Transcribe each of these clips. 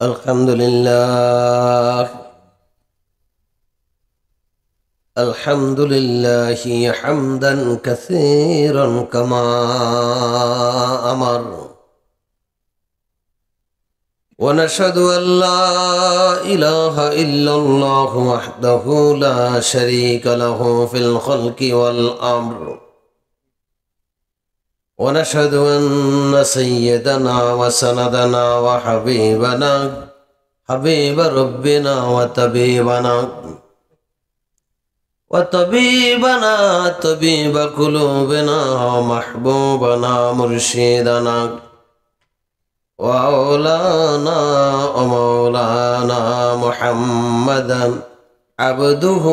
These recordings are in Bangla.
الحمد لله الحمد لله حمدا كثيرا كما أمر ونشهد أن لا إله إلا الله وحده لا شريك له في الخلق والأمر ونشهد أن سيدنا وسندنا وحبيبنا حبيب ربنا وطبيبنا طبيب قلوبنا ومحبوبنا مرشدنا وأولانا ومولانا محمدا عبده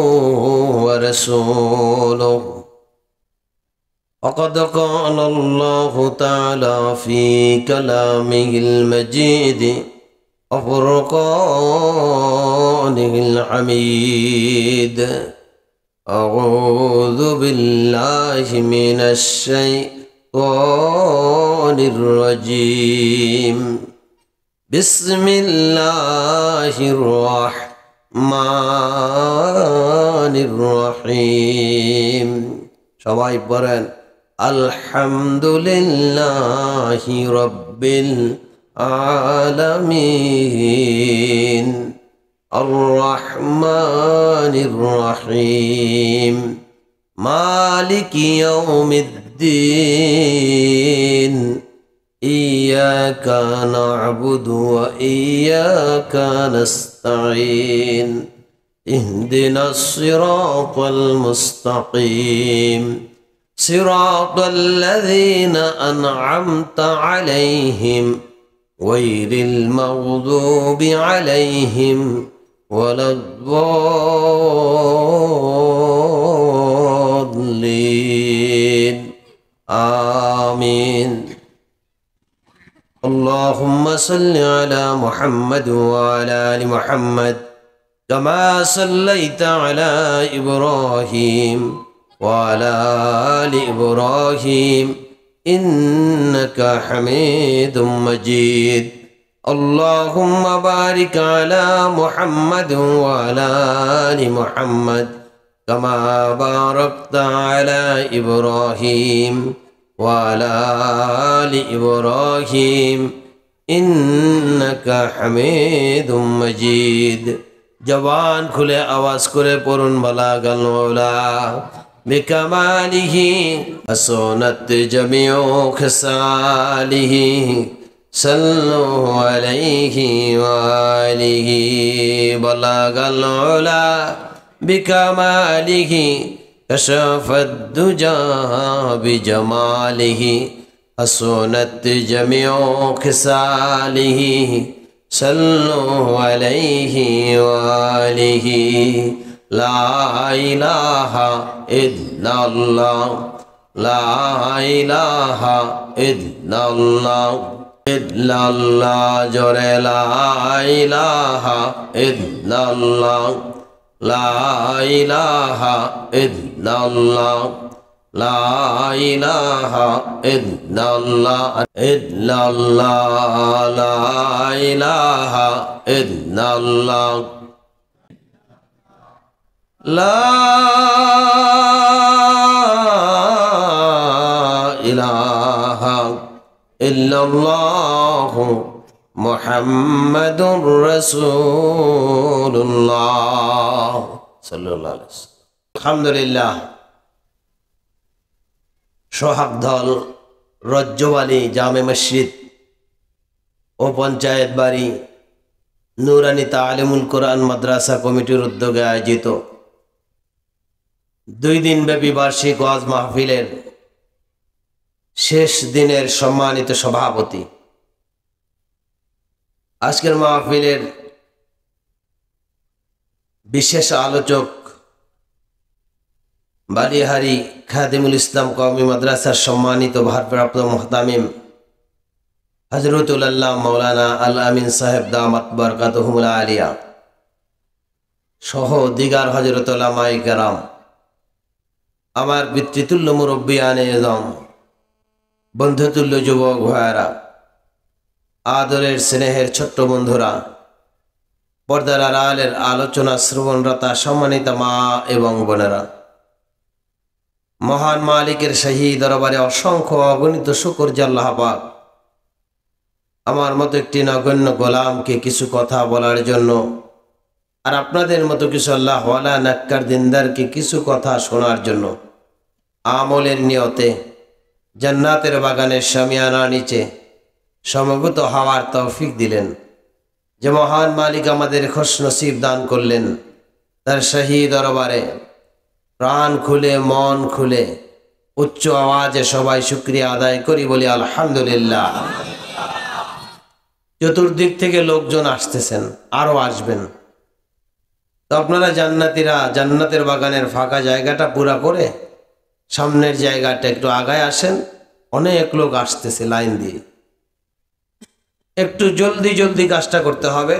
ورسوله وقد قال الله تعالى في كلامه المجيد وفرقانه الحميد أعوذ بالله من الشيطان الرجيم بسم الله الرحمن الرحيم সবাই পড়েন আলহামদুলিল্লাহি রাব্বিল আলামিন আর-রাহমানির রহিম মালিকি ইয়াউমিদ্দিন ইয়্যাকা না'বুদু ওয়া ইয়্যাকা নাস্তাঈন ইহদিনাস সিরাতাল মুস্তাকিম সিরাতাল লাযীনা আন'আমতা আলাইহিম গায়রিল মাগদুবি আলাইহিম ওয়ালাদ-দাল্লিন আমিন আল্লাহুম্মা সাল্লি আলা মুহাম্মাদ ওয়া আলা আলি মুহাম্মাদ কামা সাল্লাইতা আলা ইব্রাহিম وعلى آل إبراهيم إنك حميد مجيد اللهم بارك على محمد وعلى آل محمد كما باركت على إبراهيم وعلى آل إبراهيم إنك حميد مجيد জবান খুলে আওয়াজ করে পড়ুন বালাগাল মাওলা بكماله حسنت جميع خصاله صلوا عليه وآله بلغ العلا بكماله كشف الدجى بجماله حسنت جميع خصاله صلوا عليه وآله لا إله إلا الله لا إله إلا الله إلا الله جرى لا إله إلا الله لا إله إلا الله لا إله إلا الله إلا الله لا إله إلا الله لا إله إلا الله محمد رسول الله صلى الله عليه وسلم الحمد لله সোহাগ দল রজ্জওয়ালি জামে মসজিদ ও পঞ্চায়েত বাড়ি নুরানি তালিমুল কোরআন মাদ্রাসা কমিটির উদ্যোগে আয়োজিত 2 দিনব্যাপী বার্ষিক ওয়াজ মাহফিলের শেষ দিনের সম্মানিত সভাপতি আজকের মাহফিলের বিশেষ আলোচক বালিহারি খাদিমুল ইসলাম কওমি মাদ্রাসার সম্মানিত ভারপ্রাপ্ত মুহতামিম হযরতুল আল্লাহ মাওলানা আল আমিন সাহেব দামাত বরকাতুহুল আলিয়া সহ দিগার হযরত উলামায়ে কেরাম আমার পিতৃতুল্য মুরব্বিয়ানে আযম বন্ধুতুল্য যুবক ভাইরা আদরের স্নেহের ছোট্ট বন্ধুরা পর্দার আড়ালের আলোচনা শ্রবণরতা সম্মানিত মা এবং বোনেরা, মহান মালিকের শাহী দরবারে অসংখ্য অগণিত শুকর যে আল্লাহ পাক আমার মতো একটি নগণ্য গোলামকে কিছু কথা বলার জন্য, আর আপনাদের মতো কিছু আল্লাহওয়ালা নাক্কার দিনদারকে কিছু কথা শোনার জন্য আমলের নিয়তে জান্নাতের বাগানের শামিয়ানার নিচে সমবেত হওয়ার তৌফিক দিলেন। যে মহান মালিক আমাদের খুশনসিব দান করলেন, তার শাহী দরবারে প্রাণ খুলে মন খুলে উচ্চ আওয়াজে সবাই শুকরিয়া আদায় করি, বলি আলহামদুলিল্লাহ। চতুর্দিক থেকে লোকজন আসতেছেন, আরো আসবেন। তো আপনারা জান্নাতীরা জান্নাতের বাগানের ফাঁকা জায়গাটা পুরা করে সামনের জায়গাটা একটু আগায় আসেন। অনেক লোক আসতেছে লাইন দিয়ে, একটু জলদি জলদি কাজটা করতে হবে।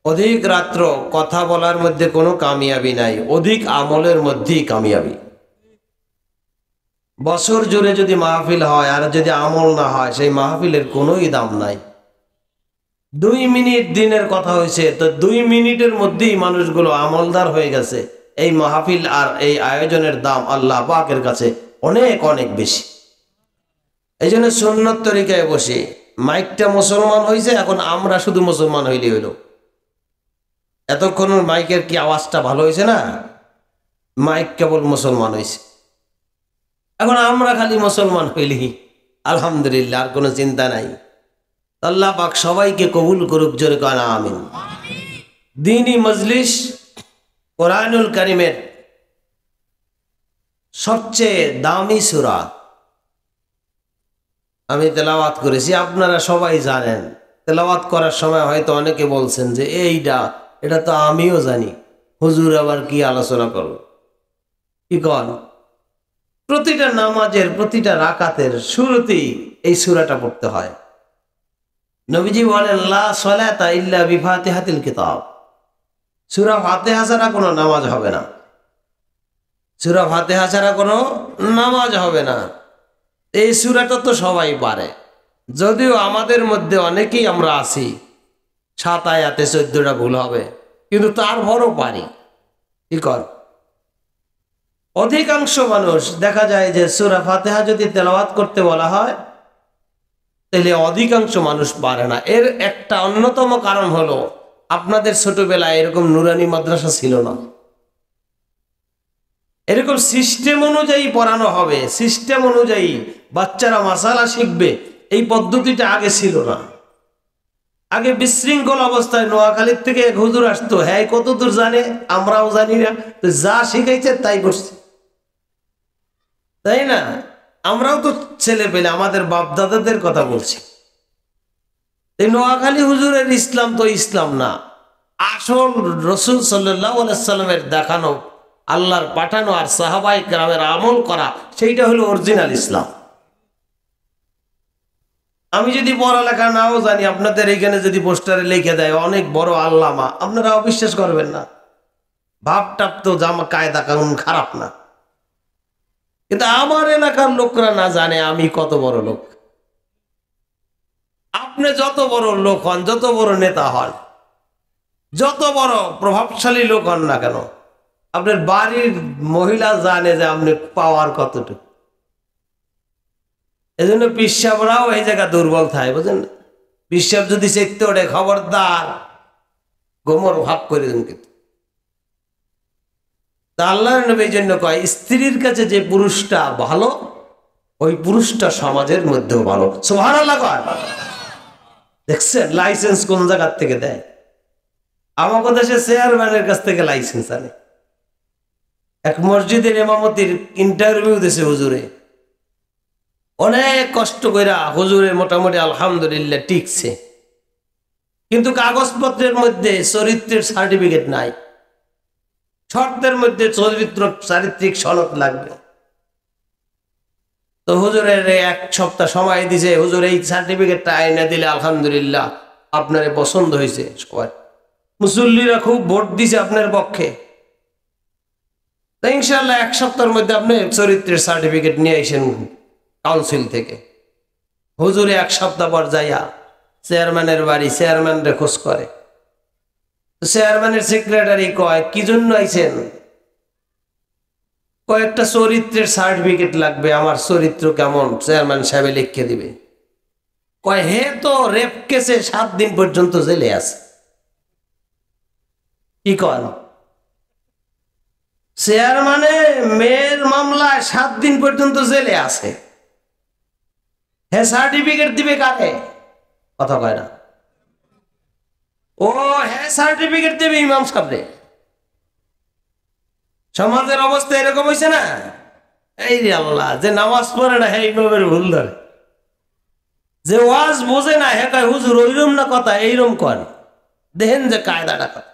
অধিক রাত্র কথা বলার মধ্যে কোনো কামিয়াবি নাই, অধিক আমলের মধ্যেই কামিয়াবি। বছর জুড়ে যদি মাহফিল হয় আর যদি আমল না হয়, সেই মাহফিলের কোনোই দাম নাই। 2 মিনিট দিনের কথা হয়েছে, তো 2 মিনিটের মধ্যেই মানুষগুলো আমলদার হয়ে গেছে। এই মাহফিল আর এই আয়োজনের দাম আল্লাহ পাকের কাছে অনেক অনেক বেশি। এই জন্য সুন্নত তরিকায় বসে মাইকটা মুসলমান হয়েছে, এখন আমরা শুধু মুসলমান হইলে হইল। এতক্ষণ মাইকের কি আওয়াজটা ভালো হয়েছে না? মাইক কেবল মুসলমান হয়েছে, এখন আমরা খালি মুসলমান হইলি আলহামদুলিল্লাহ, আর কোনো চিন্তা নাই। আল্লাহ পাক সবাইকে কবুল করুক, জোরে কানা আমিন। দ্বীনি মজলিস কোরআনুল কারীমের সবচেয়ে দামি সূরা আমি তেলাওয়াত করেছি, আপনারা সবাই জানেন। তেলাওয়াত করার সময় হয়তো অনেকে বলছেন যে এটা তো আমিও জানি, হুজুর আবার কি আলোচনা করব। কি কন? প্রতিটা নামাজের প্রতিটা রাকাতের শুরুতেই এই সূরাটা পড়তে হয়। নবীজি বলেন, লা সালাতা ইল্লা বিফাতিহাতিল কিতাব। সূরা ফাতিহা ছাড়া কোনো নামাজ হবে না, সূরা ফাতিহা ছাড়া কোনো নামাজ হবে না। এই সূরাটা তো সবাই পারে, যদিও আমাদের মধ্যে অনেকেই আমরা আছি 7 আয়াতে 14টা ভুল হবে, কিন্তু তারপরও পারি। কি কর? অধিকাংশ মানুষ দেখা যায় যে সূরা ফাতিহা যদি তেলাওয়াত করতে বলা হয়, তাহলে অধিকাংশ মানুষ পারে না। এর একটা অন্যতম কারণ হলো, আপনাদের ছোটবেলায় এরকম নুরানি মাদ্রাসা ছিল না। এরকম সিস্টেম অনুযায়ী পড়ানো হবে, সিস্টেম অনুযায়ী বাচ্চারা মাসালা শিখবে, এই পদ্ধতিটা আগে ছিল না। আগে বিশৃঙ্খল অবস্থায় নোয়াখালীর থেকে এক হুজুর আসতো, হ্যাঁ কতদূর জানে আমরাও জানি না, তো যা শিখাইছে তাই করছে, তাই না? আমরাও তো ছেলে পেলে আমাদের বাপ দাদাদের কথা বলছি। এই নোয়াখালী হুজুরের ইসলাম তো ইসলাম না, আসল রসুল সাল্লাল্লাহু আলাইহি সাল্লামের দেখানো, আল্লাহর পাঠানো আর সাহাবায়ে কেরামের আমল করা, সেইটা হলো অরিজিনাল ইসলাম। আমি যদি পড়ালেখা নাও জানি, আপনাদের এইখানে যদি পোস্টারে লিখে দেয় অনেক বড় আল্লামা, আপনারা অবিশ্বাস করবেন না। ভাবটাপ তো জামা কায়দা কানুন খারাপ না, কিন্তু আমার এলাকার লোকরা না জানে আমি কত বড় লোক। আপনি যত বড় লোক হন, যত বড় নেতা হন, যত বড় প্রভাবশালী লোক হন না কেন, আপনার বাড়ির মহিলা জানে যে আপনি পাওয়ার কতটুকু। এই জন্য পিসাবরাও এই জায়গা দুর্বল থাকে, বুঝলেন? পিসাব যদি চেতে ওঠে, খবরদার গোমর ভাব করে দেন। কিন্তু আল্লাহর নবী এই জন্য কয়, স্ত্রীর কাছে যে পুরুষটা ভালো, ওই পুরুষটা সমাজের মধ্যেও ভালো। সুবহানাল্লাহ কয়। দেখছেন লাইসেন্স কোন জায়গার থেকে দেয়? আমাদের দেশে চেয়ারম্যানের কাছ থেকে লাইসেন্স আনে। এক মসজিদের ইমামতির ইন্টারভিউ দিয়েছে হুজুরে, অনেক কষ্ট কইরা হুজুরে মোটামুটি আলহামদুলিল্লাহ টিকছে, কিন্তু কাগজপত্রের মধ্যে চরিত্রের সার্টিফিকেট নাই। শর্তের মধ্যে চারিত্রিক সনদ লাগবে। তো হুজুরের 1 সপ্তাহ সময় দিছে, হুজুর এই সার্টিফিকেটটা আইনা দিলে আলহামদুলিল্লাহ আপনারে পছন্দ হয়েছে। সবাই মুসল্লিরা খুব ভোট দিছে আপনার পক্ষে, ইনশাআল্লাহ 1 সপ্তাহের মধ্যে আপনি চরিত্রের সার্টিফিকেট নিয়ে আসেন কাউন্সিল থেকে। হুজুরে 1 সপ্তাহ পর যাইয়া চেয়ারম্যানের বাড়ি, চেয়ারম্যানরে খোঁজ করে, চেয়ারম্যানের সেক্রেটারি কয় কি জন্য আইছেন? কয়েকটা চরিত্রের সার্টিফিকেট লাগবে, আমার চরিত্র কেমন চেয়ারম্যান সাহেব লিখে দিবে। কয় হে তো রেপ কেসে 7 দিন পর্যন্ত জেলে আছে। কি কন? চেয়ারম্যানে মেয়ের মামলায় 7 দিন পর্যন্ত জেলে আছে, হে সার্টিফিকেট দিবে কাকে? কথা কয় না। ও হে সার্টিফিকেট দেবে ইমাম সাহেবরে। সমাজের অবস্থা এরকম হয়েছে না? এই রে আল্লাহ, যে নামাজ পড়ে না হে ইমামের ভুল ধরে, যে ওয়াজ বোঝে না হে কয় হুজুর ওইরম না কথা এইরম কর। দেখেন যে কায়দাটা কথা।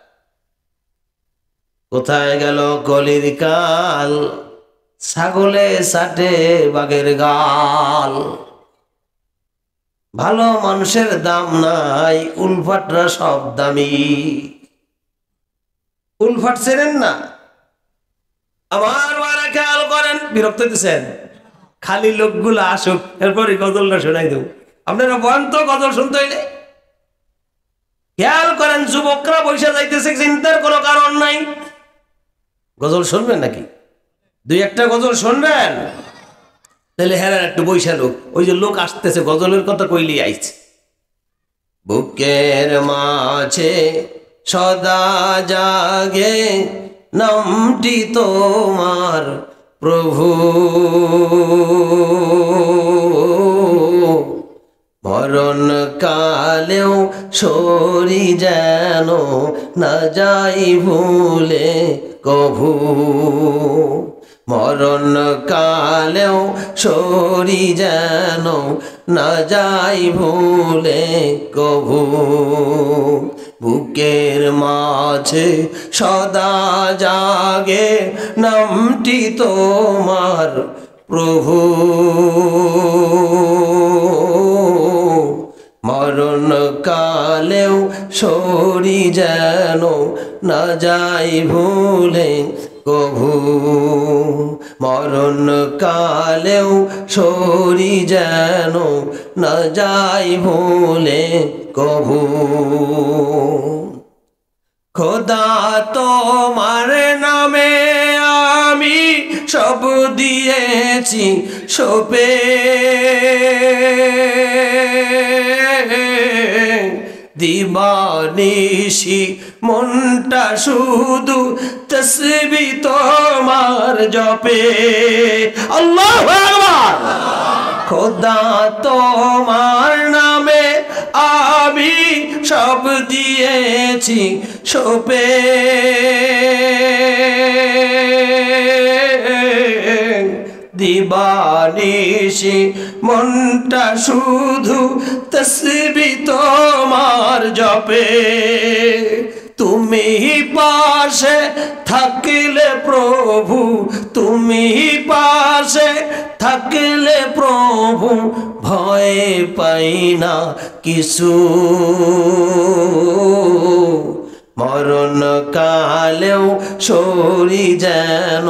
কোথায় গেল কলির কাল, ছাগলে সাটে বাঘের গাল। ভালো মানুষের দাম নাই, উলফাটরা সব দামি। উলফাট ছেড়েন না, আমার মারা খেয়াল করেন। বিরক্ত দিচ্ছেন, খালি লোকগুলো আসুক এরপরে গজলটা শোনাই দেব। আপনারা বলেন তো গজল শুনতে হইলে খেয়াল করেন, যুবকরা বৈশা যাইতেছে, চিন্তার কোনো কারণ নাই। গজল শুনবেন নাকি? 2-1টা গজল শুনবেন? তাহলে হ্যাঁ একটু বৈশা লোক, ওই যে লোক আসতেছে গজলের কথা কইলি আইছে। বুকের মাঝে সদা জাগে নামটি তোমার প্রভু, মরণ কালেও সরি যেন না যাই ভুলে কভু। মরণ কালেও সরি যেন না যাই ভুলে কভু। বুকের মাঝে সদা জাগে নামটি তোমার প্রভু, মরণ কালেও সরি যেন না যাই ভুলে কভু। মরণ কালেও সরি যেন না যাই ভুলে কভু। খোদা তোমার নামে আমি সব দিয়েছি সপে, দিবানিশি মনটা শুধু তসবিহ তোমার জপে। আল্লাহু আকবার। খোদা তোমার নামে আমি সব দিয়েছি সপে, দিবানিশি মনটা শুধু তসবিহ তোমার জপে। তুমি পাশে থাকলে প্রভু, তুমি পাশে থাকলে প্রভু, ভয় পাই না কিছু। মরণ কালেও সরি যেন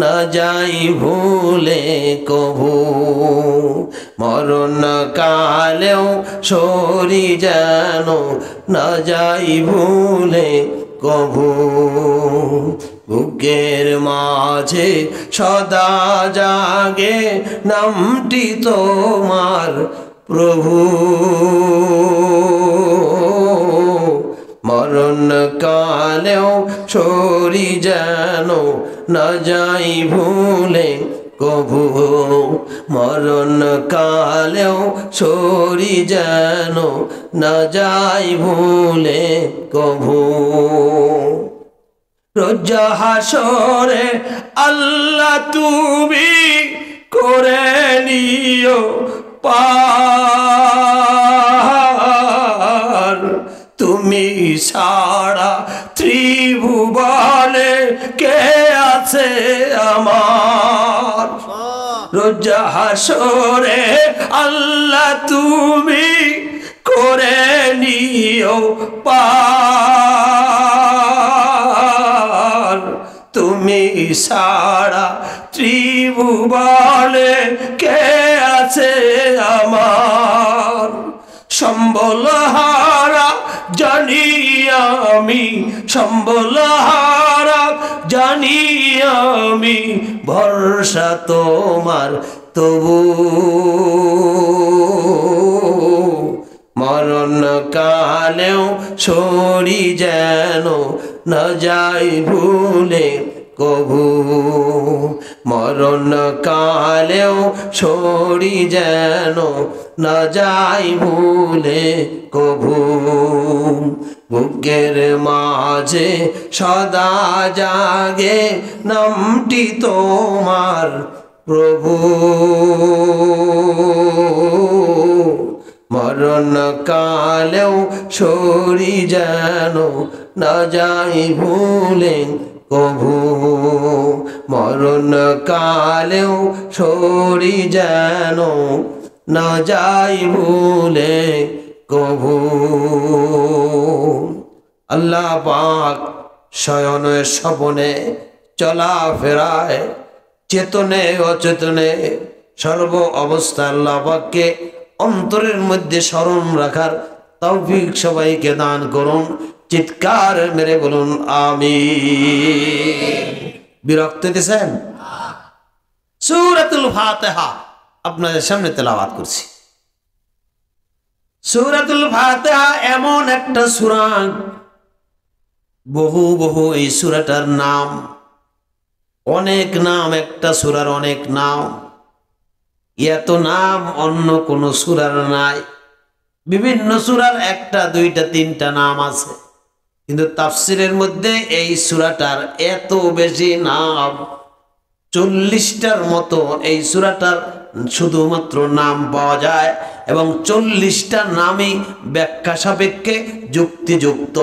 না যাই ভুলে কভু। মরণ কালেও সরি যেন না যাই ভুলে কভু। বুকের মাঝে সদা জাগে নামটি তোমার প্রভু, মরণ কালেও সরি যেন না যাই ভুলে কভু। মরণ কালেও সরি যেন না যাই ভুলে কভু। রোজ হাসরে আল্লাহ তুমি করে নিও পার, তুমি ছাড়া ত্রিভুবনে কে আছে আমার। রোজ হাসরে আল্লাহ তুমি করে নিও পার, তুমি ছাড়া ত্রিভুবনে কে আছে আমার। সম্বল হারা জানি আমি সম্বল হারা, জানি আমি ভরসা তোমার তবু মরণ কালেও সরি যেন না যাই ভুলে কভু, মরণ কালেও সরি যেন না যাই ভুলে কভু। বুকের মাঝে সদা জাগে নামটি তোমার প্রভু, মরণ কালেও সরি যেন না যাই ভুলে কভু, মরণ কালেও সরি যেন না যাই ভুলে কভু। আল্লাহ পাক শয়নে স্বপনে চলাফেরায় চেতনে অচেতনে সর্ব অবস্থা আল্লাহ পাককে অন্তরের মধ্যে স্মরণ রাখার তৌফিক সবাইকে দান করুন। চিৎকার মেরে বলুন আমিন। বিরক্ত দিয়েছেন? সূরাতুল ফাতিহা আপনাদের সামনে তেলাওয়াত করছি। সূরাতুল ফাতিহা এমন একটা সূরা, বহু বহু এই সূরাটার নাম, অনেক নাম, একটা সূরার অনেক নাম। এত নাম অন্য কোন সূরার নাই। বিভিন্ন সূরার একটা দুইটা তিনটা নাম আছে, কিন্তু তাফসিরের মধ্যে এই সূরাটার এত বেশি নাম, 40টার মতো এই সূরাটার শুধুমাত্র নাম পাওয়া যায়, এবং 40টা নামই ব্যাখ্যা সাপেক্ষে যুক্তিযুক্ত।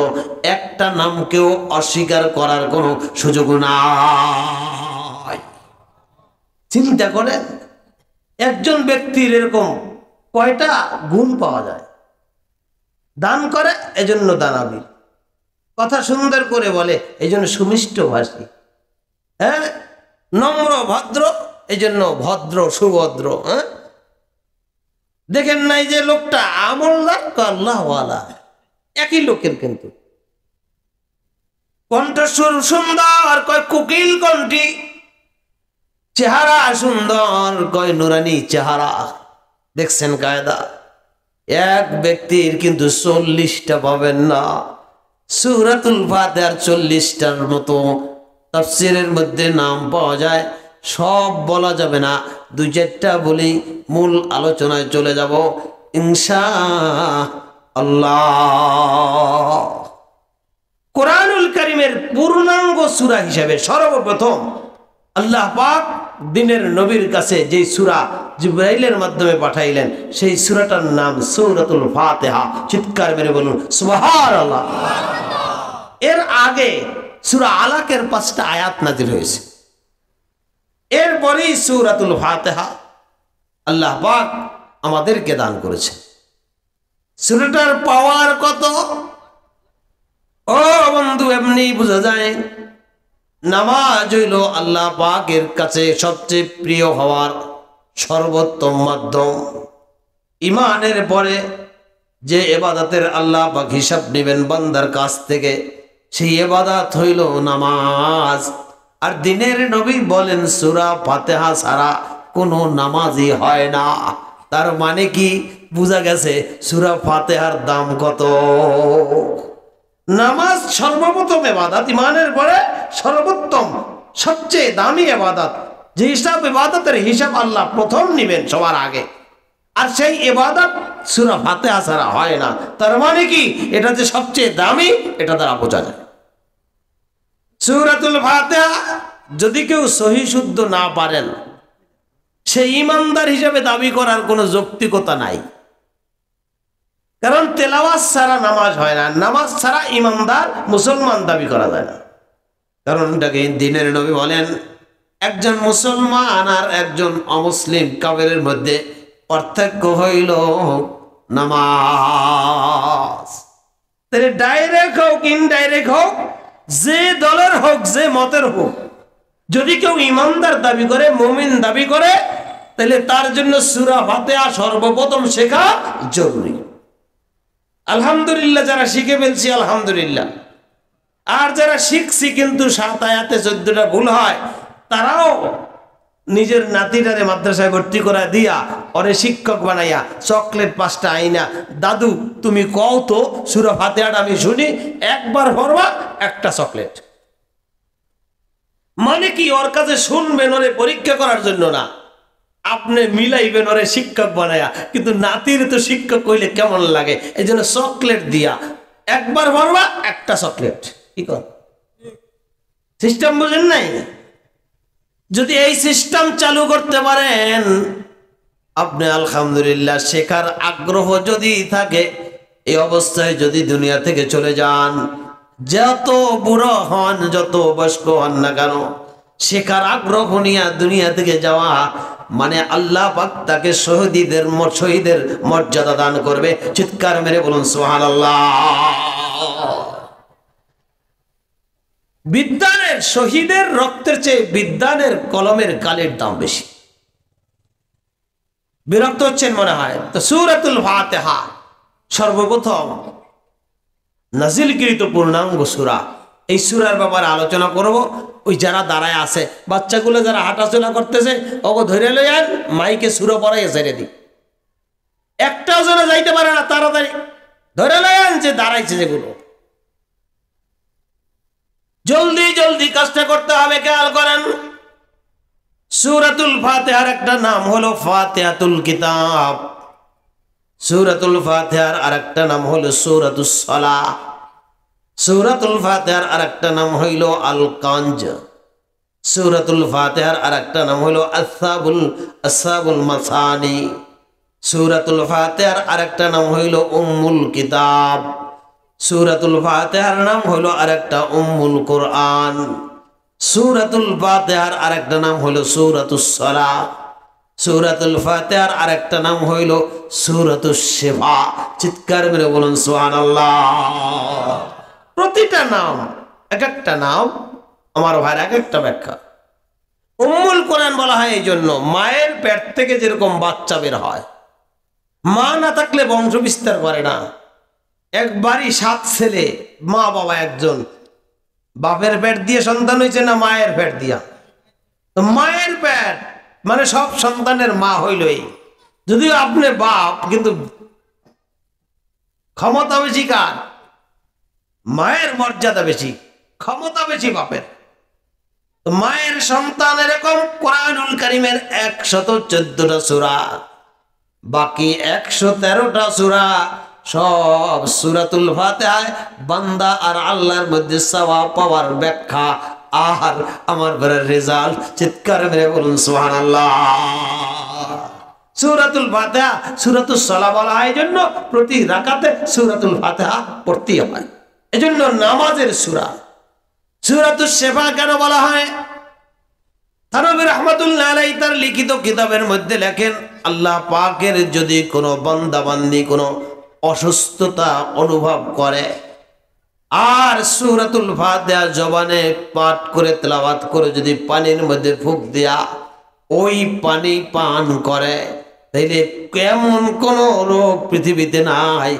একটা নামকেও অস্বীকার করার কোনো সুযোগ নাই। চিন্তা করেন, একজন ব্যক্তির এরকম কয়টা গুণ পাওয়া যায়? দান করে এজন্য দানাবীর, কথা সুন্দর করে বলে এজন্য সুমিষ্ট ভাষী, হ্যাঁ, নম্র ভদ্র এজন্য ভদ্র সুভদ্র। হ্যাঁ, দেখেন নাই যে লোকটা আমলদার আল্লাহওয়ালা, একই লোকের কিন্তু কণ্ঠস্বর সুন্দর, কয় কোকিল কণ্ঠী, চেহারা সুন্দর, কয় নুরানি চেহারা। দেখছেন কায়দা? এক ব্যক্তির কিন্তু 40টা পাবেন না। সূরাতুল ফাতিহার 40টার মতো তাফসীরের মধ্যে নাম পাওয়া যায়। সব বলা যাবে না, দুই চারটা বলেই মূল আলোচনায় চলে যাব ইনশাআল্লাহ। কোরআনুল কারীমের পূর্ণাঙ্গ সূরা হিসেবে সর্বপ্রথম আল্লাহ পাক দিনের নবীর কাছে যেই সূরা জিবরাইলের মাধ্যমে পাঠাইলেন, সেই সূরাটার নাম সূরাতুল ফাতিহা। চিৎকার মেরে বলুন সুবহানাল্লাহ। এর আগে সূরা আলাকের 5টা আয়াত নাযিল হয়েছে, এরপরেই সূরাতুল ফাতিহা আল্লাহ পাক আমাদেরকে দান করেছে। সূরাটার পাওয়ার কত ও বন্ধু, এমনি বোঝা যায়। নামাজ হইল আল্লাহ পাকের কাছে সবচেয়ে প্রিয় হওয়ার সর্বোত্তম মাধ্যম। ঈমানের পরে যে ইবাদতের আল্লাহ পাক হিসাব নেবেন বান্দার কাছ থেকে, সেই ইবাদত হইল নামাজ। আর দিনের নবী বলেন সূরা ফাতিহা ছাড়া কোনো নামাজই হয় না। তার মানে কি বোঝা গেছে সূরা ফাতিহার দাম কত? নামাজ সর্বপ্রথম ইবাদত, ঈমানের পরে সর্বোত্তম সবচেয়ে দামি ইবাদত, যে হিসাব ইবাদতের হিসাব আল্লাহ প্রথম নেবেন সবার আগে। আর সেই ইবাদত সূরা ফাতিহা ছাড়া হয় না। তার মানে কি এটা যে সবচেয়ে দামি, এটা দ্বারা বোঝা যায়। সূরাতুল ফাতিহা যদি কেউ সহি শুদ্ধ না পারেন, সে ঈমানদার হিসেবে দাবি করার কোনো যৌক্তিকতা নাই। কারণ তেলাওয়াত ছাড়া নামাজ হয় না, নামাজ ছাড়া ঈমানদার মুসলমান দাবি করা যায় না। কারণ এটাকে দিনের নবী বলেন একজন মুসলমান আর একজন অমুসলিম কাফেরের মধ্যে পার্থক্য হইল নামাজ। তাহলে ডাইরেক্ট হোক ইনডাইরেক্ট হোক, যে দলের হোক যে মতের হোক, যদি কেউ ঈমানদার দাবি করে, মুমিন দাবি করে, তাহলে তার জন্য সূরা ফাতিহা সর্বপ্রথম শেখা জরুরি। আলহামদুলিল্লাহ, যারা শিখে ফেলছি আলহামদুলিল্লাহ। আর যারা শিখছি কিন্তু 7 আয়াতে 14টা ভুল হয়, তারাও নিজের নাতিটারে মাদ্রাসায় ভর্তি করা দিয়া ওরে শিক্ষক বানাইয়া চকলেট 5টা আইনা, দাদু তুমি কও তো সূরা ফাতিহাটা আমি শুনি, একবার পড়বা একটা চকলেট। মানে কি, ওর কাছে শুনবেন ওরে পরীক্ষা করার জন্য না, আপনি মিলাইবেন ওরে শিক্ষক বানায়া। কিন্তু নাতির তো শিক্ষক কইলে কেমন লাগে, এই জন্য চকলেট দিয়া একবার পড়বা একটা চকলেট। কি কর সিস্টেম বুঝেন নাই? যদি এই সিস্টেম চালু করতে পারেন আপনি আলহামদুলিল্লাহ। শেখার আগ্রহ যদি থাকে, এই অবস্থায় যদি দুনিয়া থেকে চলে যান, যত বুড়ো হন যত বয়স্ক হন না কেন, শেখার আগ্রহ নিয়ে দুনিয়া থেকে যাওয়া মানে আল্লাহ পাক তাকে শহীদের মর্যাদা দান করবে। চিৎকার মেরে বলুন সুবহানাল্লাহ। বিদ্যানের শহীদের রক্তের চেয়ে বিদ্যানের কলমের কালির দাম বেশি। বিরক্ত হচ্ছেন মনে হয়? তো সূরাতুল ফাতিহা সর্বপ্রথম নাজিলকৃত পূর্ণাঙ্গ সূরা। এই সূরার ব্যাপারে আলোচনা করব। ওই যারা দাঁড়ায় আছে, বাচ্চাগুলো যারা হাঁটাচলা করতেছে, ওগো ধরে লইয়ান, মাইকে সূরা পড়াইয়া ছেড়ে দিই। একটাও যেন যাইতে পারে না, তাড়াতাড়ি ধরে লইয়ান যে দাঁড়াইছে যেগুলো। জলদি জলদি কাজটা করতে হবে। খেয়াল করেন, সূরাতুল ফাতিহার একটা নাম হলো ফাতিহাতুল কিতাব। সূরাতুল ফাতিহার আরেকটা নাম হলো সূরাতুস সালাহ। সূরাতুল ফাতিহার আরেকটা নাম হইল আল কানজ। সূরাতুল ফাতিহার আরেকটা নাম হইল আসহাবুল মাসানি। সূরাতুল ফাতিহার আরেকটা নাম হইল উম্মুল কিতাব। সূরাতুল ফাতিহার নাম হলো আরেকটা উম্মুল কোরআন। সূরাতুল ফাতিহার আরেকটা নাম হলো সূরাতুস সালাহ। সূরাতুল ফাতিহার আরেকটা নাম হইল সূরাতুশ শিফা। চিৎকার মেরে বলুন সুবহানাল্লাহ। প্রতিটা নাম এক একটা নাম, আমার ভাইয়ের এক একটা ব্যাখ্যা। উম্মুল কোরআন বলা হয় এই জন্য, মায়ের পেট থেকে যেরকম বাচ্চা বের হয়, মা না থাকলে বংশ বিস্তার করে না। একবারই 7 ছেলে, মা বাবা একজন। বাপের পেট দিয়ে সন্তান হয়েছে না মায়ের পেট দিয়া? তো মায়ের পেট মানে সব সন্তানের মা হইলই। যদিও আপনি বাপ, কিন্তু ক্ষমতা বেশি কার? মায়ের মর্যাদা বেশি, ক্ষমতা বেশি বাপের। মায়ের সন্তান এরকম কোরআনুল কারীমের 114টা সূরা, বাকি 113টা সূরা সব সূরাতুল ফাতিহায় বান্দা আর আল্লাহর মধ্যে সওয়াব পাওয়ার ব্যাখ্যা আর আমার ঘরের রেজাল্ট। চিৎকার মেরে বলুন সুবহানাল্লাহ। সূরাতুল ফাতিহা সূরাতুস সালাহ বলা হয় জন্য প্রতি রাকাতে সূরাতুল ফাতিহা পড়তে হয়। এজন্য নামাজের সূরা। সূরাতুশ শিফা কেন বলা হয়? থানবী রাহমাতুল্লাহ আলাইহি তার লিখিত কিতাবের মধ্যে লেখেন, আল্লাহ পাকের যদি কোনো বান্দা বান্দি কোনো অসুস্থতা অনুভব করে আর সূরাতুল ফাতিহা জবানে পাঠ করে তেলাওয়াত করে যদি পানির মধ্যে ফুঁক দেয়া ওই পানি পান করে, তাইলে কেমন কোন রোগ পৃথিবীতে নাই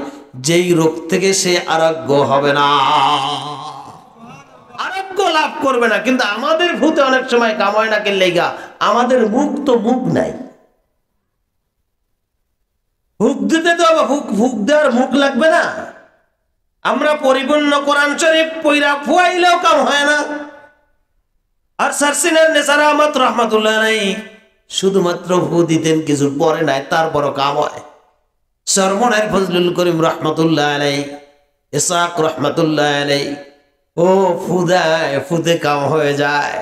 যেই রোগ থেকে সে আরোগ্য হবে না, আরোগ্য লাভ করবে না। কিন্তু আমাদের ভূতে অনেক সময় কাম হয় না, কেলেগা আমাদের মুখ তো মুখ নাই। ফুক দিতে তো ফুক দেওয়ার মুখ লাগবে না। আমরা পরিপূর্ণ কোরআন শরীফ পইরা ফুয়াইলেও কাম হয় না। আর সারসিনার নেসার আহমদ রহমাতুল্লাহ আলাইহি শুধুমাত্র ফু দিতেন, কিছু পরে নাই, তারপর কাম হয়। সরমনের ফজলুল করিম রহমাতুল্লাহ আলাইহি, ইসহাক রহমাতুল্লাহ আলাইহি, ও ফুদায় ফুদে কাম হয়ে যায়।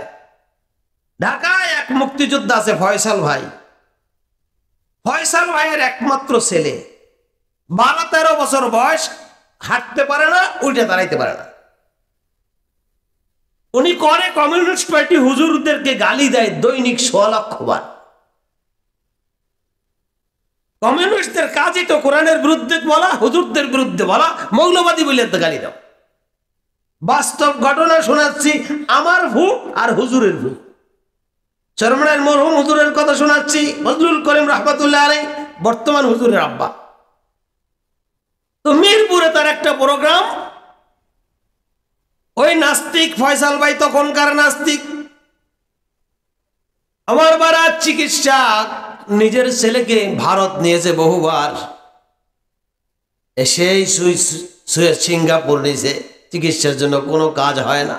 ঢাকায় এক মুক্তিযোদ্ধা আছে ফয়সাল ভাই। ফয়সাল ভাইয়ের একমাত্র ছেলে, 12-13 বছর বয়স, হাঁটতে পারে না, উল্টে দাঁড়াইতে পারে না। উনি করে কমিউনিস্ট পার্টি হুজুরদেরকে গালি দেয় দৈনিক 100 লক্ষ বার। কমিউনিস্টদের কাজই তো কোরআনের বিরুদ্ধে বলা, হুজুরদের বিরুদ্ধে বলা, মৌলবাদী বলে গালি দাও। বাস্তব ঘটনা শোনাচ্ছি, আমার ভুল আর হুজুরের ভুল। চরমনার মরহুম হুজুরের কথা শোনাচ্ছি, ফজলুল করিম রহমাতুল্লাহ আলাইহি, বর্তমান হুজুরের আব্বা। তো মিরপুরে তার একটা প্রোগ্রাম, ওই নাস্তিক ফয়সাল ভাই তখনকার নাস্তিক, আমার বাড়ার চিকিৎসক নিজের ছেলেকে ভারত নিয়েছে বহুবার, এসেই সিঙ্গাপুর নিয়েছে চিকিৎসার জন্য, কোনো কাজ হয় না,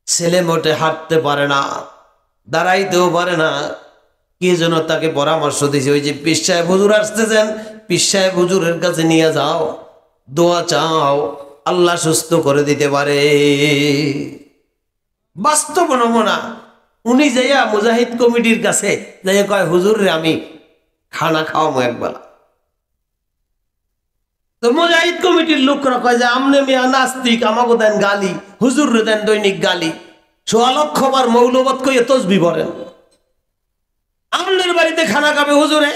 ছেলে মোটে হাঁটতে পারে না, দাঁড়াইতেও পারে না। কি জন্য তাকে পরামর্শ দিয়েছে, ওই যে পীর সাহেব হুজুর আসতেছেন, পীর সাহেব হুজুরের কাছে নিয়ে যাও, দোয়া চাও, আল্লাহ সুস্থ করে দিতে পারে। বাস্তব নমুনা। উনি যাইয়া মুজাহিদ কমিটির কাছে যাইয়া কয়, হুজুর রে আমি খানা খাওয়াবো একবেলা। তো মুজাহিদ কমিটির লোকরা কয় যে আমনে মিয়া নাস্তিক, আমাকে দেন গালি, হুজুর রে দেন দৈনিক গালি, ১৬ লক্ষ বার মৌলবাদ কইয়া তসবি পড়েন, আমনের বাড়িতে খানা খাবে হুজুরে।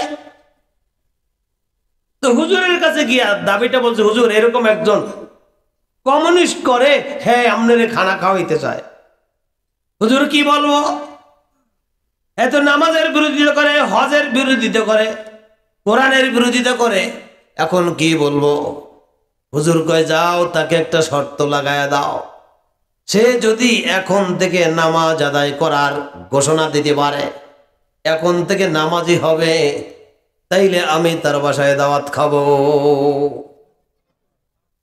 তো হুজুরের কাছে গিয়া দাবিটা বলছে, হুজুর এরকম একজন কমিউনিস্ট করে, হ্যাঁ আমনের খানা খাওয়াইতে চায়। হুজুর কি বলবো, এত নামাজের বিরোধিতা করে, হজের বিরোধিতা করে, কোরআনের বিরোধিতা করে, এখন কি বলবো। হুজুর কয় যাও তাকে একটা শর্ত লাগায় দাও, সে যদি এখন থেকে নামাজ আদায় করার ঘোষণা দিতে পারে, এখন থেকে নামাজি হবে, তাইলে আমি তার বাসায় দাওয়াত খাবো।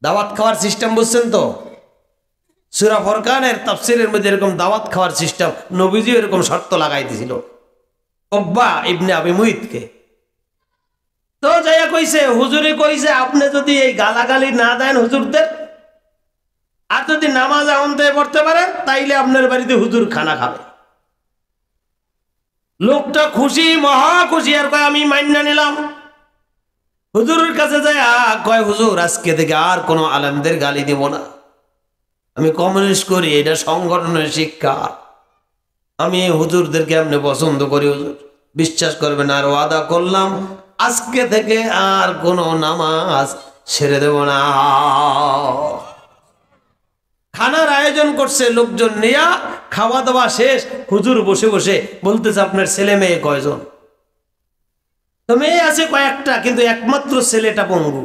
দাওয়াত খাওয়ার সিস্টেম বুঝছেন তো? সূরা ফুরকানের তাফসীরের মধ্যে এরকম দাওয়াত খাওয়ার সিস্টেম নবীজি এরকম শর্ত লাগাই দিয়েছিল উকবা ইবনে আবি মুইতকে। তো যাইয়া কইছে, হুজুরে কইছে আপনি যদি এই গালাগালি না দেন হুজুরদের, আর যদি নামাজ আনতে পড়তে পারেন, তাইলে আপনার বাড়িতে হুজুর খানা খাবে। লোকটা খুশি, মহা খুশি, আর কয় আমি মাইন্না নিলাম। হুজুরের কাছে যায় কয়, হুজুর আজকে থেকে আর কোনো আলেমদের গালি দিব না, আমি কমিউনিস্ট করি, এটা সংগঠনের শিক্ষা, আমি হুজুরদেরকে আপনি পছন্দ করি, হুজুর বিশ্বাস করবেন, আর ওয়াদা করলাম আজকে থেকে আর কোনো নামাজ ছেড়ে দেব না। খানার আয়োজন করছে লোকজন নিয়া, খাওয়া দাওয়া শেষ, হুজুর বসে বসে বলতেছে আপনার ছেলে মেয়ে কয়জন? তো মেয়ে আছে কয়েকটা, কিন্তু একমাত্র ছেলেটা পঙ্গু,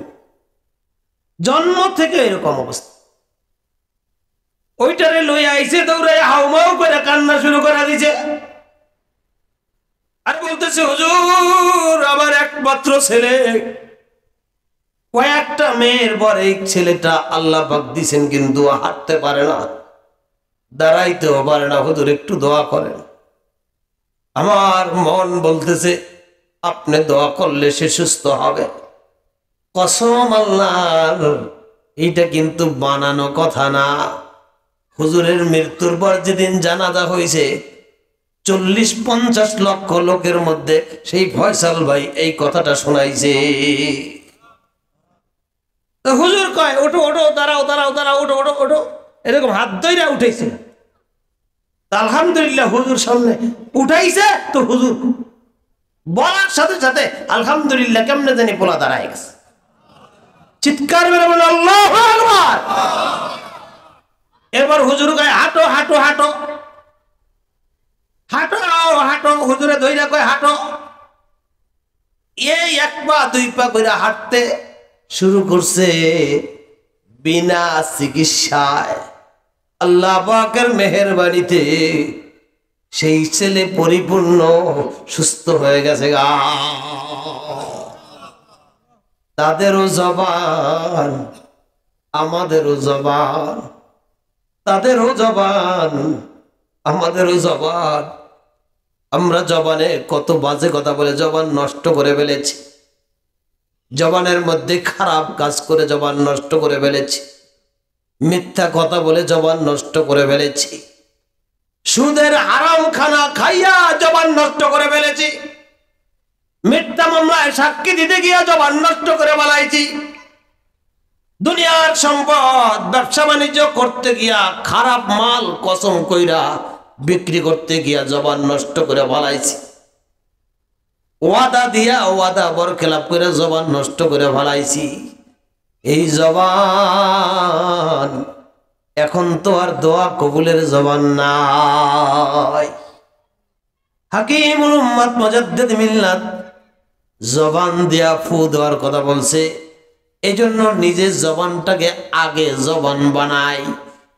জন্ম থেকে এরকম অবস্থা। ওইটারে লইয়া আইছে, দৌড়ে হাউমাউ করে কান্না শুরু করে দিছে, আর বলতেছে হুজুর আমার একমাত্র ছেলে, কয়েকটা মেয়ের পর এই ছেলেটা আল্লাহ পাক দিছেন, কিন্তু হাঁটতে পারে না, দাঁড়াইতেও পারে না, হুজুর একটু দোয়া করেন। আমার মন বলতেছে আপনি দোয়া করলে সে সুস্থ হবে, কসম আল্লাহর, এইটা কিন্তু বানানো কথা না। হুজুরের মৃত্যুর পর যেদিন জানাজা হয়েছে, 40-50 লক্ষ লোকের মধ্যে সেই ফয়সাল ভাই এই কথাটা শোনাইছে। তো হুজুর কয় ওঠো ওঠো, দাঁড়াও দাঁড়াও দাঁড়াও, ওঠো ওঠো ওঠো, এরকম হাত ধইরা উঠেছে। আলহামদুলিল্লাহ হুজুর সামনে উঠাইছে, তো হুজুর বলার সাথে সাথে আলহামদুলিল্লাহ কেমনে জানি পোলা দাঁড়ায় গেছে, চিৎকার মেরে বলে আল্লাহু আকবার। এবার হুজুর কয় হাঁটো হাঁটো হাঁটো হাঁটো হাঁটো, হুজুরে ধইরা কয় হাঁটো। এই 1 পা 2 পা করে হাঁটতে শুরু করছে, বিনা চিকিৎসায় আল্লাহ পাকের মেহেরবানিতে সেই ছেলে পরিপূর্ণ সুস্থ হয়ে গেছে। তাদেরও জবান, আমাদেরও জবান, তাদেরও জবান, আমাদেরও জবান। আমরা জবানে কত বাজে কথা বলে জবান নষ্ট করে ফেলেছি, জবানের মধ্যে খারাপ কাজ করে জবান নষ্ট করে ফেলেছি, মিথ্যা কথা বলে জবান নষ্ট করে ফেলেছি, সুদের হারাম খানা খাইয়া জবান নষ্ট করে ফেলেছি, মিথ্যা মামলায় সাক্ষী দিতে গিয়া জবান নষ্ট করে ফেলাইছি, দুনিয়ার সম্পদ ব্যবসা বাণিজ্য করতে গিয়া খারাপ মাল কসম কইরা বিক্রি করতে গিয়া জবান নষ্ট করে ফেলাইছি, ওয়াদা দিয়া ওয়াদা বরখেলাপ করে জবান নষ্ট করে ফেলাইছি। এই জবান এখন তো আর দোয়া কবুলের জবান নাই। হাকিমুল উম্মাত মুজাদ্দিদ মিল্লাত জবান দিয়া ফু দেওয়ার কথা বলছে, এজন্য নিজের জবানটাকে আগে জবান বানাই,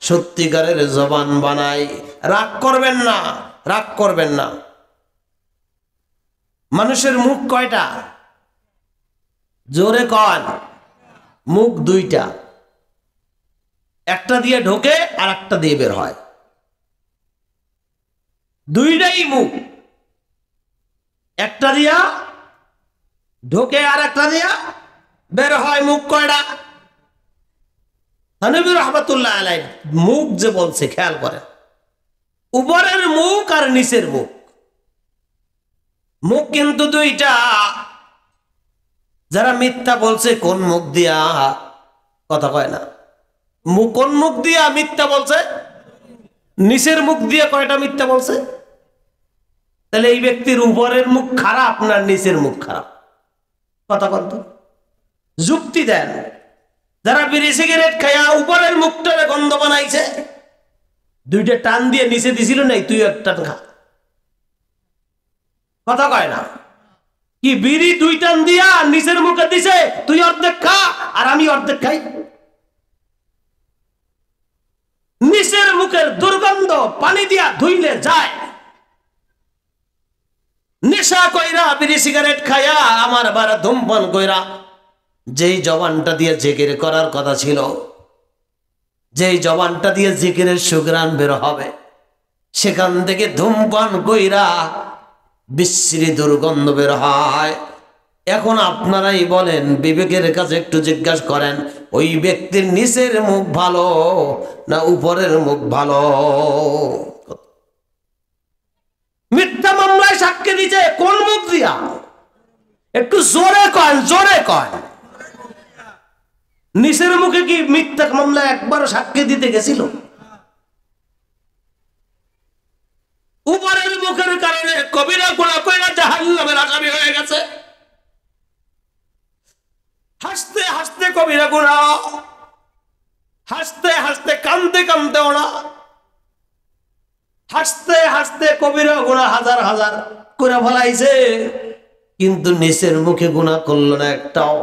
সত্যিকারের জবান বানাই। রাগ করবেন না, রাগ করবেন না। মানুষের মুখ কয়টা? জোরে কন। মুখ দুইটা, একটা দিয়ে ঢোকে আর একটা দিয়ে বের হয়। দুইটাই মুখ, একটা দিয়া ঢোকে আর একটা দিয়া বের হয়। মুখ কয়টা? নবী রাহমাতুল্লাহ আলাইহি মুখ যে বলছে খেয়াল করে, উপরের মুখ আর নিচের মুখ। মুখ কিন্তু দুইটা। যারা মিথ্যা বলছে কোন মুখ দিয়া? কথা কয় না। মুখ কোন মুখ দিয়া মিথ্যা বলছে? নিচের মুখ দিয়ে কয়টা মিথ্যা বলছে? তাহলে এই ব্যক্তির উপরের মুখ খারাপ না নিচের মুখ খারাপ? কথা কত যুক্তি দেন। যারা বিড়ি সিগারেট খায়া উপরের মুখটারে গন্ধ বানাইছে, দুইটা টান দিয়ে নিচে দিছিল নাই, তুই একটা খা। কথা কয় না। কি বিড়ি দুই টান দিয়া নিচের মুখে দিছে, তুই অর্ধেক খা আর আমি অর্ধেক খাই? নিচের মুখের দুর্গন্ধ পানি দিয়া ধুইলে যায়। নেশা কইরা বিড়ি সিগারেট খায়া আমার বার ধূমপান কইরা যেই জবানটা দিয়ে জিকির করার কথা ছিল, যেই জবানটা দিয়ে জিকিরের সুঘ্রাণ বের হবে, সেখান থেকে ধূমপান কইরা বিশ্রী দুর্গন্ধ বের হয়। এখন আপনারাই বলেন, বিবেকের কাছে একটু জিজ্ঞাসা করেন, ওই ব্যক্তির নিচের মুখ ভালো না উপরের মুখ ভালো? মিথ্যা মামলায় সাক্ষী দিচ্ছে কোন মুখ দিয়া? একটু জোরে কয়, জোরে কয়। নিচের মুখে কি মিথ্যা মামলায় একবার সাক্ষী দিতে গেছিল? উপরের মুখের কারণে কবিরা গুনাহ কইরা জাহান্নামের আসামি হয়ে গেছে। হাসতে হাসতে কবিরা গুনাহ, হাসতে হাসতে কান্দতে কান্দতে ওরা, হাসতে হাসতে কবিরা গুনাহ হাজার হাজার করে ফলাইছে, কিন্তু নিচের মুখে গুনাহ করলো না একটাও।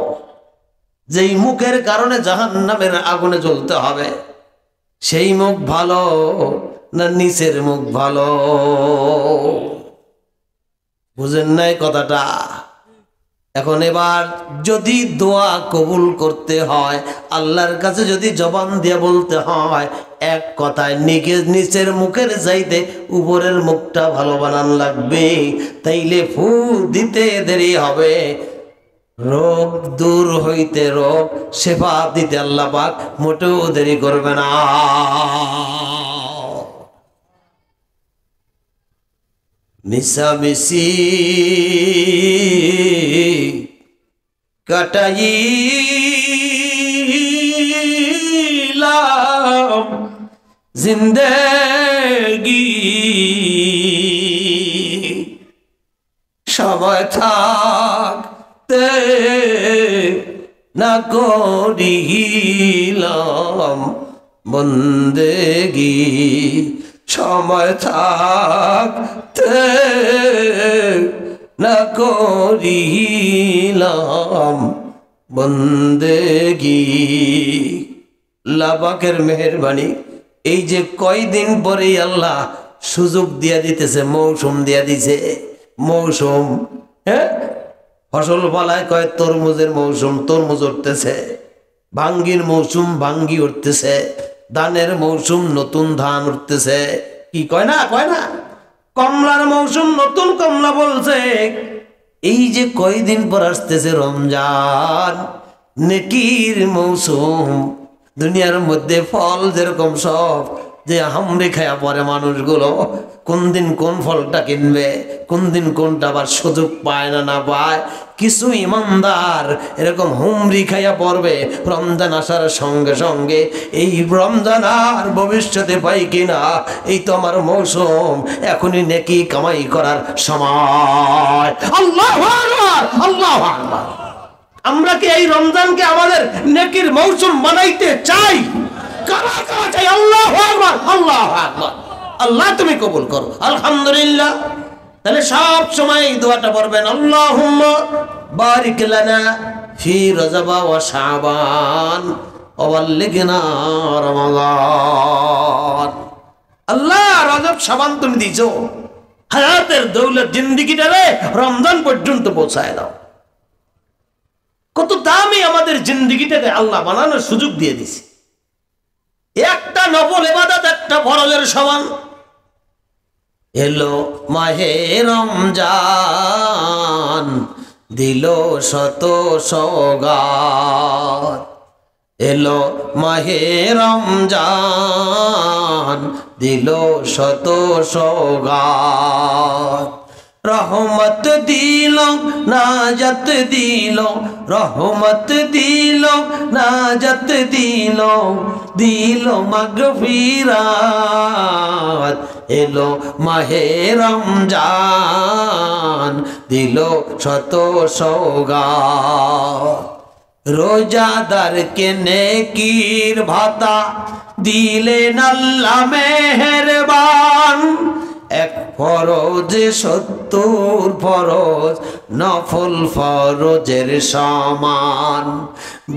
যেই মুখের কারণে জাহান্নামের আগুনে জ্বলতে হবে, সেই মুখ ভালো না নিচের মুখ ভালো? বুঝেন নাই কথাটা? এখন এবার যদি দোয়া কবুল করতে হয়, আল্লাহর কাছে যদি জবান দিয়ে বলতে হয়, এক কথায় নিচের মুখের চাইতে উপরের মুখটা ভালো বানান লাগবে। তাইলে ফু দিতে দেরি হবে, রোগ দূর হইতে, রোগ শেফা দিতে আল্লাহ পাক মোটেও দেরি করবে না। মিশামিশি কাটাইলাম জিন্দেগি, সময় থাকতে না করিলাম বন্দেগি, সময় থাকতে না করিলাম বন্দেগি। লাবাকের মেহেরবানি, এই যে কয়দিন পরে আল্লাহ সুযোগ দিয়া দিতেছে, মৌসুম দিয়া দিছে। মৌসুম, হ্যাঁ, ফসল ফলায় কয় তরমুজের মৌসুম, তরমুজ উঠতেছে। ভাঙ্গির মৌসুম, ভাঙ্গি উঠতেছে। ধানের মৌসুম, নতুন ধান উঠতেছে। কি কয় না, কয় না? কমলার মৌসুম, নতুন কমলা বলছে। এই যে কয়দিন পর আসতেছে রমজান, নেকির মৌসুম। দুনিয়ার মধ্যে ফল যেরকম সব যে হামড়ে খায়া পরে মানুষগুলো, কোন দিন কোন ফলটা কিনবে, কোন দিন কোনটা আবার সুযোগ পায় না, না পায়। কিছু ইমানদার এরকম হুমড়ি খাইয়া পড়বে রমজান আসার সঙ্গে সঙ্গে, এই রমজান আর ভবিষ্যতে পাই কিনা, এই তো আমার মৌসুম, এখনই নেকি কামাই করার সময়। আল্লাহু আকবার, আল্লাহু আকবার। আমরা কি এই রমজানকে আমাদের নেকির মৌসুম বানাইতে চাই? কারা কারা চাই? আল্লাহু আকবার, আল্লাহু আকবার। আল্লাহ তুমি কবুল করো, আলহামদুলিল্লাহ। তাহলে সব সময় এই দোয়াটা পড়বেন, আল্লাহুম্মা বারিক লানা ফি রজব ওয়া শাবান ওয়া বাল্লিগনা রমাদান। আল্লাহ রজব শাবান তুমি দিছো, হায়াতের দৌলত জিন্দেগিটারে রমজান পর্যন্ত পৌঁছায় দাও। কত দামি আমাদের জিন্দেগিটাকে আল্লাহ বানানোর সুযোগ দিয়ে দিছে। একটা নফল ইবাদত একটা ফরজের সমান। এলো মাহে রমজান, দিল শত সওগাত। এলো মাহে রমজান, দিল শত সওগাত। রহমত দিল নাজাত দিল, রহমত দিল নাজাত দিল, দিল মাগফিরাত। এলো মাহে রমজান, দিল শত সওগাত। রোজাদারকে নেকির ভাতা দিলেন আল্লাহ মেহেরবান। এক ফরজে 70 ফরজ, নফল ফরজের সমান।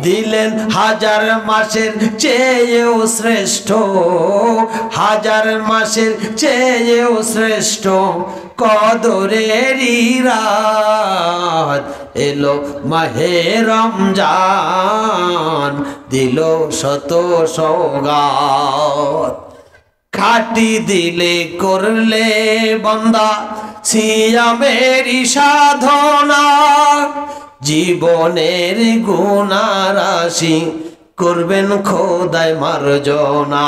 দিলেন হাজার মাসের চেয়েও শ্রেষ্ঠ, হাজার মাসের চেয়েও শ্রেষ্ঠ কদরেরই রাত। এলো মাহে রমজান, দিল শত সওগাত। খাটি দিলে করলে বান্দা সিয়ামেরই সাধনা, জীবনের গুনাহ রাশি করবেন খোদায় মার্জনা।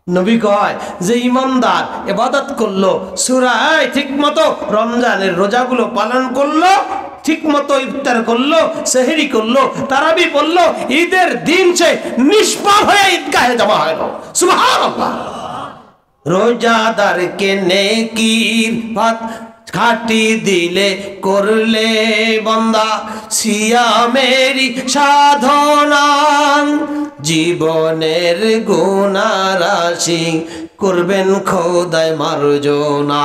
নবী কয় যে ইমানদার ইবাদত করলো, সূরা ঠিক মতো রমজানের রোজাগুলো পালন করলো, ঠিক মতো ইফতার করলো, সেহরি করলো, তারাবি পড়লো, ঈদের দিন সে নিষ্পাপ হয়ে ঈদগাহে জমা হলো। সুবহানাল্লাহ। রোজাদারকে নেকির ভাত খাটি দিলে করলে বান্দা সিয়ামেরই সাধনা, জীবনের গুনাহ রাশি করবেন খোদায় মার্জনা।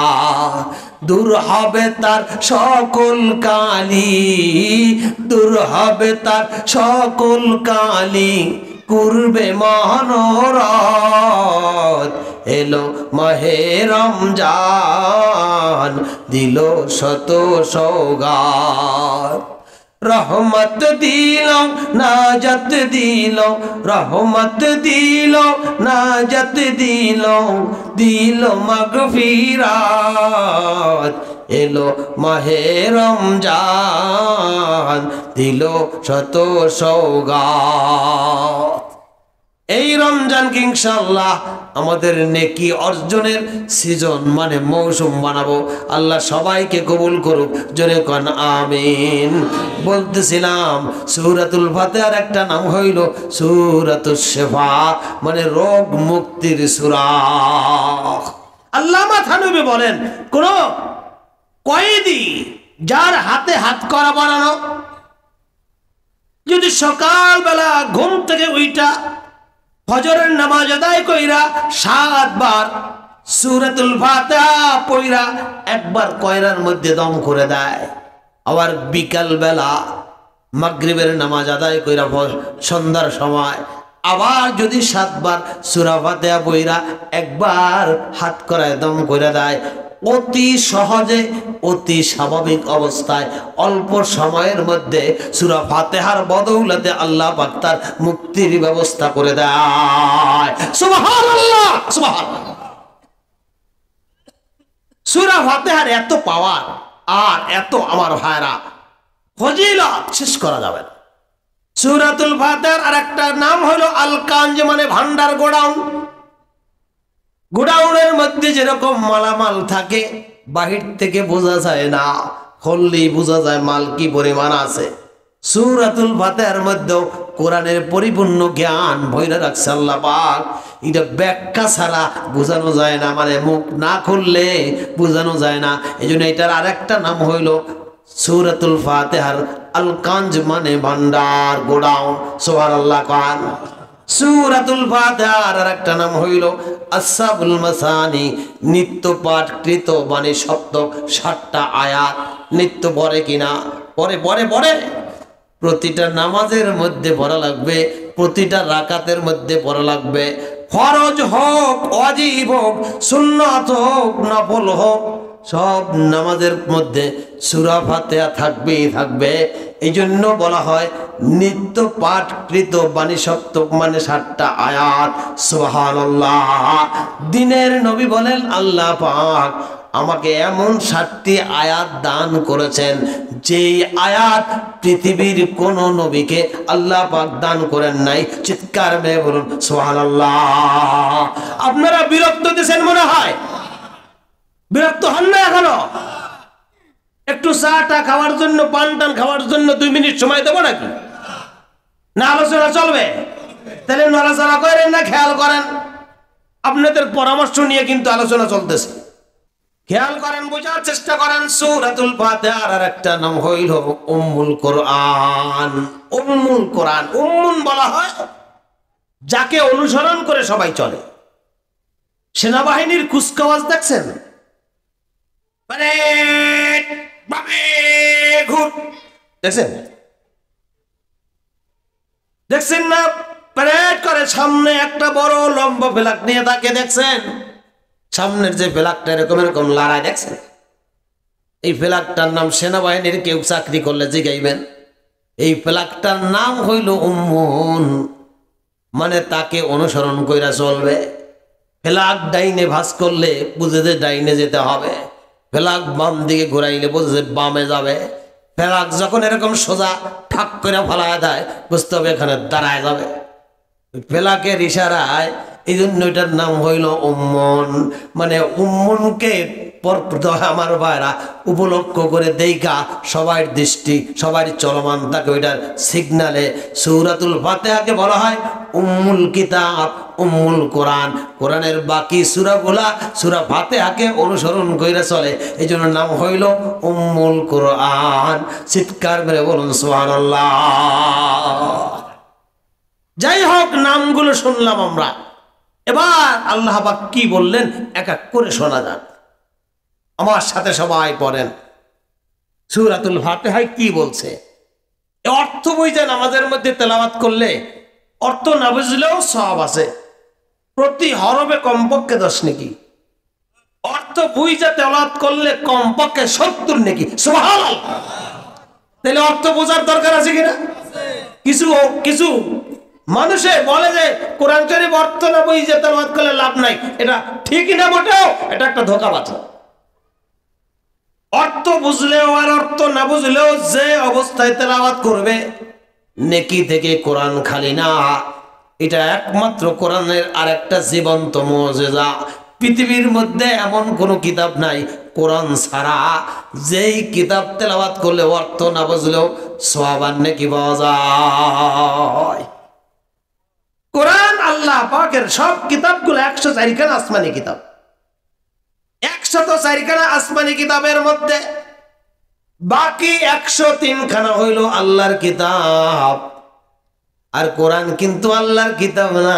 দূর হবে তার সকল কালি, দূর হবে তার সকল কালি, করবে মনোরথ। এলো মাহে রমজান, দিল শত সওগাত। রহমত দিল নাজাত দিল, রহমত দিল নাজাত দিল, দিল মাগফিরাত। এলো মাহে রমজান, দিল শত সওগাত। এই রমজানকে ইনশাআল্লাহ আমাদের নেকি অর্জনের সিজন মানে মৌসুম বানাবো। আল্লাহ সবাইকে কবুল করুক, জোরে কোন আমিন। বলতেছিলাম সূরাতুল ফাতিহার একটা নাম হইল সূরাতুশ শিফা, মানে রোগ মুক্তির সূরা। আল্লামা থানভী বলেন, কোন কয়েদি যার হাতে হাত করা বানানো যদি সকালবেলা ঘুম থেকে উইটা ফজরের নামাজ আদায় কইরা 7 বার সূরাতুল ফাতিহা পড়া একবার কয়রার মধ্যে দম করে দেয়, আবার বিকাল বেলা মাগরিবের নামাজ আদায় কইরা সন্ধ্যার সময় আবার যদি 7 বার সূরা ফাতিহা পড়া একবার হাত করায় দম করে দেয়, অতি সহজে অতি স্বাভাবিক অবস্থায় অল্প সময়ের মধ্যে সূরা ফাতিহার বদৌলতে আল্লাহ পাক তার মুক্তির ব্যবস্থা করে দেয়। সুবহানাল্লাহ, সুবহানাল্লাহ। সূরা ফাতিহার এত পাওয়ার আর এত আমার ভাইরা ফজিলত শেষ করা যাবে না। সূরাতুল ফাতিহার আরেকটা নাম হলো আল কানজ, মানে ভান্ডার, গোডাউন। গোডাউনের মধ্যে যেরকম মালামাল থাকে বাহির থেকে বোঝা যায় না, খুললেই বোঝা যায় মাল কি পরিমাণ আছে। সূরাতুল ফাতিহার মধ্যে কোরআনের পরিপূর্ণ জ্ঞান ভইরা রাখছে আল্লাহ পাক। এটা ব্যাখ্যা ছাড়া বোঝানো যায় না, মানে মুখ না খুললে বোঝানো যায় না। এজন্য এটার আরেকটা নাম হইল সূরাতুল ফাতিহার আল কানজ, মানে ভান্ডার, গোডাউন। সুবহানাল্লাহ। কান সূরাতুল ফাতিহার আরেকটা নাম হইল আসসাবুল মাসানি, নিত্য পাঠকৃত, মানে সপ্তক 60টা আয়াত। নিত্য পড়ে কিনা? পড়ে পড়ে পড়ে। প্রতিটা নামাজের মধ্যে পড়া লাগবে, প্রতিটা রাকাতের মধ্যে পড়া লাগবে। ফরজ হোক, ওয়াজিব হোক, সুন্নাত হোক, নফল হোক, সব নামাজের মধ্যে সূরা ফাতিহা থাকবেই থাকবে। এই জন্য বলা হয় নিত্য পাঠকৃত বাণী সপ্তক মানে 7টা আয়াত। সুবহানাল্লাহ। দিনের নবী বলেন আল্লাহ পাক আমাকে এমন 7টি আয়াত দান করেছেন যেই আয়াত পৃথিবীর কোন নবীকে আল্লাহ পাক দান করেন নাই। চিৎকার মেরে বলুন সুবহানাল্লাহ। আপনারা বিরক্ত দিয়েছেন মনে হয়, বিরক্ত হন না এখনো? একটু চাটা খাওয়ার জন্য, পান টান খাওয়ার জন্য 2 মিনিট সময় দেবো নাকি? না আলোচনা চলবে? তাহলে নড়াচড়া করেন না, খেয়াল করেন। আপনাদের পরামর্শ নিয়ে কিন্তু আলোচনা চলতেছে, খেয়াল করেন, বোঝার চেষ্টা করেন। সূরাতুল ফাতিহার আর একটা নাম হইল উম্মুল কোরআন। উম্মুল কোরআন, উম্মুন বলা হয় যাকে অনুসরণ করে সবাই চলে। সেনাবাহিনীর কুচকাওয়াজ দেখছেন? দেখছেন? দেখছেন না? প্যারেড করে, সামনে একটা বড় লম্বা ফ্ল্যাগ নিয়ে তাকে দেখছেন? সামনের যে ফ্ল্যাগটা এরকম এরকম লড়াই দেখছেন? এই ফ্ল্যাগটার নাম সেনাবাহিনীর কেউ চাকরি করলে জিগাইবেন। এই ফ্ল্যাগটার নাম হইল উম্মুন, মানে তাকে অনুসরণ কইরা চলবে। ফ্ল্যাগ ডাইনে ভাঁজ করলে বুঝে যে ডাইনে যেতে হবে, ফ্ল্যাগ বাম দিকে ঘুরাইলে বুঝে যে বামে যাবে। ফ্ল্যাগ যখন এরকম সোজা ঠাক করে ফেলায় দেয় বুঝতে হবে এখানে দাঁড়ায় যাবে। ফ্ল্যাগের ইশারায়, এই জন্য এটার নাম হইল উম্মুন। মানে উম্মুনকে আমার ভাইরা উপলক্ষ করে দেইকা সবার দৃষ্টি, সবার চলমান থাকে ওইটার সিগনালে। সূরাতুল ফাতিহাকে বলা হয় উম্মুল কিতাব, উম্মুল কোরআন। কোরআনের বাকি সূরাগুলা সূরা ফাতিহাকে অনুসরণ কইরা চলে, এই জন্য নাম হইল উম্মুল কোরআন। চিৎকার মেরে বলুন সুবহানাল্লাহ। যাই হোক, নামগুলো শুনলাম আমরা। এবার আল্লাহ পাক কি বললেন এক এক করে শোনা যাক। আমার সাথে সবাই পড়েন সূরাতুল ফাতিহায় কি বলছে। অর্থ বুঝে নামাজের মধ্যে তেলাওয়াত করলে অর্থ না বুঝলেও সওয়াব আছে। প্রতি হরফে কমপক্ষে 10 নেকি, অর্থ বুঝে তেলাওয়াত করলে কমপক্ষে 70 নেকি। সুবহানাল্লাহ। তাহলে অর্থ বোঝার দরকার আছে কিনা? কিছু কিছু মানুষে বলে যে কোরআন শরীফ অর্থ না বুঝে তেলাওয়াত করলে লাভ নাই। এটা ঠিকই না মোটেও, এটা একটা ধোঁকাবাজি। অর্থ বুঝলেও আর অর্থ না বুঝলেও যে অবস্থায় তেলাওয়াত করবে নেকি থেকে কোরআন খালি না। এটা একমাত্র কোরআনের আরেকটা জীবন্ত মুজিজা। পৃথিবীর মধ্যে এমন কোনো কিতাব নাই কোরআন ছাড়া যেই কিতাব তেলাওয়াত করলে অর্থ না বুঝলেও সওয়াব আর নেকি পাওয়া যায়। কোরআন আল্লাহ পাকের সব কিতাবগুলো 104 খানা আসমানি কিতাব। 104 খানা আসমানি কিতাবের মধ্যে বাকি 103 খানা হইল আল্লাহর কিতাব। আর কোরআন কিন্তু আল্লাহর কিতাব না,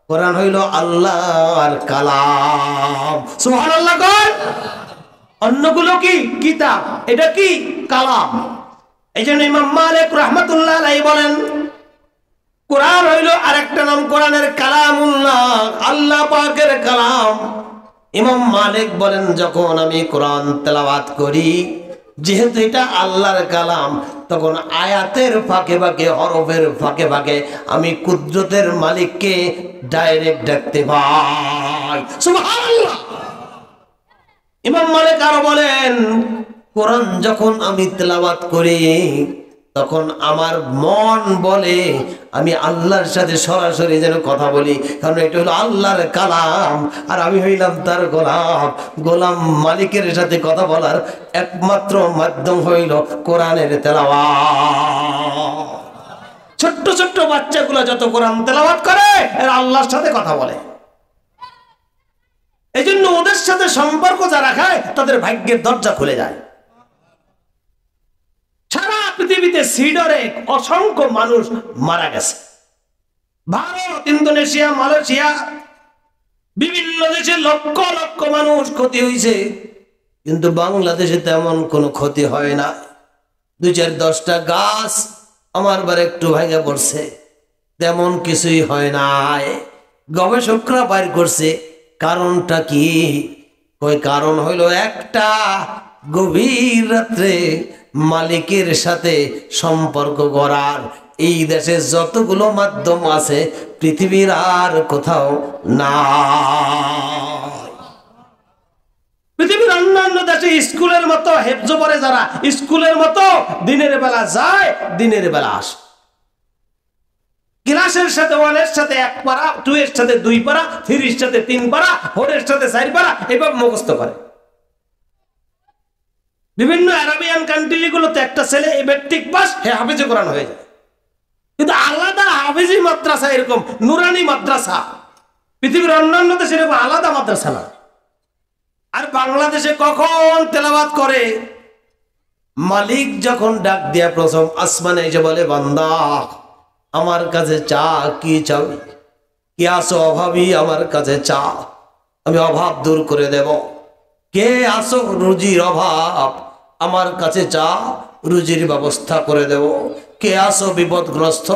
কোরআন হইল আল্লাহর কালাম। সুবহানাল্লাহ। অন্যগুলো কি কিতাব, এটা কি কালাম। এই জন্য ইমাম মালিক রাহমাতুল্লাহ আলাইহি বলেন কোরআন হইল আরেকটা নাম কোরআনের কালামুল্লাহ, আল্লাহ পাকের কালাম। ইমাম মালিক বলেন যখন আমি কোরআন তেলাওয়াত করি, যেহেতু এটা আল্লাহর কালাম, তখন আয়াতের ফাঁকে ফাঁকে, হরফের ফাঁকে ফাঁকে আমি কুদরতের মালিককে ডাইরেক্ট ডাকতে পাই। সুবহানাল্লাহ। ইমাম মালিক আরো বলেন কোরআন যখন আমি তেলাওয়াত করি তখন আমার মন বলে আমি আল্লাহর সাথে সরাসরি যেন কথা বলি, কারণ এটা হলো আল্লাহর কালাম আর আমি হইলাম তার গোলাম। গোলাম মালিকের সাথে কথা বলার একমাত্র মাধ্যম হইল কোরআনের তেলাওয়াত। ছোট্ট ছোট্ট বাচ্চাগুলো যত কোরআন তেলাওয়াত করে এরা আল্লাহর সাথে কথা বলে। এই জন্য ওদের সাথে সম্পর্ক যারা রাখে তাদের ভাগ্যের দরজা খুলে যায়। সারা পৃথিবীতে সিডরে অসংখ্য মানুষ মারা গেছে। ভারত, ইন্দোনেশিয়া, মালয়েশিয়া, বিভিন্ন দেশে লক্ষ লক্ষ মানুষ ক্ষতি হয়েছে, কিন্তু বাংলাদেশে তেমন কোনো ক্ষতি হয় না। দুই চার 10টা গাছ আমার বার একটু ভাঙে পড়ছে, তেমন কিছুই হয় নাই। গবেষকরা বাইর করছে কারণটা কি? ওই কারণ হইল একটা, গভীর রাত্রে মালিকের সাথে সম্পর্ক করার এই দেশে যতগুলো মাধ্যম আছে পৃথিবীর আর কোথাও না। পৃথিবীর অন্যান্য দেশে স্কুলের মতো হেফজ পড়ে যারা, স্কুলের মতো দিনের বেলা যায়, দিনের বেলা আসে। ক্লাসের সাথে 1 এর সাথে 1 পারা, 2 এর সাথে 2 পারা, 3 এর সাথে 3 পারা, 4 এর সাথে 4 পারা, এভাবে মুখস্থ করে। বিভিন্ন আরবিয়ান কান্ট্রি গুলোতে একটা ছেলে মেট্রিক পাস, হে হাফেজে কোরআন হয়ে যায়। কিন্তু আলাদা হাফেজি মাদ্রাসা, এরকম নুরানি মাদ্রাসা পৃথিবীর অন্যান্য দেশে এরকম আলাদা মাদ্রাসা না। আর বাংলাদেশে কখন তেলাওয়াত করে? মালিক যখন ডাক দিয়া প্রথম আসমানে এসে বলে, বান্দা আমার কাছে চা, কি চাবি? কি আসো অভাবী, আমার কাছে চা, আমি অভাব দূর করে দেব। কে আসো রুজির অভাব, আমার কাছে চা, রুজির ব্যবস্থা করে দেব। কে আসো বিপদগ্রস্ত,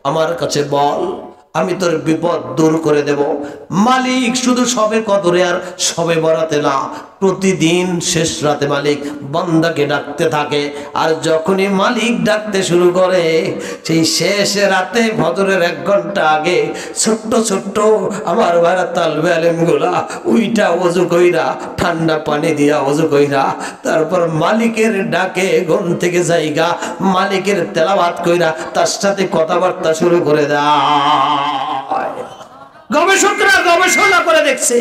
আমার কাছে বল, আমি তোর বিপদ দূর করে দেব। মালিক শুধু সবে কদরে আর সবে বরাতে না, প্রতিদিন শেষ রাতে মালিক বান্দাকে ডাকতে থাকে। আর যখনই মালিক ডাকতে শুরু করে, সেই শেষ রাতে ফজরের 1 ঘন্টা আগে ছোট্ট ছোট্ট আমার ভাড়া তালবে আলেম গুলা উইটা ওযু কইরা, ঠান্ডা পানি দিয়া ওযু কইরা, তারপর মালিকের ডাকে ঘুম থেকে জায়গা, মালিকের তেলাওয়াত কইরা তার সাথে কথাবার্তা শুরু করে দেয়। গবেষকরা গবেষণা করে দেখছে,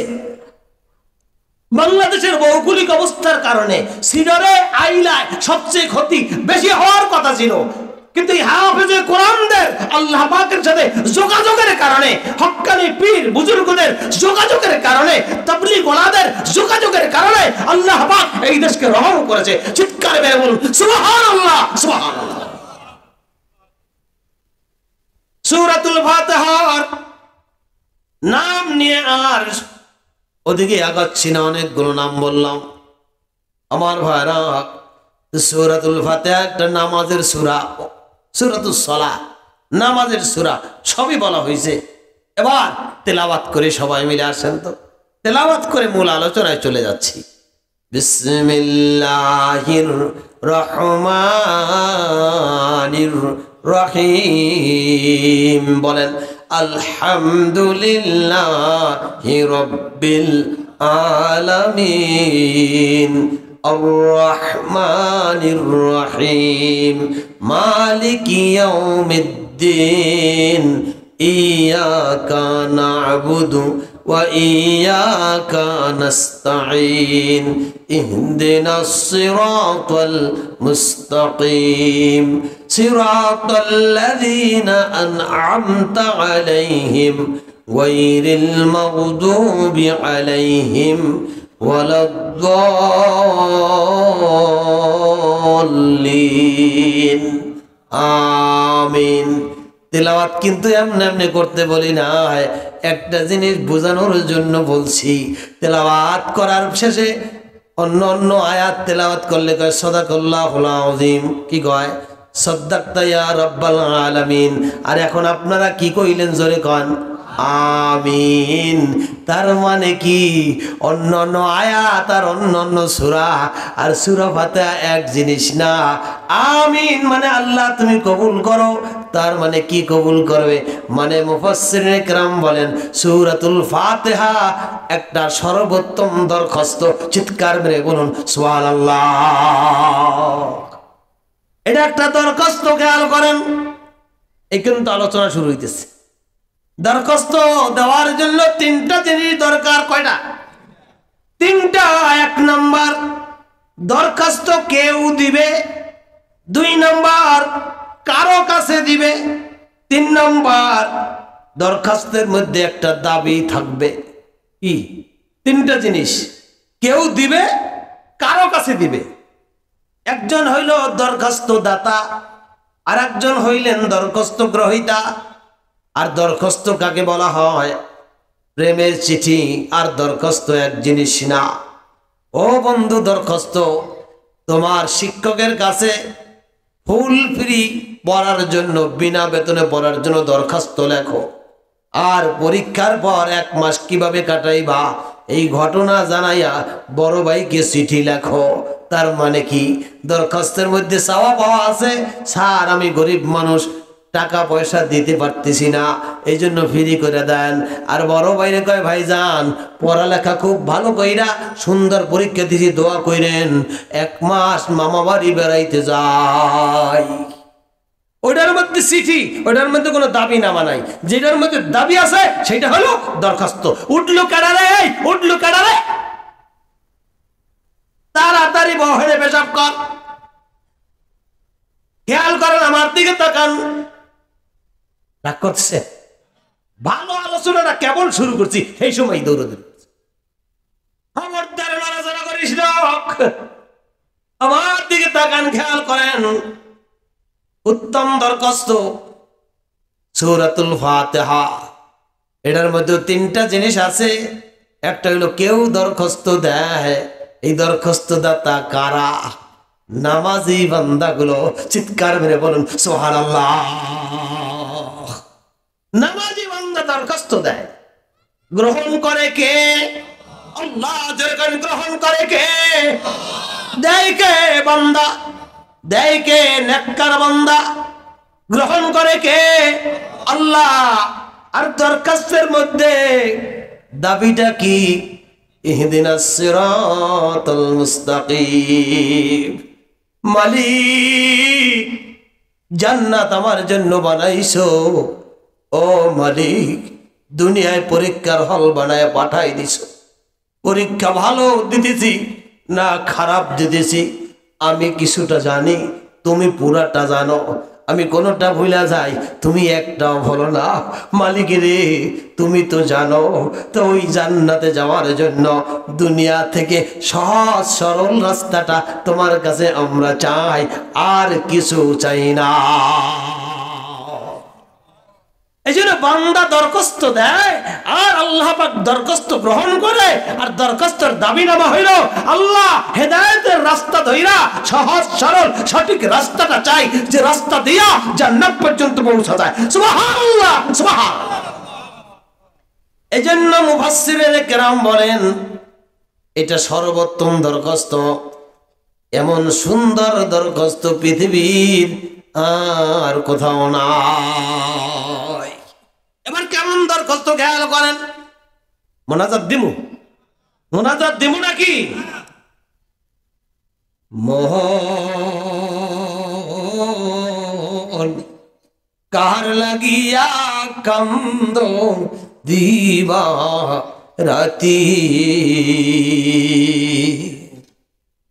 বাংলাদেশের ভৌগোলিক অবস্থার কারণে সিডরে আইলায় সবচেয়ে ক্ষতি বেশি হওয়ার কথা ছিল, কিন্তু এই হাফেজে কোরআনদের আল্লাহ পাকের সাথে যোগাযোগের কারণে, হক্কানি পীর বুজুর্গদের যোগাযোগের কারণে, তাবলীগ ওলামাদের যোগাযোগের কারণে আল্লাহ পাক এই দেশকে রহম করেছে। চিৎকার মেরে বলুন সুবহানাল্লাহ, সুবহানাল্লাহ। সূরাতুল ফাতিহার নাম নিয়ে আর ওদিকে আগাচ্ছি না, অনেকগুলো নাম বললাম আমার ভাইরা। সূরাতুল ফাতিহা একটা নামাজের সূরা, সূরাতুস সালাহ নামাজের সূরা, সবই বলা হয়েছে। এবার তেলাওয়াত করে সবাই মিলে আসেন তো, তেলাওয়াত করে মূল আলোচনায় চলে যাচ্ছি। বিসমিল্লাহির রহমানির রহিম, বলেন আলহামদুলিল্লাহি রাব্বিল আলামিন, আর-রহমানির রহিম, মালিকি ইয়াউমিদ্দিন, ইয়াকা না'বুদু ওয়া ইয়াকা নাস্তাঈন, ইহদিনাস সিরাতাল মুস্তাকিম, সিরাতাল্লাযীনা আন'আমতা আলাইহিম গায়রিল মাগদুবি আলাইহিম ওয়ালাদ-দাল্লিন। আমিন। তেলাওয়াত কিন্তু এমনি এমনি করতে বলি না, একটা জিনিস বোঝানোর জন্য বলছি। তেলাওয়াত করার শেষে অন্য অন্য আয়াত তেলাওয়াত করলে কয় সাদাকাল্লাহুল আযীম, কি কয় সাদাকতা ইয়া রাব্বাল আলামিন। আর এখন আপনারা কি কইলেন, জোরে কন আমিন। তার মানে কি, অন্য অন্য আয়াত আর অন্য অন্য সূরা আর সূরা ফাতিহা এক জিনিস না। আমিন মানে আল্লাহ তুমি কবুল করো, তার মানে কি কবুল করবে, মানে মুফাসসিরিনে কেরাম বলেন সূরাতুল ফাতিহা একটা সর্বোত্তম দরখাস্ত। চিৎকার মেরে বলুন সুবহানাল্লাহ। এটা একটা দরখাস্ত, খেয়াল করেন। এই কিন্তু আলোচনা শুরু হইতেছে। দরখাস্ত দেওয়ার জন্য 3টা জিনিস দরকার। কয়টা? 3টা। 1 নাম্বার, দরখাস্ত কেউ দিবে। 2 নাম্বার, কারো কাছে দিবে। 3 নাম্বার, দরখাস্তের মধ্যে একটা দাবি থাকবে। কি? 3টা জিনিস। কেউ দিবে, কারো কাছে দিবে। একজন হইল দরখাস্ত দাতা, আর একজন হইলেন দরখাস্ত গ্রহীতা। আর দরখাস্ত কাকে বলা হয়? প্রেমের চিঠি আর দরখাস্ত এক জিনিস না। ও বন্ধু, দরখাস্ত তোমার শিক্ষকের কাছে ফুল ফ্রি পড়ার জন্য, বিনা বেতনে পড়ার জন্য দরখাস্ত লেখো। আর পরীক্ষার পর 1 মাস কিভাবে কাটাইবা এই ঘটনা জানাইয়া বড় ভাইকে চিঠি লেখো। তার মানে কি, দরখাস্তের মধ্যে চাওয়া পাওয়া আছে, স্যার আমি গরিব মানুষ, টাকা পয়সা দিতে পারতেছি না, এই জন্য ফ্রি করে দেন। আর বড় ভাইরে কয়, ভাইজান পড়ালেখা খুব ভালো কইরা সুন্দর পরীক্ষা দিছি, দোয়া কইরেন, 1 মাস মামা বাড়ি বেড়াইতে যাই। ওইটার মধ্যে চিঠি, ওইটার মধ্যে কোনো দাবি নামা নাই। যেটার মধ্যে দাবি আছে সেটা হলো দরখাস্ত। উঠলো কাড়ারে, উঠলো কাড়ারে, তাড়াতাড়ি বহরে পেশাব কর। খেয়াল করেন, আমার দিকে তাকান। রাগ করছে? ভালো আলোচনাটা কেবল শুরু করছি, এই সময় দৌড়াদৌড়ি করছি। খবরদার নড়াচড়া করিস না, আমার দিকে তাকান, খেয়াল করেন। উত্তম দরখাস্ত সূরাতুল ফাতিহা। এটার মধ্যে 3টা জিনিস আছে। একটা হলো কেউ দরখাস্ত দেয়, এই দরখাস্ত দাতা কারা? নামাজি বান্দাগুলো। চিৎকার মেরে বলুন সুবহানাল্লাহ। নামাজি বান্দা দরখাস্ত দেয়, গ্রহণ করে কে? আল্লাহ। যেরকম গ্রহণ করে কে? দেয় কে? বান্দা। দেয় কে? নেককার বান্দা। গ্রহণ করে কে? আল্লাহ। আর দরখাস্তের মধ্যে দাবিটা কি? ইহদিনাস সিরাতাল মুস্তাকিম। মালিক জান্নাত আমার জন্য বানাইছো, ও মালিক দুনিয়ায় পরীক্ষার হল বানায় পাঠাই দিছো। পরীক্ষা ভালো দিতেছি না খারাপ দিতেছি আমি কিছুটা জানি, তুমি পুরাটা জানো। আমি কোনোটা ভুলা যাই, তুমি একটাও বলো না। মালিক রে, তুমি তো জানো। তো ওই জান্নাতে যাওয়ার জন্য দুনিয়া থেকে সহজ সরল রাস্তাটা তোমার কাছে আমরা চাই, আর কিছু চাই না। এই জন্য বান্দা দরখাস্ত দেয়, আর আল্লাহ পাক দরখাস্ত গ্রহণ করে। আর দরখাস্তর দাবিনামা হইল আল্লাহ হেদায়েতের রাস্তা ধইরা সহজ সরল সঠিক রাস্তাটা চাই, যে রাস্তা দিয়া জান্নাত পর্যন্ত পৌঁছা যায়। সুবহানাল্লাহ, সুবহানাল্লাহ। এজন্য মুফাসসিরিনে কেরাম বলেন এটা সর্বোত্তম দরখাস্ত। এমন সুন্দর দরখাস্ত পৃথিবীর আর কোথাও নাই। এবার কেমন দরখাস্ত খেয়াল করেন। মোনাজাত দিমু, মোনাজাত দিমু নাকি? মোহন কার লাগিয়া কান্দ দিবা রাতি।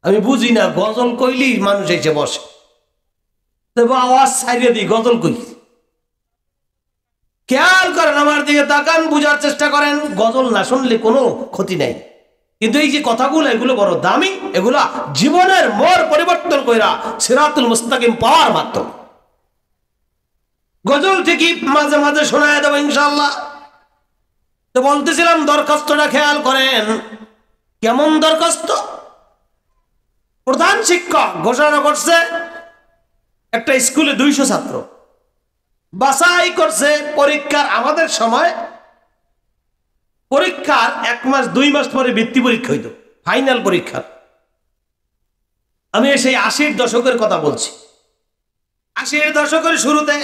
আমি বুঝি না, গজল কইলি মানুষ এসে বসে, আওয়াজ ছাড়িয়ে দিই, গজল কই। খেয়াল করেন, আমার দিকে তাকান, বুঝার চেষ্টা করেন। গজল না শুনলে কোনো ক্ষতি নাই, কিন্তু এই যে কথাগুলো এগুলো বড় দামি। এগুলা জীবনের মোড় পরিবর্তন কইরা সিরাতুল মুস্তাকিম পাওয়ার মাধ্যম। গজল ঠিকই মাঝে মাঝে শোনায় দেবো ইনশাআল্লাহ। তো বলতেছিলাম দরখাস্তটা খেয়াল করেন। কেমন দরখাস্ত? প্রধান শিক্ষক ঘোষণা করছে একটা স্কুলে 200 ছাত্র বাছাই করছে পরীক্ষার। আমাদের সময় পরীক্ষার 1 মাস 2 মাস পরে বৃত্তি পরীক্ষা হইতো, ফাইনাল পরীক্ষা। আমি সেই 80-র দশকের কথা বলছি। 80-র দশকের শুরুতে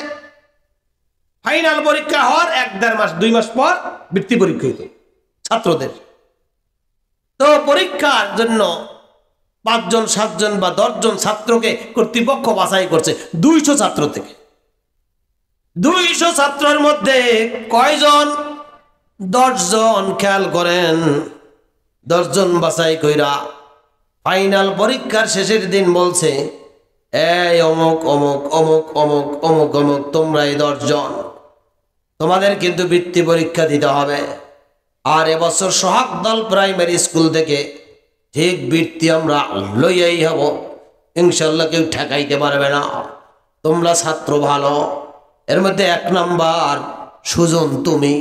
ফাইনাল পরীক্ষা হওয়ার 1-1.5 মাস 2 মাস পর বৃত্তি পরীক্ষা হইতো ছাত্রদের। তো পরীক্ষার জন্য 5 জন 7 জন বা 10 জন ছাত্রকে কর্তৃপক্ষ বাছাই করছে 200 ছাত্র থেকে। 200 ছাত্রের মধ্যে কয়জন? 10 জন। খেয়াল করেন, 10 জন বাছাই কইরা ফাইনাল পরীক্ষার শেষের দিন বলছে, এই অমুক অমুক অমুক অমুক অমুক অমুক, তোমরা এই 10 জন, তোমাদের কিন্তু বৃত্তি পরীক্ষা দিতে হবে। আর এবছর সোহাগদল প্রাইমারি স্কুল থেকে ঠিক বৃত্তি আমরা লইয়াই হব, ইনশাল্লাহ কেউ ঠেকাইতে পারবে না। তোমরা ছাত্র ভালো। এর মধ্যে 1 নাম্বার সুজন তুমি,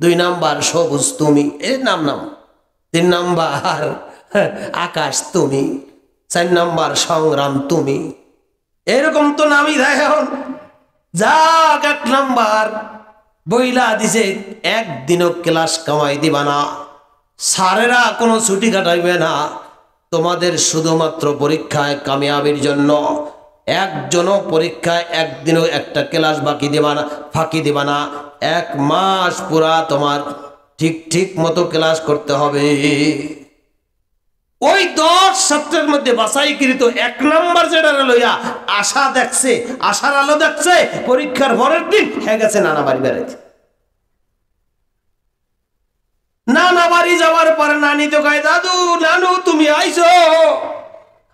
2 নাম্বার সবুজ তুমি, এর নাম 3 নাম্বার আকাশ তুমি, 4 নাম্বার সংগ্রাম তুমি। এরকম তো নামই দেয় এখন। যাক 1 নাম্বার বইলা দিছে, একদিনও ক্লাস কামাই দিবা না, স্যারেরা কোনো ছুটি কাটাইবে না, তোমাদের শুধুমাত্র পরীক্ষায় কামিয়াবির জন্য একজনও পরীক্ষায় একদিনও একটা ক্লাস ফাঁকি দিবা না। 1 মাস পুরা তোমার ঠিক মতো ক্লাস করতে হবে। ওই 10 ছাত্রের মধ্যে বাছাইকৃত 1 নাম্বার যেটা লইয়া আশা দেখছে, আশার আলো দেখছে, পরীক্ষার পরের দিন হয়ে গেছে নানা বাড়ি বেড়াইতে। নানা বাড়ি যাওয়ার পরে নানি তো কয়, দাদু নানু তুমি আইছো,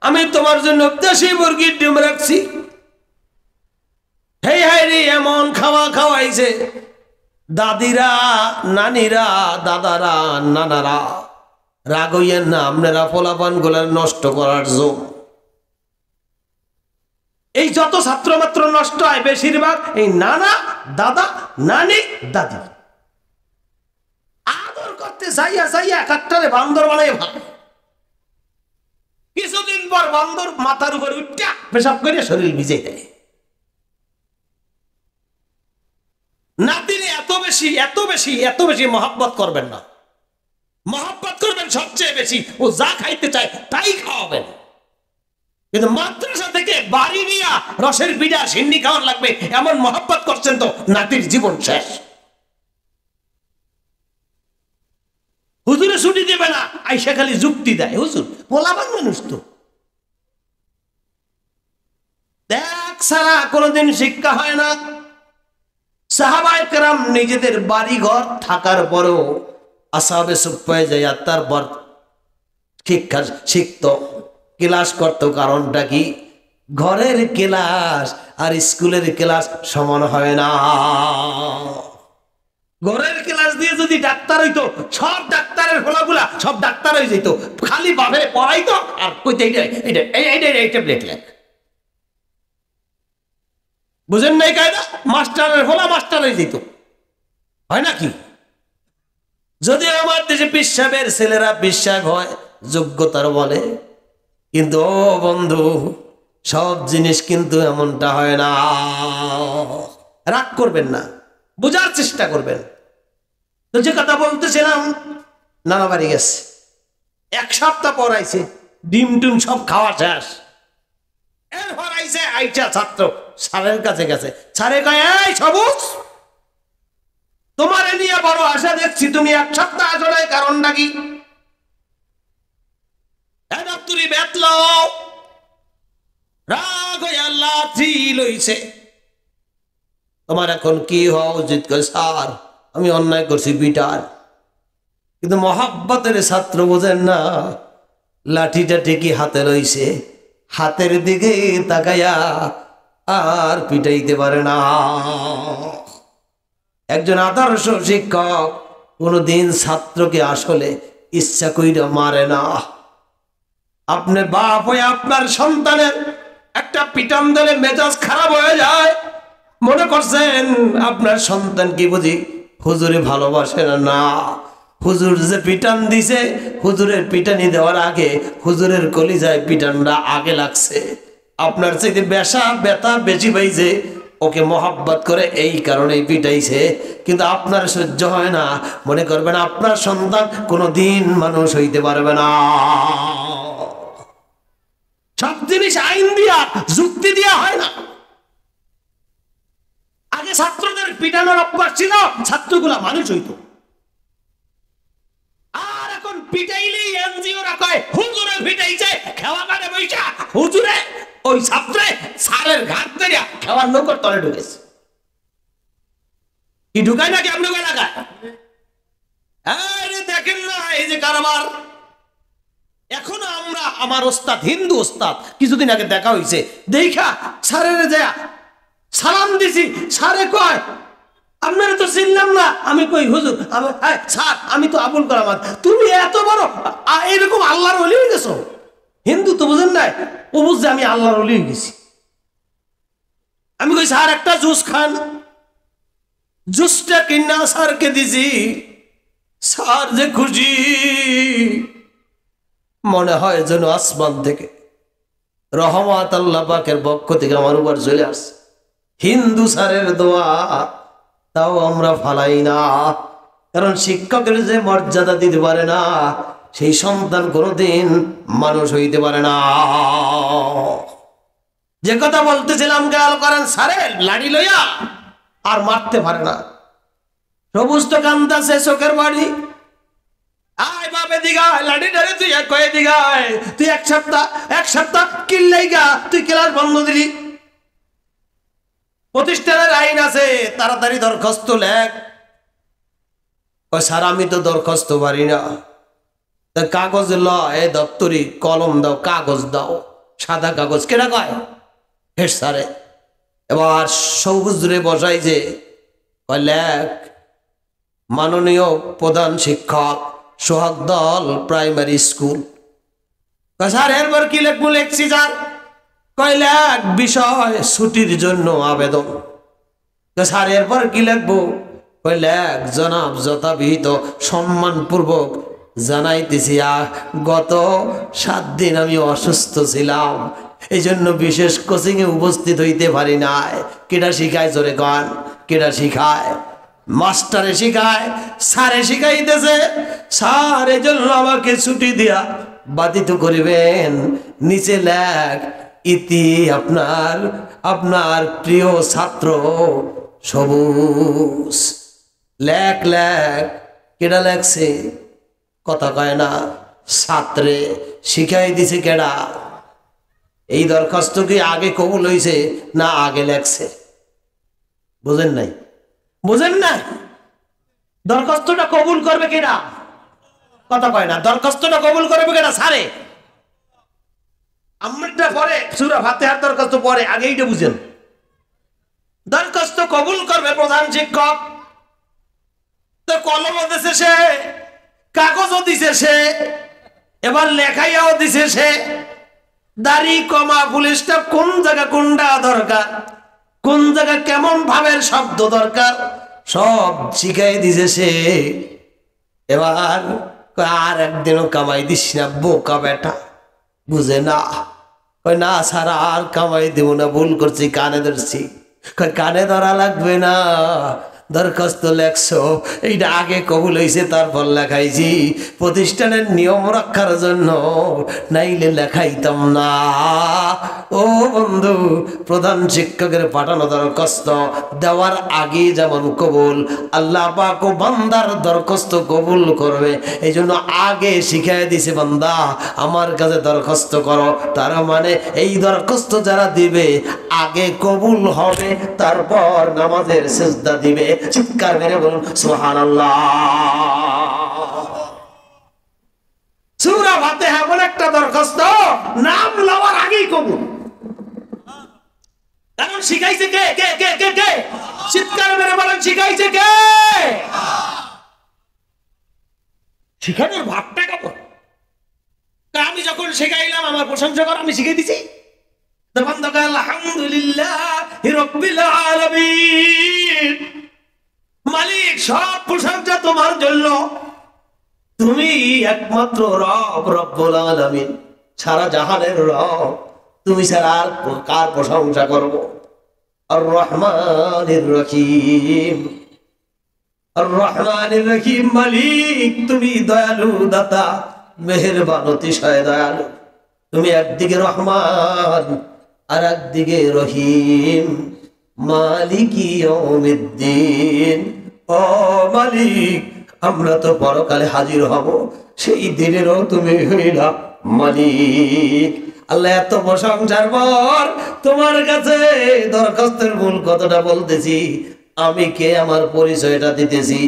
আমি তোমার জন্য দেশি মুরগির ডিম রাখছি। হেই হাই রে, এমন খাওয়া খাওয়াইছে দাদিরা, নানিরা, দাদারা, নানারা। রাগ হইয়েন না, আপনারা ফলাফল গুলা নষ্ট করার জন্য। এই যত ছাত্র মাত্র নষ্ট হয় বেশিরভাগ এই নানা, দাদা, নানি, দাদি আদর করতে যাইয়া এক একটারে বান্দর বানাই ভালো। কিছুদিন পর বান্দর মাথার উপর উঠা পেশাব করে শরীর ভিজে দেয়। নাতিনি এত বেশি মহব্বত করবেন না, মহব্বত করবেন সবচেয়ে বেশি। ও যা খাইতে চায় তাই খাওয়াবেন। কিন্তু মাদ্রাসা থেকে বাড়ি নিয়ে রসের পিঠা সিন্নি খাওয়ার লাগবে এমন মহব্বত করছেন তো নাতির জীবন শেষ। হুজুরে ছুটি দেবে না, আইসা খালি যুক্তি দেয়। হুজুর পোলাবান মানুষ তো, দেখ সারা কোনোদিন শিক্ষা হয় না। সাহাবায়ে কেরাম নিজেদের বাড়ি ঘর থাকার পরেও আসহাবে সুফফায় যাইয়া তারপর শিক্ষা শিখত, ক্লাস করত। কারণটা কি? ঘরের ক্লাস আর স্কুলের ক্লাস সমান হয় না। ঘরের ক্লাস দিয়ে যদি ডাক্তার হইতো, সব ডাক্তারের ফলাগুলা সব ডাক্তার হয়ে যেত। খালি বাপে পড়াইতো আর কইতে এই ট্যাবলেট লেখ। বুঝেন নাই কায়দা? মাস্টারের ফলা মাস্টার হয়ে যেত, হয় নাকি? যদি আমার দেশে পিসাবের ছেলেরা বিশ্বাস হয় যোগ্যতার বলে, কিন্তু ও বন্ধু সব জিনিস কিন্তু এমনটা হয় না। রাগ করবেন না, বোঝার চেষ্টা করবেন। তো যে কথা বলতেছিলাম, নানা বাড়ি গেছে, 1 সপ্তাহ পর আইছে, ডিম টুম সব খাওয়া শেষ। এরপর আইছে আইটা ছাত্র স্যারের কাছে গেছে। স্যারে কয়, এই সবুজ, তোমারে নিয়ে বড় আশা দেখছি, তুমি 1 সপ্তাহ আসো নাই, কারণটা কি? তুই বেতল রাগ হয়ে আল্লাহ লইছে। তোমার এখন কি হওয়া উচিত? স্যার আমি অন্যায় করছি বিটার। কিন্তু মহাব্বতের ছাত্র বোঝেন না, লাঠিটা ঠিকই হাতে লইছে, হাতের দিকে তাকাইয়া আর পিটাইতে পারে না। একজন আদর্শ শিক্ষক কোনদিন ছাত্রকে আসলে ইচ্ছা কইরা মারে না। আপনি বাপ হয়ে আপনার সন্তানের একটা পিটান দিলে মেজাজ খারাপ হয়ে যায়, মনে করছেন আপনার সন্তান কি বুঝি হুজুরে ভালোবাসে না? হুজুর যে পিটান দিছে, হুজুরের পিটানি দেওয়ার আগে হুজুরের কলিজায় পিটানটা আগে লাগছে। আপনার চাইতে ব্যথা বেশি পাইছে, ওকে মহব্বত করে এই কারণেই পিটাইছে। কিন্তু আপনার সহ্য হয় না, মনে করবেন আপনার সন্তান কোনোদিন মানুষ হইতে পারবে না। সব জিনিস আইন দিয়া যুক্তি দিয়া হয় না। আগে ছাত্রদের পিটানোর অভ্যাস ছিল, ছাত্রগুলা মানুষ হইতো। আর এখন পিটাইলেই এনজিওরা কয় হুজুরে পিটাইছে, খেওয়া কাটে বইসা হুজুরে ওই ছাত্রে সারের ঘাট ধরিয়া খেওয়ার নৌকর তলে ঢুকেছে। কি ঢুকায় নাকি আপনি এলাকায়? দেখেন না এই যে কারবার। এখনো আমরা, আমার ওস্তাদ, হিন্দু ওস্তাদ, কিছুদিন আগে দেখা হয়েছে, দেখা সারের যা সালাম দিছি, সারে কয় আপনারা তো চিনলাম না। আমি কই হুজুর, স্যার আমি তো আবুল কালাম। তুমি এত বড় এরকম আল্লাহর ওলি হয়ে গেছো? হিন্দু তো বুঝেন নাই, ও বুঝছে আমি আল্লাহর ওলি হয়ে গেছি। আমি কই স্যার একটা জুস খান। জুসটা কিনা স্যারকে দিছি, স্যার যে খুশি, মনে হয় যেন আসমান থেকে রহমত আল্লাহ পাকের পক্ষ থেকে আমার উপর চলে আসছে। হিন্দু স্যারের দোয়া তাও আমরা ফালাই না, কারণ শিক্ষকের যে মর্যাদা দিতে পারে না সেই সন্তান কোনোদিন মানুষ হইতে পারে না। যে কথা বলতেছিলাম খেয়াল করেন, স্যারের লাড়ি লইয়া আর মারতে পারে না। সবুজ তো কান্দাছে চোখের বাড়ি, আয় বাপে দিঘায় লাঠি ধরে তুই কয়ে দিঘায়, তুই এক সপ্তাহ কিল্লাই গা তুই ক্লাস বন্ধ দিলি। প্রতিষ্ঠানের আইন আছে, তাড়াতাড়ি দরখাস্ত লেখ। ও স্যার আমি তো দরখাস্ত পারি না। কাগজ ল, এ দপ্তরি কলম দাও, কাগজ দাও, সাদা কাগজ। কেনা কয় হেড স্যারে। এবার সবুজ রে বসাই যে লেখ, মাননীয় প্রধান শিক্ষক সোহাগদল প্রাইমারি স্কুল। স্যার এরপর কি লিখবো? লিখছি স্যার। কয় লেখ বিষয় ছুটির জন্য আবেদন। স্যার এরপর কি লিখবো? কয় লেখ জনাব যথাবিহিত সম্মানপূর্বক জানাইতেছি গত 7 দিন আমি অসুস্থ ছিলাম, এই জন্য বিশেষ কোচিং এ উপস্থিত হইতে পারি নাই। কেডা শিখায় জোরে গান? কেডা শিখায়? মাস্টারে শিখায়, স্যারে শিখাইতেছে। স্যার এই জন্য আমাকে ছুটি দিয়া বাধিত করিবেন। নিচে লেখ ইতি আপনার প্রিয় ছাত্র সবুজ। লেখ লেখ। কেডা লেখছে? কথা কয় না। ছাত্রে শিখাই দিছে কেডা? এই দরখাস্ত কি আগে কবুল হইছে না আগে লেখছে? বুঝেন নাই? বুঝেন না? দরখাস্তটা কবুল করবে কেডা? কথা কয় না। দরখাস্তটা কবুল করবে কেডা? স্যারে। আমরা পরে সূরা ফাতিহার দরখাস্ত পরে, আগে এইটা বুঝেন। দরখাস্ত কবুল করবে প্রধান শিক্ষক। তো কলমও দিছে সে, কাগজও দিছে সে, এবার লেখাইয়াও দিছে সে। দাড়ি কমা পুলিশটা কোন জায়গা কোনটা দরকার, কোন জায়গা কেমন ভাবের শব্দ দরকার সব শিখাই দিছে সে। এবার আর একদিনও কামাই দিস না বোকা বেটা। বুঝে না। কয় না স্যার আর কামাই দেব না, ভুল করছি, কানে ধরছি। কয় কানে ধরা লাগবে না, দরখাস্ত লেখছো এইটা আগে কবুল হয়েছে তারপর লেখাইছি, প্রতিষ্ঠানের নিয়ম রক্ষার জন্য, নাইলে লেখাইতাম না। ও বন্ধু, প্রধান শিক্ষকের পাঠানো দরখাস্ত দেওয়ার আগে যেমন কবুল, আল্লাহ পাক বান্দার দরখাস্ত কবুল করবে। এই জন্য আগে শিখাই দিছে বান্দা আমার কাছে দরখাস্ত করো। তার মানে এই দরখাস্ত যারা দিবে আগে কবুল হবে, তারপর নামাজের সিজদা দিবে। চিৎকার মেরে বলুন সুবহানাল্লাহ। সূরা ফাতিহা এমন একটা দরখাস্ত, নাম লওয়ার আগেই কবুল। এখন শিখাইছে কে? কে কে কে কে? চিৎকার মেরে বলেন শিখাইছে কে? শিখানোর ভাবটা কেমন? আমি যখন শিখাইলাম আমার প্রশংসা কর, আমি শিখিয়ে দিছি। আলহামদুলিল্লাহি রাব্বিল আলামিন। মালিক সব প্রশংসা তোমার জন্য, তুমি একমাত্র রব, রব্বুল আলামিন, সারা জাহানের রব। তুমি ছাড়া আর কার প্রশংসা করব? আর রহমানির রহিম, আর রহমানির রহিম। মালিক তুমি দয়ালু দাতা, মেহেরবান, অতিশয় দয়ালু। তুমি একদিকে রহমান আর একদিকে রহিম। মালিকি ইয়াউমিদ্দিন। ও মালিক, আমরা তো পরকালে হাজির হব, সেই দিনেরও তুমি হইলা মালিক। আল্লাহ এত প্রশংসার পর তোমার কাছে দরখাস্তের মূল কথাটা বলতেছি। আমি কে আমার পরিচয়টা দিতেছি।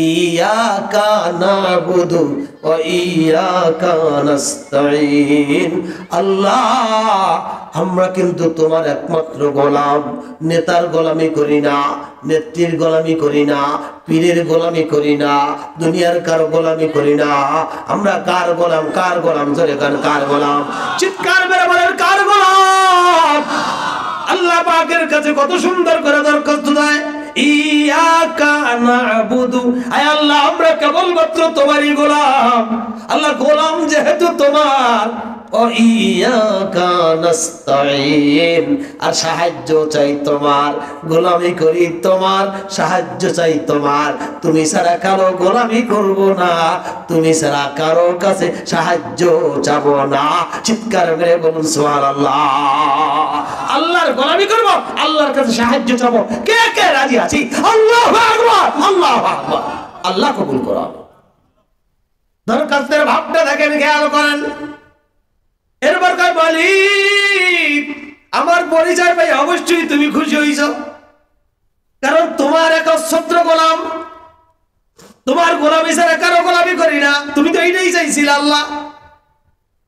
ইয়াকা নাবুদু ওয়া ইয়াকা নাস্তাঈন। আল্লাহ আমরা কিন্তু তোমার একমাত্র গোলাম। নেতার গোলামি করি না, নেত্রীর গোলামি করি না, পীরের গোলামি করি না, দুনিয়ার কার গোলামি করি না। আমরা কার গোলাম? কার গোলাম? জোরে কান, কার গোলাম? চিৎকার মেরে বলেন কার গোলাম? আল্লাহ পাকের কাছে কত সুন্দর করে দরখাস্ত দেয়, ইয়াকা নাবুদু। আয় আল্লাহ আমরা কেবলমাত্র তোমারই গোলাম। আল্লাহ গোলাম যেহেতু তোমার, ও ইয়াকা নাস্তাইন, আর সাহায্য চাই তোমার, গোলামি করি তোমার, সাহায্য চাই তোমার। তুমি ছাড়া কারো গোলামি করব না, তুমি ছাড়া কারো কাছে সাহায্য চাবো না। চিৎকার মেরে বলুন সুবহানাল্লাহ। আল্লাহর গোলামি করব, আল্লাহর কাছে সাহায্য চাবো। কে কে রাজি আছি? আল্লাহু আকবার, আল্লাহু আকবার। আল্লাহ কবুল করো। দরখাস্তের ভাবটা দেখেন, খেয়াল করেন। এরপর বলি, আমার পরিচয় পাই অবশ্যই তুমি খুশি হইছ, কারণ তোমার একচ্ছত্র গোলাম, তোমার গোলামি ছাড়া কারো গোলামি করি না। তুমি তো এইটাই চাইছিলে আল্লাহ,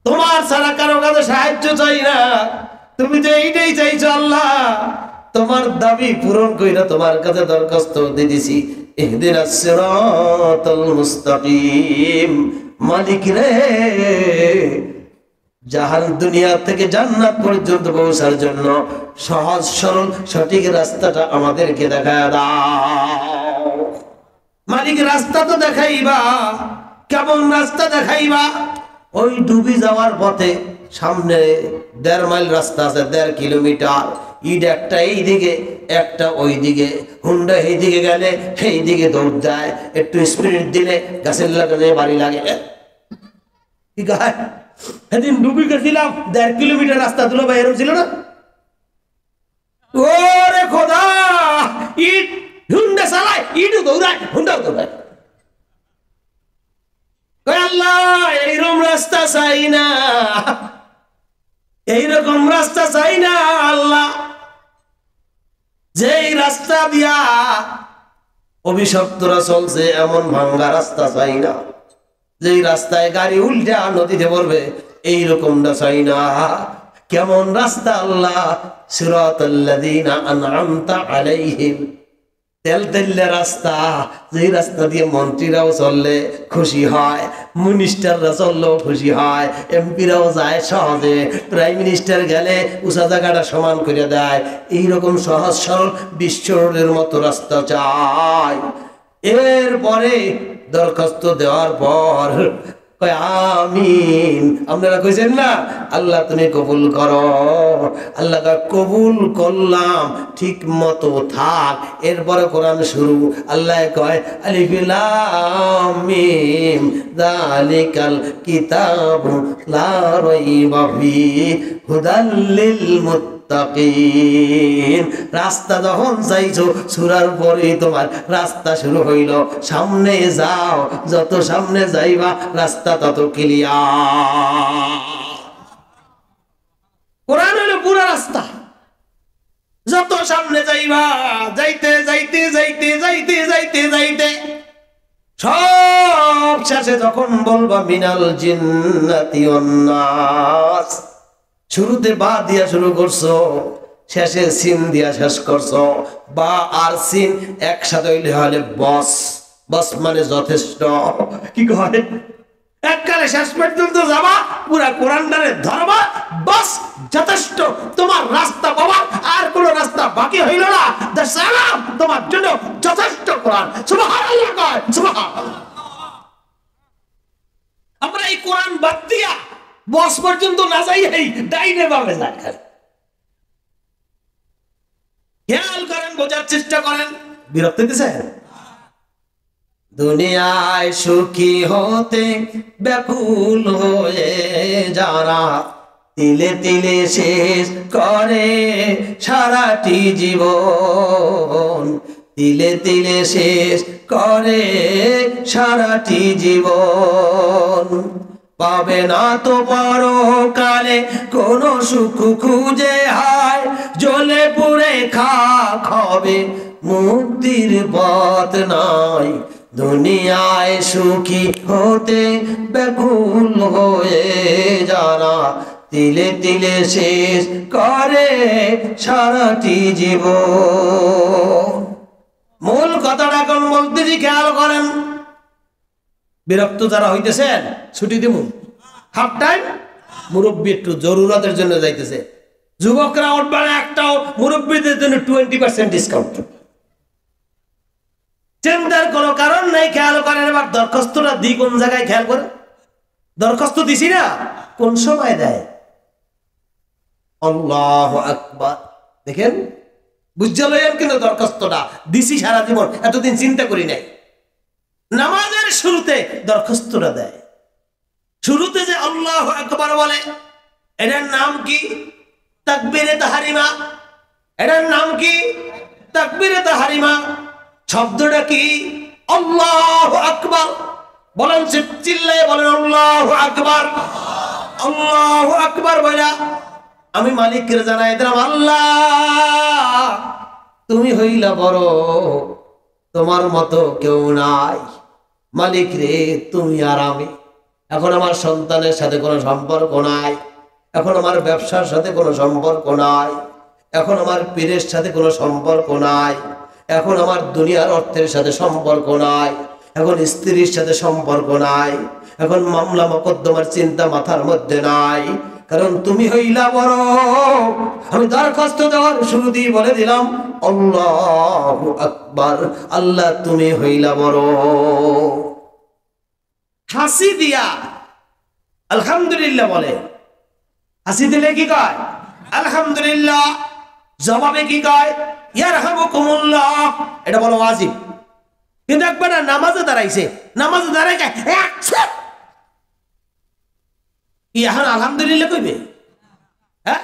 তোমার ছাড়া কারো কাছে সাহায্য চাই না, তুমি তো এইটাই চাইছো আল্লাহ। তোমার দাবি পূরণ কইরা তোমার কাছে দরখাস্ত দিয়ে দিছি, ইহদিনাস সিরাতাল মুস্তাকিম। মালিক রে, জাহান দুনিয়া থেকে জান্নাত পর্যন্ত পৌঁছার জন্য সহজ সরল সঠিক রাস্তাটা আমাদেরকে দেখায় দাও। মালিক রাস্তা তো দেখাইবা, কেমন রাস্তা দেখাইবা? ওই ডুবি যাওয়ার পথে সামনে 1.5 মাইল রাস্তা আছে, 1.5 কিলোমিটার। ইট একটা এই দিকে, একটা ওই দিকে। হুন্ডা এই দিকে গেলে সেই দিকে দৌড় দেয়, একটু স্পিড দিলে গাছের লাগাতে বাড়ি লাগে। ঠিক আছে, সেদিন ডুবি গেছিলাম, 1.5 কিলোমিটার রাস্তা তুলো ভাই, এরকম ছিল না? ওরে খোদা, ইট হুন্ডা চালায়, ইটও দৌড়ায়, হুন্ডাও দৌড়ায়। আল্লাহ, এইরকম রাস্তা চাই না, এইরকম রাস্তা চাই না আল্লাহ। যেই রাস্তা দিয়া অভিশপ্তরা চলছে, এমন ভাঙ্গা রাস্তা চাই না। যেই রাস্তায় গাড়ি উল্টা নদীতে পড়বে, এইরকমটা চাই না। কেমন রাস্তা আল্লাহ? সিরাতাল্লাযীনা আন'আমতা আলাইহিম, তেলতেল্লে রাস্তা, যেই রাস্তা দিয়ে মন্ত্রীরাও চললে খুশি হয়, মিনিস্টাররা চললেও খুশি হয়, এমপিরাও যায় সহজে, প্রাইম মিনিস্টার গেলে উঁচা জায়গাটা সমান করে দেয়। এইরকম সহজ সরল বিশ্ব রোডের মতো রাস্তা চাই। এরপরে দরখাস্ত দেওয়ার পর আমিন, আপনারা কইছেন না আল্লাহ তুমি কবুল করো। আল্লাহ কবুল করলাম, ঠিক মতো থাক। এরপরে কোরআন শুরু, আল্লাহ কয় আলিফ লাম মিম যালিকাল কিতাবু লা রাইবা ফীহি হুদাল লিল মুত্তাকিন। রাস্তা যখন চাইছো, সূরার পরেই তোমার রাস্তা শুরু হইল। সামনে যাও, যত সামনে যাইবা রাস্তা তত ক্লিয়ার। কোরআন হলো পুরো রাস্তা। যত সামনে যাইবা, যাইতে যাইতে যাইতে যাইতে যাইতে যাইতে সব শেষে যখন বলবা মিনাল জিন্নাতি ওয়ান নাস, শুরুতে বা দিয়া শুরু করছো, শেষে সিন দিয়া শেষ করছো। বা আর সিন একসাথে হইলে হলে বস। বস মানে যথেষ্ট। কি কয়? এককালে শেষ পর্যন্ত যাবা, পুরা কোরআনটারে ধরবা, বাস যথেষ্ট। তোমার রাস্তা বাবা, আর কোন রাস্তা বাকি হইল না। সালাম তোমার জন্য যথেষ্ট কোরআন। সুবহানাল্লাহ কয়, সুবহানাল্লাহ। আমরা এই কোরআন বাদ দিয়া বস পর্যন্ত না যাই, এই ডাইনে বামে যাই খালি। খেয়াল করেন, বোঝার চেষ্টা করেন। বিরক্ত দিছেন? দুনিয়ায় সুখী হতে ব্যাকুল হয়ে যারা তিলে তিলে শেষ করে সারাটি জীবন, তিলে তিলে শেষ করে সারাটি জীবন, পাবে না তো পরকালে কোনো সুখ খুঁজে, হায় জ্বলে পুড়ে খাক হবে, মুক্তির পথ নাই। দুনিয়ায় সুখী হতে ব্যাকুল হয়ে যারা তিলে তিলে শেষ করে সারাটি জীবন। মূল কথাটা কোন বলতেছি খেয়াল করেন। বিরক্ত যারা হইতেছেন, ছুটি দিব, হাফ টাইম। মুরব্বী একটু জরুরতের জন্য যাইতেছে, যুবকরা উঠবে না একটাও, মুরব্বীদের জন্য 20% ডিসকাউন্ট। চিন্তার কোনো কারণ নেই। খেয়াল করেন, এবার দরখাস্তটা দিই কোন জায়গায় খেয়াল করে। দরখাস্ত দিছি না, কোন সময় দেয়? আল্লাহু আকবার। দেখেন, বুঝতে লইেন কিন্তু দরখাস্তটা দিছি সারা জীবন, এতদিন চিন্তা করি নাই। নামাজের শুরুতে দরখাস্তটা দেয়, শুরুতে যে আল্লাহু আকবার বলে, এটার নাম কি? তাকবীরে তাহরিমা। এটার নাম কি? তাকবীরে তাহরিমা। শব্দটা কি? আল্লাহু আকবার। বলেন, চিল্লায়ে বলেন আল্লাহু আকবার। আল্লাহু আকবার বলা আমি মালিককে জানাই দিলাম, আল্লাহ তুমি হইলা বড়, তোমার মতো কেউ নাই। মালিক রে, তুমি আর আমি। এখন আমার সন্তানের সাথে কোনো সম্পর্ক নাই, এখন আমার ব্যবসার সাথে কোনো সম্পর্ক নাই, এখন আমার পীরের সাথে কোনো সম্পর্ক নাই, এখন আমার দুনিয়ার অর্থের সাথে সম্পর্ক নাই, এখন স্ত্রীর সাথে সম্পর্ক নাই, এখন মামলা মোকদ্দমার চিন্তা মাথার মধ্যে নাই, কারণ তুমি হইলা বড়। আমি দরখাস্ত দেওয়ার শুরু দিয়ে বলে দিলাম আল্লাহু আকবার। আল্লাহ তুমি হইলা বড়। হাসি দিয়া আলহামদুলিল্লাহ বলে। হাসি দিলে কি কয়? আলহামদুলিল্লাহ। জবাবে কি কয়? ইয়ারহামুকুমুল্লাহ। এটা বলো ওয়াজিব। কিন্তু একবার নামাজে দাঁড়াইছে, নামাজে দাঁড়াই কি এখন আলহামদুলিল্লাহ কইবে? হ্যাঁ,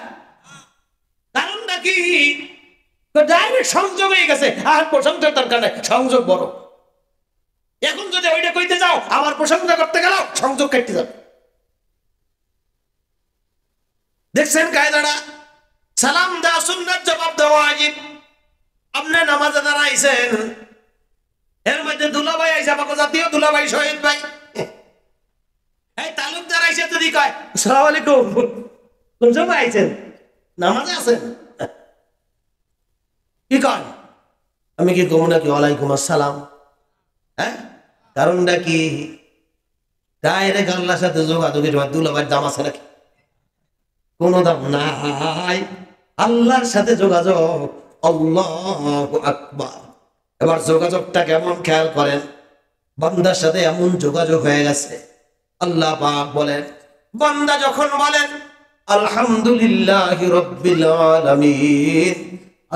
কারণটা কি? ডাইরেক্ট সংযোগ হয়ে গেছে। আর প্রশংসার দরকার নাই, সংযোগ বড়। এখন যদি ওইটা কইতে যাও, আমার প্রশংসা করতে গেল সংযোগ কাটতে যাবে। দেখছেন কায়দাটা? সালাম দেওয়া সুন্নাত, জবাব দেওয়া ওয়াজিব। আপনি নামাজে দাঁড়াইছেন, এর মধ্যে দুলাভাই আইসা, আমাকে জাতীয় দুলাভাই শহীদ ভাই, এই তালুকদার আইসা যদি কয় আসসালামু আলাইকুম, কোন সময় আইছেন? নামাজে আছেন। কি কয়? আমি কি কম নাকি ওয়ালাইকুম আসসালাম? হ্যাঁ, কারণটা কি? ডাইরেক্ট আল্লাহর সাথে যোগাযোগের দুলাভাইয়ের দাম আছে নাকি? কোনো দাম নাই। আল্লাহর সাথে যোগাযোগ, আল্লাহু আকবার। এবার যোগাযোগটা কেমন খেয়াল করেন। বান্দার সাথে এমন যোগাযোগ হয়ে গেছে, আল্লাহ পাক বলেন, বান্দা যখন বলেন আলহামদুলিল্লাহি রাব্বিল আলামিন,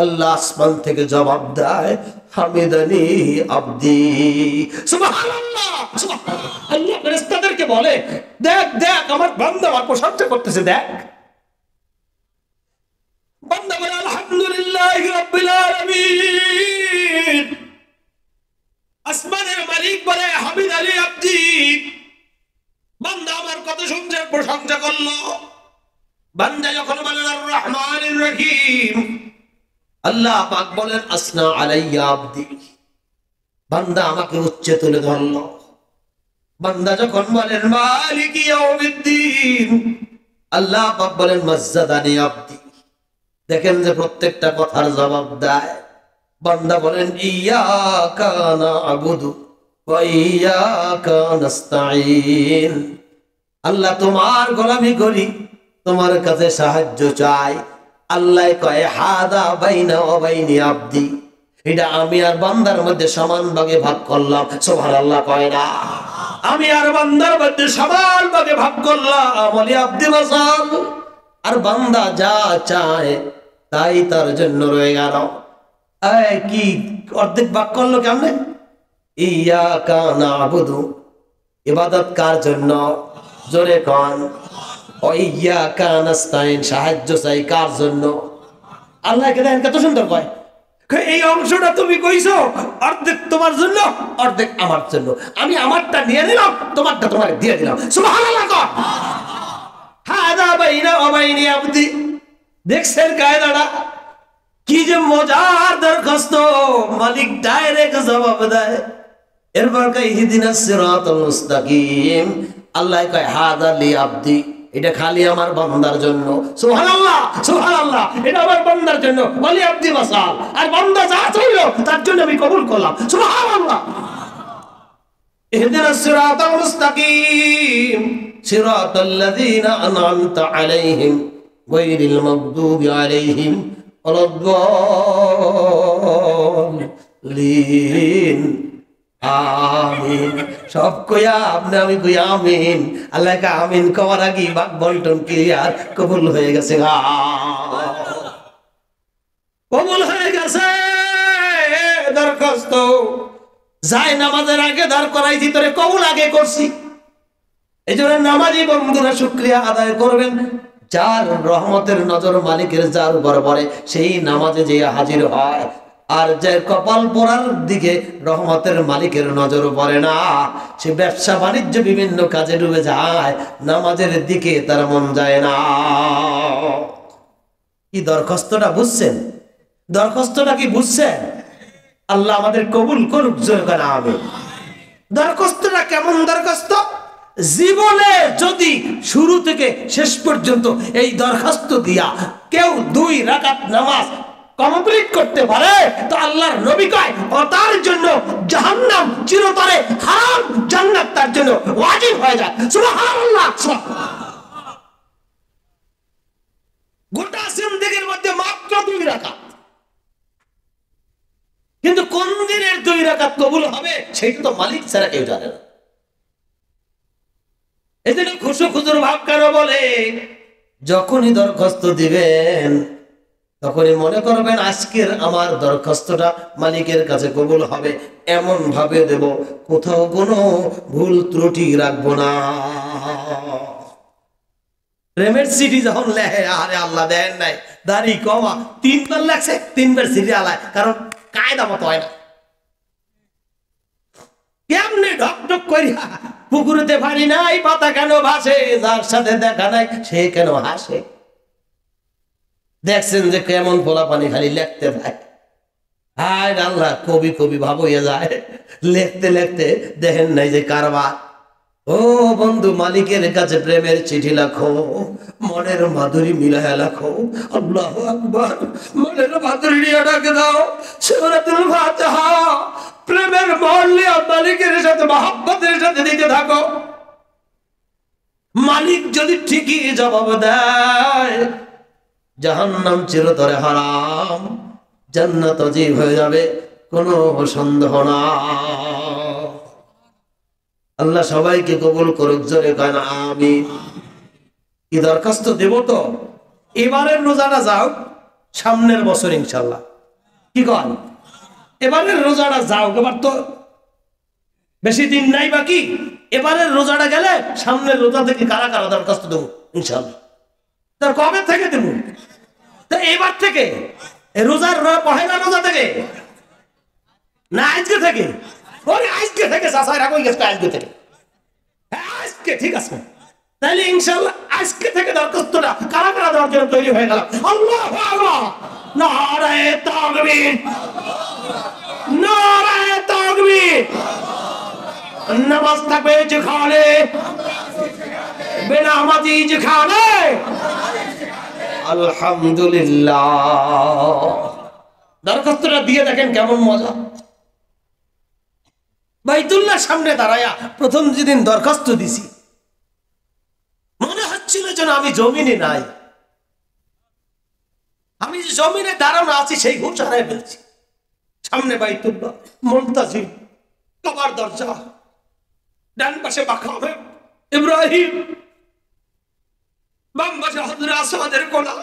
আল্লাহ আসমান থেকে জবাব দেয় হামিদানি আব্দি। সুবহানাল্লাহ, সুবহানাল্লাহ। আল্লাহ ফেরেশতাদেরকে বলে, দেখ দেখ আমার বান্দা আমার প্রশংসা করতেছে, দেখ। বান্দা বলে আলহামদুলিল্লাহি রাব্বিল আলামিন। আসমানের মালিক বলে হামিদানি আব্দি। বান্দা আমার কত সুন্দর প্রশংসা করলো। বান্দা যখন বলেন আর রহমানির রহিম, আল্লাহ পাক বলেন আসনা আলাইয়া আব্দি। বান্দা আমাকে উচ্চে তুলে ধরলো। বান্দা যখন বলেন মালিক ইয়াউমিদ্দিন, আল্লাহ পাক বলেন মাজ্জাদানি আব্দি। দেখেন যে প্রত্যেকটা কথার জবাব দেয়। বান্দা বলেন ইয়াকা না'বুদু ওয়া ইয়াকা নাস্তাঈন। আল্লাহ তোমার গোলামি করি, তোমার কাছে সাহায্য চাই। আল্লাহ কয় হাদা বাইনা ওয়া বাইনি আব্দি। এটা আমি আর বান্দার মধ্যে সমান ভাগে ভাগ করলাম। সুবহানাল্লাহ কয় না? আমি আর বান্দার মধ্যে সমান ভাগে ভাগ করলাম। বলি আব্দি মাসাল। আর বান্দা যা চায় তাই তার জন্য রয়ে গেল। কি অর্ধেক ভাগ করলো কেমনে? ইয়াকা না'বুদু, ইবাদত কার জন্য? জোরে কন। ওয়া ইয়াকা নাস্তাঈন, সাহায্য চাই কার জন্য? আল্লাহকে দেখেন কত সুন্দর কয়, এই অংশটা তুমি কইছো অর্ধেক তোমার জন্য, অর্ধেক আমার জন্য। আমি আমারটা নিয়ে নিলাম, তোমারটা তোমাকে দিয়ে দিলাম। সুবহানাল্লাহ কর। হাদা বাইনা ওয়া বাইনি আব্দি। দেখছেন কায়দাটা? কি যে মজার দরখাস্ত। মালিক ডাইরেক্ট জবাব দেয়। এরপর কয় ইহদিনাস সিরাতাল মুস্তাকিম। আল্লাহ কয় হাদা লি আব্দি, এটা খালি আমার বান্দার জন্য। সুবহানাল্লাহ, সুবহানাল্লাহ। এটা আমার বান্দার জন্য। বলি আব্দি মাসাল। আর বান্দা যা চাইলো তার জন্য আমি কবুল করলাম। সুবহানাল্লাহ। ইহদিনাস সিরাতাল মুস্তাকিম সিরাতাল্লাযীনা আন'আমতা আলাইহিম গায়রিল মাগদুবি আলাইহিম ওয়ালাদ-দাল্লিন। আমিন। সব কইয়া আপনি আমি কইয়া আমিন, আল্লাহকে আমিন কওয়ার আগে ভাগ বন্টন ক্লিয়ার, কবুল হয়ে গেছে, কবুল হয়ে গেছে। দরখাস্ত যাই নামাজের আগে দাঁড় করাইছি, তোরে কবুল আগে করছি। এই জন্য নামাজি বন্ধুরা শুকরিয়া আদায় করবেন। যার রহমতের নজর মালিকের যার উপর পড়ে সেই নামাজে যে হাজির হয়, আর যে কপাল পড়ার দিকে রহমতের মালিকের নজর পড়ে না, সে ব্যবসা বাণিজ্য বিভিন্ন কাজে ডুবে যায়, নামাজের দিকে তার মন যায় না। কি দরখাস্তটা বুঝছেন? দরখাস্তটা কি বুঝছেন? আল্লাহ আমাদের কবুল করুক, জোরে বলেন আমিন। দরখাস্তটা কেমন দরখাস্ত? জীবনে যদি শুরু থেকে শেষ পর্যন্ত এই দরখাস্ত দিয়া কেউ 2 রাকাত নামাজ কমপ্লিট করতে পারে, তো আল্লাহর নবী কয় ও তার জন্য জাহান্নাম চিরতরে হারাম, জান্নাত তার জন্য ওয়াজিব হয়ে যায়। সুবহানাল্লাহ। গোটা জিন্দেগীর মধ্যে মাত্র 2 রাকাত, কিন্তু কোন দিনের 2 রাকাত কবুল হবে সেটা তো মালিক ছাড়া কেউ জানে না। এজন্য খুশুর ভাব কেন বলে? যখনই দরখাস্ত দিবেন তখনই মনে করবেন আজকের আমার দরখাস্তটা মালিকের কাছে কবুল হবে, এমন ভাবে দেব কোথাও কোনো ভুল ত্রুটি রাখবো না। প্রেমের চিঠি যখন লেখে, আরে আল্লাহ দেন নাই, দাড়ি কমা 3 বার লাগছে, 3 বার চিঠি আলায়, কারণ কায়দা মতো হয় না। কেমনে ঢকঢক করিয়া পুকুরেতে পারি নাই, পাতা কেন ভাসে, যার সাথে দেখা নাই সে কেন হাসে। দেখছেন যে কেমন পোলা পানি খালি লেখতে থাকে। হায় আল্লাহ, কবি কবি ভাব হইয়া যায়, লেখতে লেখতে দেখেন নাই যে কারবার। ও বন্ধু, মালিকের কাছে প্রেমের চিঠি লেখো, মনের মাধুরী মিলাইয়া লেখো। আল্লাহু আকবার। মনের মাধুরী নিয়ে ডাকে দাও সূরাতুল ফাতিহা, প্রেমের মহল্লে মালিকের সাথে মহব্বতের সাথে দিতে থাকো। মালিক যদি ঠিকই জবাব দেয়, জাহান্নাম চিরতরে হারাম, জান্নাত অজীব হয়ে যাবে, কোনো সন্দেহ না। আল্লাহ সবাইকে কবুল করুক, জোরে কয় না আমিন। কি দরখাস্ত দেব তো? এবারের রোজাটা যাও, সামনের বছর ইনশাল্লাহ। কি কন? এবারের রোজাটা যাও, এবার তো বেশি দিন নাই বাকি। এবারের রোজাটা গেলে সামনের রোজা থেকে কারা কারা দরখাস্ত দেবো ইনশাল্লাহ। তার কবে থেকে দেবো? এবার থেকে, রোজার পহেলা রোজা থেকে না আজকে থেকে? আজকে থেকে চাষায় রাখো, আজকে থেকে। আজকে ঠিক আছে, তাহলে ইনশাল্লাহ আজকে থেকে দরখাস্তটা কারা কারা দেওয়ার জন্য তৈরি হয়ে গেল। আল্লাহু আকবার, নারায়ে তাকবীর, নারায়ে তাকবীর। নামাজ থাকবে যেখানে, বেনামাজি যেখানে, আলহামদুলিল্লাহ। দরখাস্তটা দিয়ে দেখেন কেমন মজা। বাইতুল্লাহর সামনে দাঁড়ায়া প্রথম যেদিন দরখাস্ত দিছি, মনে হচ্ছিল যেন আমি জমিনে নাই, আমি যে জমিনে দাঁড়ানো আছি সেই হুঁশ হারাই ফেলছি। সামনে বাইতুল্লাহ, মুনতাজিম, কাবার দরজা, ডান পাশে মাকামে ইব্রাহিম, বাম পাশে হযরত আসওয়াদের কোলা।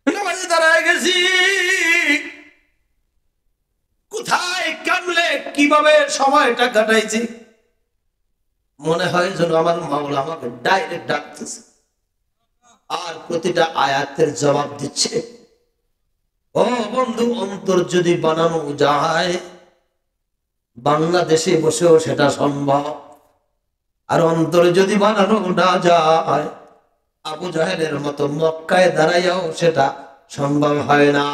নামাজে দাঁড়ায় গেছি, কোথায় কামলে কিভাবে সময়টা কাটাইছি, মনে হয় যেন আমার মাওলা আমাকে ডাইরেক্ট ডাকতেছে আর প্রতিটা আয়াতের জবাব দিচ্ছে। ও বন্ধু, অন্তর যদি বানানো যায়, বাংলাদেশে বসেও সেটা সম্ভব। আর অন্তর যদি বানানো না যায়, আবু জাহেলের মতো মক্কায় দাঁড়াইয়াও সেটা সম্ভব হয় না।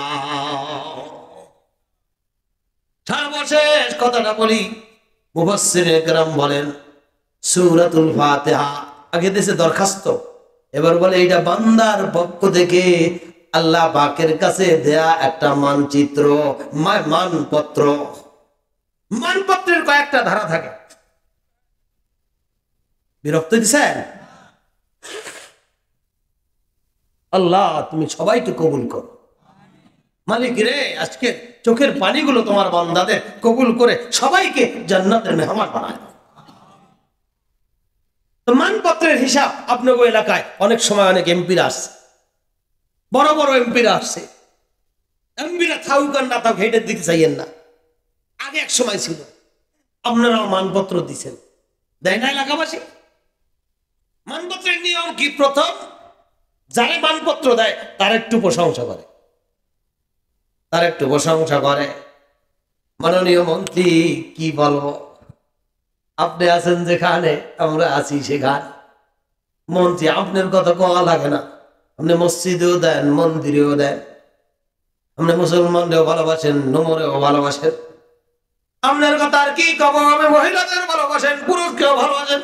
সর্বশেষ কথাটা বলি, মুফাসসিরে কেরাম বলেন সূরাতুল ফাতিহা আগে দিয়েছে দরখাস্ত, এবার বলে এটা বান্দার পক্ষ থেকে আল্লাহ পাকের কাছে দেয়া একটা মানচিত্র, মানপত্র। মানপত্রের কয়েকটা ধারা থাকে। বিরক্ত দিছেন? আল্লাহ তুমি সবাইকে কবুল করো। মালিক রে, আজকে চোখের পানিগুলো তোমার বান্দাদের কবুল করে সবাইকে জান্নাতের মেহমান বানায়। মানপত্রের হিসাব আপনার এলাকায় অনেক সময় অনেক এমপিরা আসছে, বড় বড় এমপিরা আসছে। এমপিরা থাকুক আর না থাকুক হেঁটের দিকে চাইয়েন না। আগে এক সময় ছিল, আপনারাও মানপত্র দিচ্ছেন, দেয় না এলাকাবাসী? মানপত্রের নিয়ম কি? প্রথম যারা মানপত্র দেয় তার একটু প্রশংসা করে, তার একটু প্রশংসা করে। মাননীয় মন্ত্রী, কি বলবো, আপনি আছেন যেখানে আমরা আছি সেখানে। মন্ত্রী, আপনার কথা কোয়া লাগে না, আপনি মসজিদেও দেন, মন্দিরেও দেন, আপনি মুসলমানদেরও ভালোবাসেন, নোমরেও ভালোবাসেন। আপনার কথা আর কি কব, আমি মহিলাদের ভালোবাসেন, পুরুষকেও ভালোবাসেন।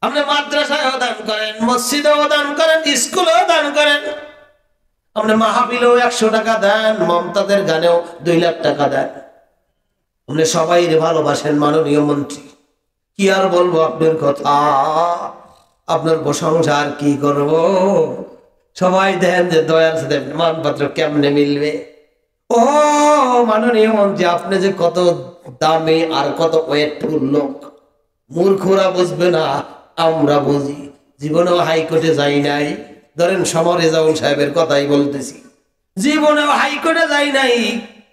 আপনি মাদ্রাসায়ও দান করেন, মসজিদেও দান করেন, স্কুলেও দান করেন। আপনি মাহফিলেও 100 টাকা দেন, মমতাদের গানেও 2 লাখ টাকা দেন। আপনি সবাই ভালোবাসেন মাননীয় মন্ত্রী, কি আর বলবো আপনার কথা, আপনার প্রশংসা আর কি করব। সবাই দেন যে দয়ার সাথে মানপত্র কেমনে মিলবে। ও মাননীয় মন্ত্রী, আপনি যে কত দামি আর কত ওয়েটফুল লোক, মূর্খরা বুঝবে না, আমরা বুঝি। জীবনেও হাইকোর্টে যাই নাই, ধরেন সমর রেজাউল সাহেবের কথাই বলতেছি, জীবনেও হাইকোর্টে যাই নাই।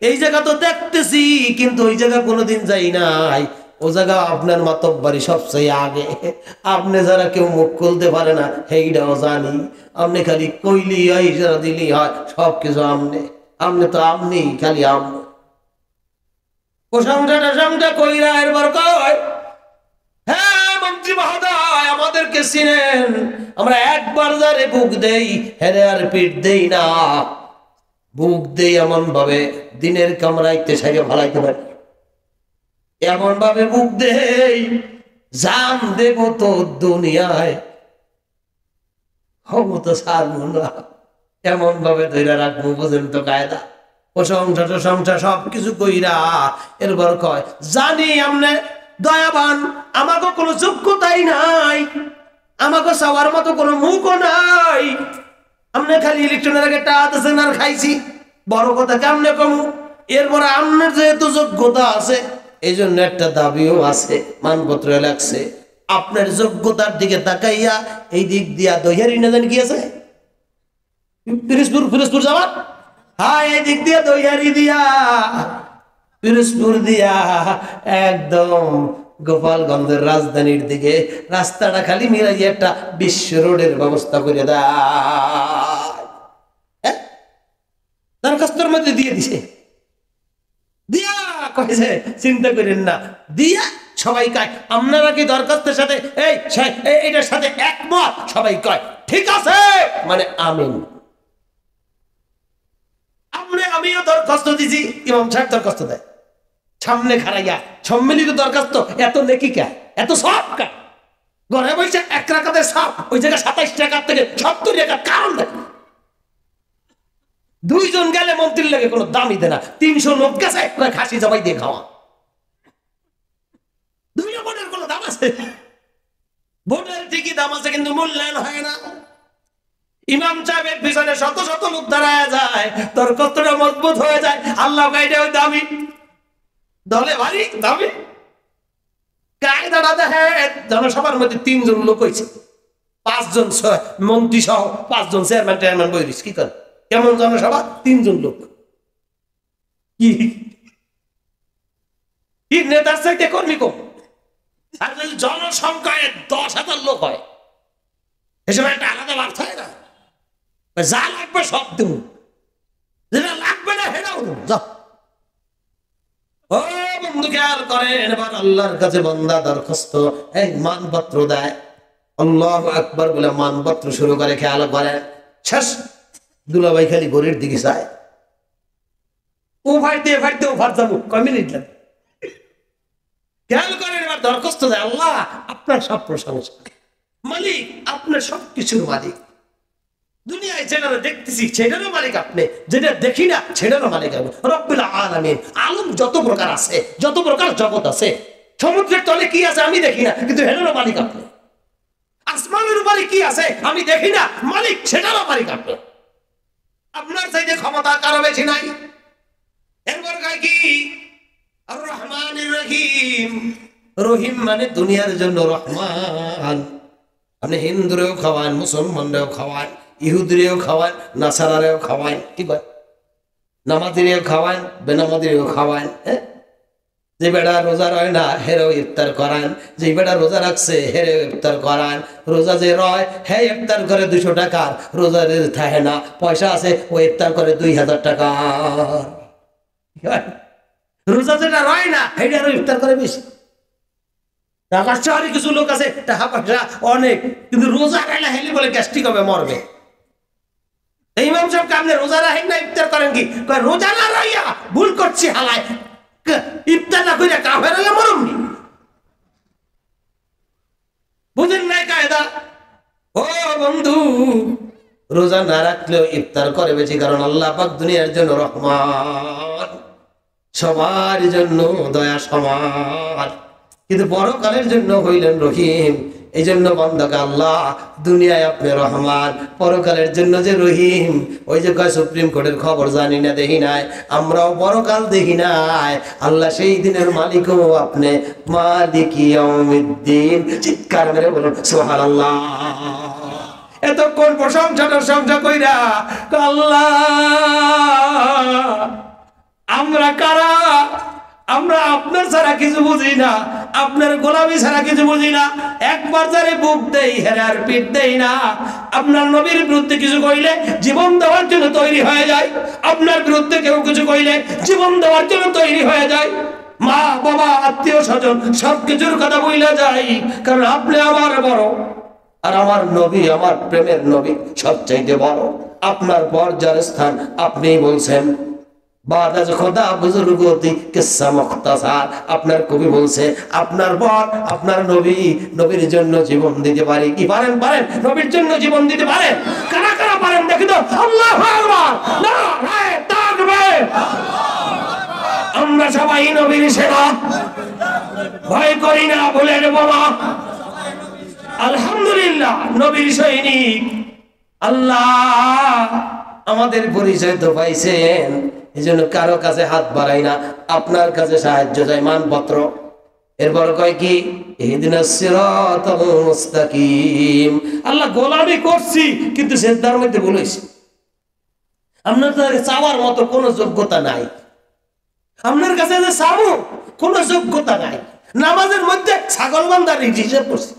এই জায়গা তো দেখতেছি, কিন্তু ওই জায়গা কোনোদিন যাই নাই। ও জায়গা আপনার মাতব্বরি সবচেয়ে আগে। আপনি যারা কেউ মুখ খুলতে পারে না সেইটাও জানি। আপনি খালি কইলি হয়, ইশারা দিলি হয়, সবকিছু আমনে। আপনি তো আমনি, খালি আমনে প্রশংসা কইরা এরপর কয়, হ্যাঁ মন্ত্রী মহোদয়, আমাদেরকে চিনেন, আমরা একবার যারে বুক দেই হেরে আর পিঠ দেই না। বুক দেই এমন ভাবে দিনের কামরাইতে সাইকে ভালাইতে পারি, এমন ভাবে বুক দেই জান দেব তো দুনিয়ায় হব তো সারবো না, এমন ভাবে ধৈর্য রাখবো। বুঝেন তো কায়দা, প্রশংসা সবকিছু কইরা এরপর কয়, জানি আমনে দয়াবান, আমাকে কোনো যোগ্যতাই নাই, আমাকে সবার মতো কোনো মুখও নাই। আমনে খালি ইলেকশনের আগে টাকা দিয়েছেন আর খাইছি, বড় কথা কেমনে কমু। এরপর আমনের যেহেতু যোগ্যতা আছে, এই জন্য একটা দাবিও আছে, মানপত্র লাগছে। আপনার যোগ্যতার দিকে তাকাইয়া এই দিক দিয়া দহিয়ারি না জানি কি আছে, পিরোজপুর যাওয়ার, হ্যাঁ এই দিক দিয়া দহিয়ারি দিয়া পিরোজপুর দিয়া একদম গোপালগঞ্জের রাজধানীর দিকে রাস্তাটা খালি মিলাই একটা বিশ্ব রোডের ব্যবস্থা করে দেয়। দরখাস্তর মধ্যে দিয়ে দিছে, দিয়া কয়েছে চিন্তা করেন না, দিয়া সবাই কয় আপনারা কি দরখাস্তের সাথে এইটার সাথে একমত? সবাই কয় ঠিক আছে, মানে আমিন। আমিও দরখাস্ত দিছি, ইমাম সাহেব দরখাস্ত দেয় সামনে খারাইয়া, সম্মিলিত দরখাস্ত, এত নেকি কা, এত সব কা, ঘরে বলছে 1 রাকাতের সব, ওই জায়গায় 27 টাকা থেকে 70 টাকা, কারণ দেখো 2 জন গেলে মন্ত্রীর লাগে কোনো দামই দেয় না, 300 লোক গেছে খাসি জবাই দিয়ে খাওয়া। 2 ভোটের কোনো দাম আছে? ভোটের ঠিকই দাম আছে, কিন্তু মূল্যায়ন হয় না। ইমাম সাহেবের পিছনে শত শত লোক দাঁড়ায় যায়, তোর কতটা মজবুত হয়ে যায়। আল্লাহ গাইডে ওই দামি দলে ভারী দামি কায়দাটা দেখে। জনসভার মধ্যে 3 জন লোক হয়েছে, 5 জন মন্ত্রী সহ 5 জন চেয়ারম্যান বইরিস, কি করে কেমন জনসভা? 3 জন লোক, কি নেতার চাইতে কর্মী কম। আর যদি জনসংখ্যায় 10,000 লোক হয়, এসব একটা আলাদা ভাব থাকে না। যা লাগবে সব দেব, যেটা লাগবে না সেটাও যাও। ও বন্ধু খেয়াল করেন, এবার আল্লাহর কাছে বান্দা দরখাস্ত এই মানপত্র দেয়, আল্লাহু আকবার বলে মানপত্র শুরু করে, খেয়াল করে শেষ দুলাভাই খালি ঘড়ির দিকে চায়, ও ফাইতে ও ফাট যাবো, কয় মিনিট লাগে। খেয়াল করেন, এবার দরখাস্ত দেয়, আল্লাহ আপনার সব প্রশংসা, মালিক আপনার সবকিছুর মালিক, দুনিয়ায় যেটা দেখতেছি সেটারও মালিক আপনি, যেটা দেখি না সেটারও মালিক আপনি, রব্বুল আলামিন। আলম যত প্রকার আছে, যত প্রকার জগৎ আছে, সমুদ্রের তলে কি আছে আমি দেখি না, কিন্তু সেটারও মালিক আপনি। আসমানের উপরে কি আছে আমি দেখি না, মালিক সেটারও মালিক আপনি। আপনার চাইতে ক্ষমতা কারো বেশি নাই। এরপর কয় কি আর রহমানির রহিম, রহিম মানে দুনিয়ার জন্য রহমান। আপনি হিন্দুরেও খাওয়ান, মুসলমানরেও খাওয়ান, ইহুদিরেও খাওয়ান, নাসারারেও খাওয়ান, কি বল, নামাজিরেও খাওয়ান, বেনামাজিরেও খাওয়ান। হ্যাঁ, যে বেড়া রোজা রয় না হেরেও ইফতার করান, যে বেড়া রোজা রাখছে হেরেও ইফতার করান। রোজা যে রয় হে ইফতার করে 200 টাকার, রোজা যে থাকে না পয়সা আছে ও ইফতার করে 2000 টাকা। রোজা যেটা রয় না হেটারও ইফতার করে বেশি। ঢাকার শহরে কিছু লোক আছে টাকা পয়সা অনেক, কিন্তু রোজা রাখলে হেলি বলে গ্যাস্ট্রিক হবে, মরবে। ইমাম সাহেবকে আপনি রোজা রাখেন না ইফতার করেন কি? রোজা না রইয়া ভুল করছি হালায়, ইফতার না কইরা কাফের হইয়া মরমনি। বুঝেন নাই কায়দা? ও বন্ধু, রোজা না রাখলেও ইফতার করে বেশি, কারণ আল্লাহ পাক দুনিয়ার জন্য রহমান, সবার জন্য দয়া সমান, কিন্তু পরকালের জন্য হইলেন রহিম। এই জন্য বান্দাকে আল্লাহ দুনিয়ায় আপনি রহমান, পরকালের জন্য যে রহিম। ওই যে কয় সুপ্রিম কোর্টের খবর জানি না, দেখি নাই, আমরাও পরকাল দেখি নাই। আল্লাহ সেই দিনের মালিকও আপনি, মালিক ইয়াউমিদ্দিন। চিৎকার মেরে বলুন সুবহানাল্লাহ। এতক্ষণ প্রশংসা কইরা আল্লাহ আমরা কারা? আমরা আপনার ছাড়া কিছু বুঝি না, আপনার গোলামি ছাড়া কিছু বুঝি না। একবার যারে বুক দেই হেরার পিঠ দেই না। আপনার নবীর বিরুদ্ধে কিছু কইলে জীবন দেওয়ার জন্য তৈরি হয়ে যায়। আপনার বিরুদ্ধে কেউ কিছু কইলে জীবন দেওয়ার জন্য তৈরি হয়ে যায়। মা বাবা আত্মীয় স্বজন সবকিছুর কথা বইলা যায়, কারণ আপনি আমার বড়, আর আমার নবী, আমার প্রেমের নবী সবচাইতে বড়। আপনার পর যার স্থান আপনিই বলছেন, আপনার কবি বলছে আপনার পর আপনার নবী, নবীর জন্য জীবন দিতে পারি কি? পারেন? পারেন নবীর জন্য জীবন দিতে পারেন? কারা কারা পারেন দেখি তো? আল্লাহু আকবার, নারায়ে তাকবীর। আমরা সবাই নবীর সেবা, ভয় করি না, বলে নেব না। আলহামদুলিল্লাহ, নবীর সৈনিক। আল্লাহ আমাদের পরিচয় তো পাইছেন, এই জন্য কারো কাছে হাত বাড়াই না, আপনার কাছে সাহায্য চাই, মানপত্র। এরপর কয় কি? ইহদিনাস সিরাতাল মুস্তাকিম। আল্লাহ গোলামি করছি কিন্তু সিজদার মধ্যে বলেছি আপনার কাছে চাওয়ার মতো কোনো যোগ্যতা নাই। আপনার কাছে যে চাবো কোনো যোগ্যতা নাই। নামাজের মধ্যে ছাগল বান্দার হিসেব করছি,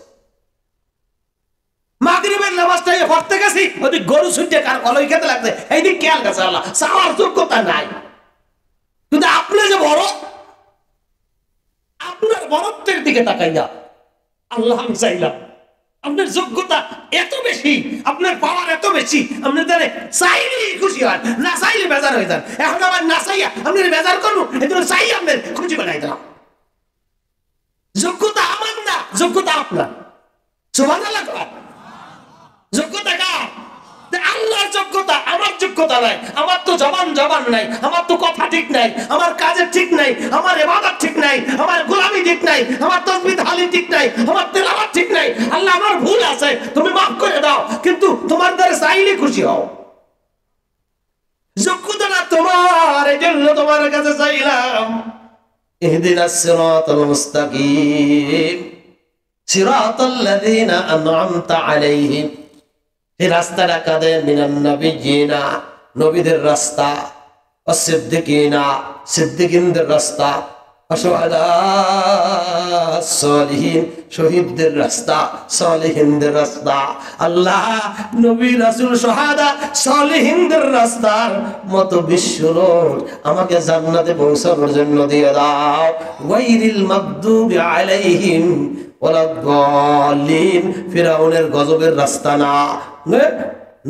মাগরিবের নামাজটা পড়তে গেছি ওদিক গরু ছুটে কার কলই খেতে লাগছে, এই দিক খেয়াল গেছে। আল্লাহ চাওয়ার যোগ্যতা নাই, কিন্তু আপনি যে বড়, আপনার বড়ত্বের দিকে তাকাইয়া আল্লাহ আমি চাইলাম। আপনার যোগ্যতা এত বেশি, আপনার পাওয়ার এত বেশি, আপনি তাহলে চাইলেই খুশি হন, না চাইলে বেজার হয়ে যান। এখন আবার না চাইয়া আপনি বেজার করুন, এই জন্য চাই আপনার খুশি বানাই দিলাম। যোগ্যতা আমার না, যোগ্যতা আপনার। সুবহানাল্লাহ। যোগ্যতা কার? আল্লাহর যোগ্যতা, আমার যোগ্যতা নাই। আমার তো জবান নাই, আমার তো কথা ঠিক নাই, আমার কাজের ঠিক নাই, আমার ইবাদত ঠিক নাই, আমার গোলামি ঠিক নাই, আমার তাসবিহ তাহলিল ঠিক নাই, আমার তেলাওয়াত ঠিক নাই। আল্লাহ আমার ভুল আছে, তুমি মাফ করে দাও, কিন্তু তোমার দ্বারা চাইলে খুশি হও। যোগ্যতা না তোমার, এই জন্য তোমার কাছে চাইলাম। ইহদিনাস সিরাতাল মুস্তাকিম সিরাতাল্লাযীনা আন'আমতা আলাইহিম। এই রাস্তাটা কাদের? মিনান নাবিয়্যিনা, নবীদের রাস্তা, ওয়াস-সিদ্দিকিনা, সিদ্দিকিনদের রাস্তা, ওয়াস-শুহাদা'আস সালিহিন, শহীদদের রাস্তা, সালিহিনদের রাস্তা। আল্লাহ নবী রাসূল শুহাদা সালিহিনদের রাস্তার মতো বিশ্বলোক আমাকে জান্নাতে পৌঁছানোর জন্য দিয়ে দাও। গায়রিল মাগদুবি আলাইহিম ওয়ালাদ-দাল্লিন। ফিরাউনের গজবের রাস্তা না,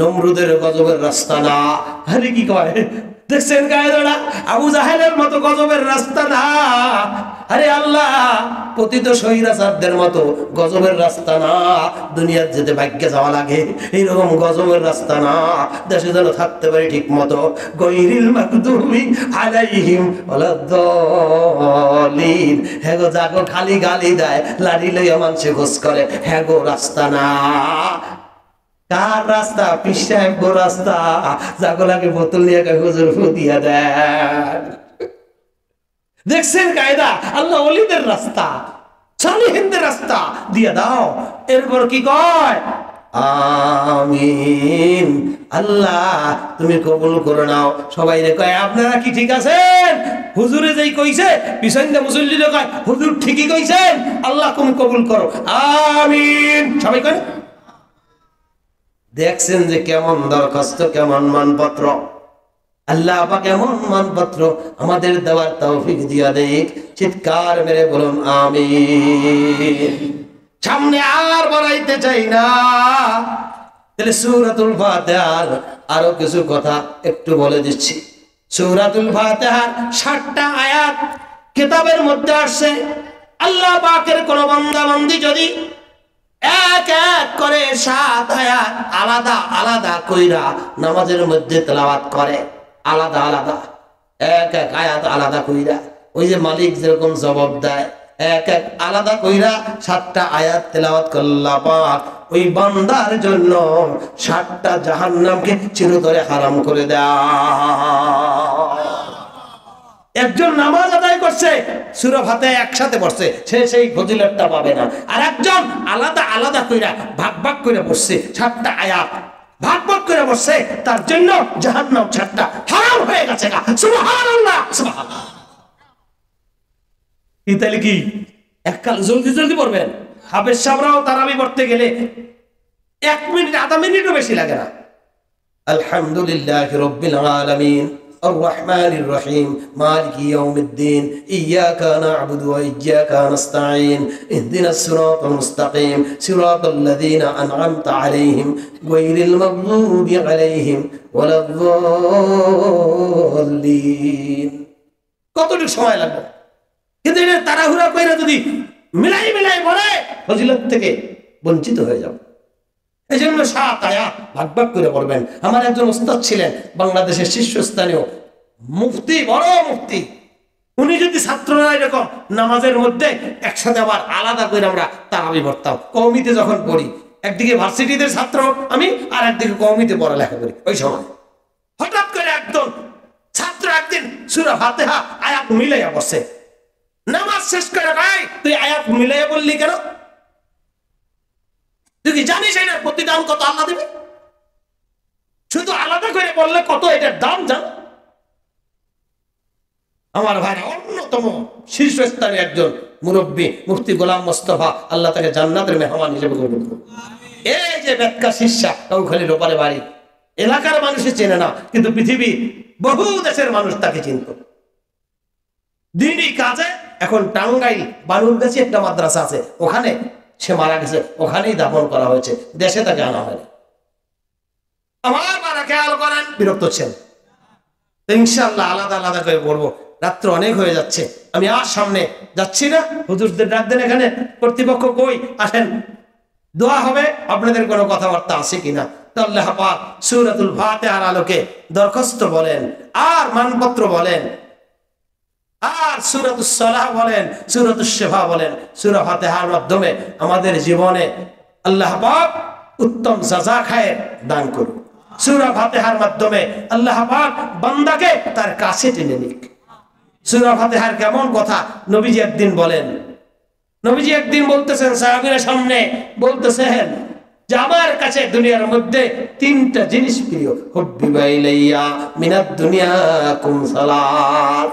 নমরুদের গজবের রাস্তা না। আরে কি কয় দেখছেন গায়রা? আবু জাহেলের মতো গজবের রাস্তা না। আরে আল্লাহ পতিত স্বৈরাচারদের মতো গজবের রাস্তা না। দুনিয়ার যেতে ভাগ্যে যাওয়া লাগে, এইরকম গজবের রাস্তা না। দেশে যেন থাকতে পারি ঠিক মতো। গায়রিল মাগদুবি আলাইহিম ওয়ালাদ-দাল্লিন। হ্যাঁ গো, জাগো খালি গালি দেয়, লাড়ি লইয়া মানুষে খোঁজ করে, হ্যাঁ গো রাস্তা না। কার রাস্তা? পীর সাহেব গো রাস্তা। যাগুলাকে বোতল নিয়ে হুজুর ফু দিয়া দেন। দেখছেন কায়দা? আল্লাহ ওলিদের রাস্তা, সালিহিনদের রাস্তা দিয়ে দাও। এরপর কি কয়? আমিন, আল্লাহ তুমি কবুল করে নাও। সবাই রে কয় আপনারা কি ঠিক আছেন? হুজুরে যেই কইছে পিছন দিয়ে মুসল্লিরা কয় হুজুর ঠিকই কইছেন, আল্লাহ তুমি কবুল করো, আমিন। সবাই কয়। দেখছেন যে কেমন দরখাস্ত, কেমন মানপত্র। আল্লাহ পাক এমন মানপত্র আমাদের দেওয়ার তৌফিক দিয়া দেখ। চিৎকার মেরে বলুন আমিন। সামনে আর বাড়াইতে চাই না। তাহলে সূরাতুল ফাতিহার আরো কিছু কথা একটু বলে দিচ্ছি। সূরাতুল ফাতিহার 60টা আয়াত কিতাবের মধ্যে আসছে। আল্লাহ পাকের কোন বান্দা বান্দি যদি এক এক করে 7 আয়াত আলাদা আলাদা কইরা নামাজের মধ্যে তেলাওয়াত করে, আলাদা আলাদা এক এক আয়াত আলাদা কইরা, ওই যে মালিক যেরকম জবাব দেয়, এক এক আলাদা কইরা 7টা আয়াত তেলাওয়াত করলা পাক ওই বান্দার জন্য 7টা জাহান্নামকে চিরতরে হারাম করে দেয়। একজন নামাজ আদায় করছে, সূরা ফাতিহা একসাথে পড়ছে, সে সেই ফজিলতটা পাবে না। আর একজন আলাদা আলাদা কইরা ভাগ ভাগ করে পড়ছে, 7টা আয়াত ভাগ ভাগ করে পড়ছে, তার জন্য জাহান্নাম 7টা হারাম হয়ে গেছে। সুবহানাল্লাহ, সুবহানাল্লাহ। তাহলে কি এককাল জলদি জলদি পড়বেন? হাফেজ সাহেবরাও তারাবি পড়তে গেলে 1 মিনিট আধা মিনিটও বেশি লাগে না। আলহামদুলিল্লাহি রাব্বিল আলামিন الرحمن الرحيم مالك يوم الدين إياك نعبد وإياك نستعين اهدنا الصراط المستقيم صراط الذين أنعمت عليهم غير المغضوب عليهم ولا الضالين। কতটুকু সময় লাগবে? কিন্তু এটা তাড়াহুড়া কইরা যদি মিলাই মিলাই পড়ে ফজিলত থেকে বঞ্চিত হয়ে যাবে। এই জন্য 7 আয়াত ভাগ ভাগ করে পড়বেন। আমার একজন ওস্তাদ ছিলেন, বাংলাদেশের শীর্ষস্থানীয় মুফতি, বড় মুফতি। উনি যদি ছাত্ররা এরকম নামাজের মধ্যে একসাথে আবার আলাদা করে আমরা তারাবি পড়তাম, কওমিতে যখন পড়ি, একদিকে ভার্সিটিতে ছাত্র আমি, আর একদিকে কওমিতে পড়ালেখা করি। ওই সময় হঠাৎ করে একজন ছাত্র একদিন সূরা ফাতিহা আয়াত মিলাইয়া বসে, নামাজ শেষ করে ভাই তুই আয়াত মিলাইয়া বললি কেন? তুই কি জানিস এটার প্রতিদান কত আল্লাহ দেবে? শুধু আলাদা করে বললে কত এটার দাম জান? আমার ভাইরা, অন্যতম শীর্ষস্থানীয় একজন মুরব্বী মুফতি গোলাম মোস্তফা, আল্লাহ তাকে জান্নাতের মেহমান হিসেবে কবুল করুন। এই যে বেতকা শিষ্যা, কাউখালীর ওপারে বাড়ি, এলাকার মানুষই চেনে না, কিন্তু পৃথিবীর বহু দেশের মানুষ তাকে চিনত। দিনই কাজে এখন টাঙ্গাইল বানুরগাছি একটা মাদ্রাসা আছে, ওখানে সে মারা গেছে, ওখানেই দাফন করা হয়েছে, দেশে তাকে আনা হয়নি। আমার মারা খেয়াল করেন, বিরক্ত হচ্ছেন? ইনশাআল্লাহ আলাদা আলাদা করে পড়বো। রাত্র অনেক হয়ে যাচ্ছে, আমি আর সামনে যাচ্ছি না। হুজুরদের ডাক দেন, এখানে কর্তৃপক্ষ কই, আসেন, দোয়া হবে। আপনাদের কোনো কথাবার্তা আছে কিনা? তো আল্লাহ পাক সূরাতুল ফাতিহার আলোকে দরখাস্ত বলেন, আর মানপত্র বলেন, আর সূরাতুস সালাহ বলেন, সূরাতুশ শিফা বলেন, সূরা ফাতিহার মাধ্যমে আমাদের জীবনে আল্লাহ পাক উত্তম সাজা খায়ের দান করুন। সূরা ফাতিহার মাধ্যমে আল্লাহ পাক বান্দাকে তার কাছে টেনে নিক। সূরা ফাতিহার কেমন কথা নবীজি একদিন বলেন, নবীজি একদিন বলতেছেন সাহাবীদের সামনে, বলতেছেন যে আমার কাছে দুনিয়ার মধ্যে 3টা জিনিস প্রিয়, হুব্বিবা ইলাইয়া মিনাদ দুনিয়াকুম সালাত।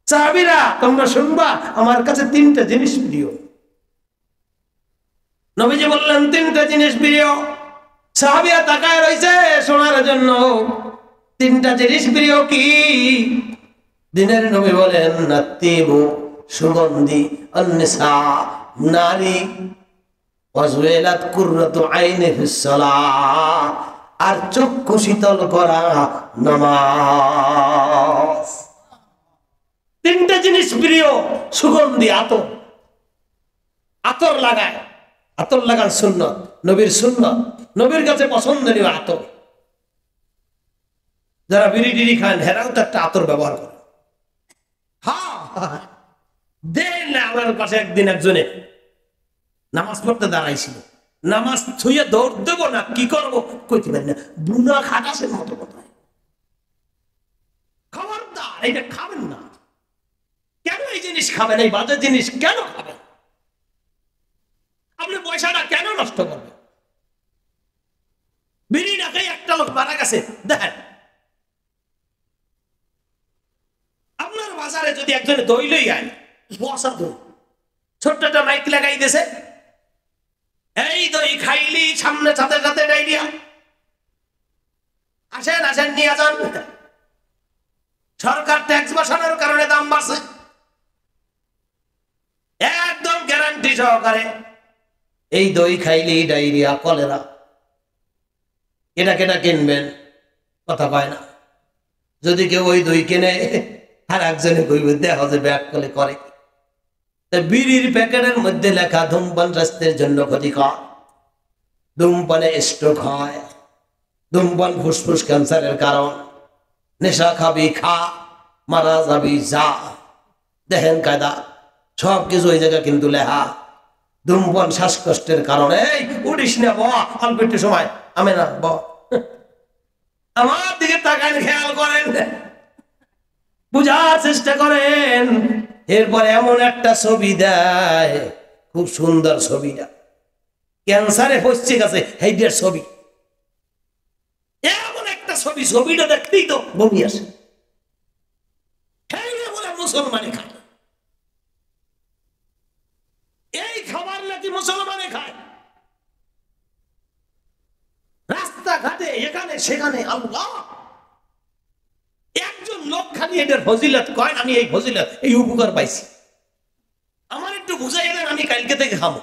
সাহাবীরা তোমরা শুনবা, আমার কাছে 3টা জিনিস প্রিয়। নবীজি বললেন 3টা জিনিস প্রিয়। সাহাবীরা তাকায় রইছে শোনার জন্য। 3টা জিনিস প্রিয় কি? দিনের নবী বলেন নাতিবু, সুগন্ধি, আন-নিসা, নারী, ওয়াজওয়ালাত কুররাতু আইনি ফিস সালাহ, আর চক্ষু শীতল করা নামাজ। 3টা জিনিস প্রিয়। সুগন্ধি, আতর, আতর লাগায়, আতর লাগান সুন্নত, নবীর সুন্নত, নবীর কাছে পছন্দনীয় আতর। যারা বিড়ি টিড়ি খান হেরাও তো একটা আতর ব্যবহার করে। হ্যাঁ, দেন না। আমার পাশে একদিন একজনে নামাজ পড়তে দাঁড়াইছিল, নামাজ থুয়ে দৌড় দেবো না কি করবো কইতে পারি না, বুনা খাটাসের মতো কথা। খবরদার এটা খাবেন না। কেন এই জিনিস খাবেন? এই বাজে জিনিস কেন খাবেন? আপনি পয়সাটা কেন নষ্ট করবেন? বিড়ি না খেয়ে একটা লোক মারা গেছে দেখেন। আপনার বাজারে যদি একজনে দই লই আয়, বসা দই, ছোট্ট একটা মাইক লাগাই দিয়েছে, এই দই খাইলি সামনে সাথে সাথে ডায়রিয়া, আসেন আসেন নিয়ে যান। সরকার ট্যাক্স বসানোর কারণে দাম বাড়ছে, একদম গ্যারান্টি সহকারে এই দই খাইলি ডায়রিয়া, কলেরা। এটা কেনা কিনবেন? কথা পায় না। যদি কেউ ওই দই কিনে আর একজনে কইবে দেখো যে ব্যাগ কলে করে। বিড়ির প্যাকেটের মধ্যে লেখা ধূমপান স্বাস্থ্যের জন্য ক্ষতিকর, ধূমপানে স্ট্রোক হয়, ধূমপান ফুসফুস ক্যান্সারের কারণ, নেশা খাবি খা, মারা যাবি যা। দেখেন কায়দা সব কিছু ওই জায়গা কিন্তু লেখা। ধূমপান শ্বাসকষ্টের কারণে, এই উঠিস না ব, অল্প একটু সময় আমি না ব, আমার দিকে তাকান, খেয়াল করেন, বুঝার চেষ্টা করেন। এরপরে এমন একটা ছবি দেয়, খুব সুন্দর ছবিটা, ক্যান্সারে পৌঁছে গেছে হেইটার ছবি, এমন একটা ছবি, ছবিটা দেখতেই তো বমি আসে। বলে মুসলমানে খায়, এই খাবার নাকি মুসলমানে খায়, রাস্তাঘাটে এখানে সেখানে। আল্লাহ, একজন লোক খালি এটার ফজিলত কয়, আমি এই ফজিলত এই উপকার পাইছি, আমার একটু বুঝাই দেন, আমি কালকে থেকে খাবো।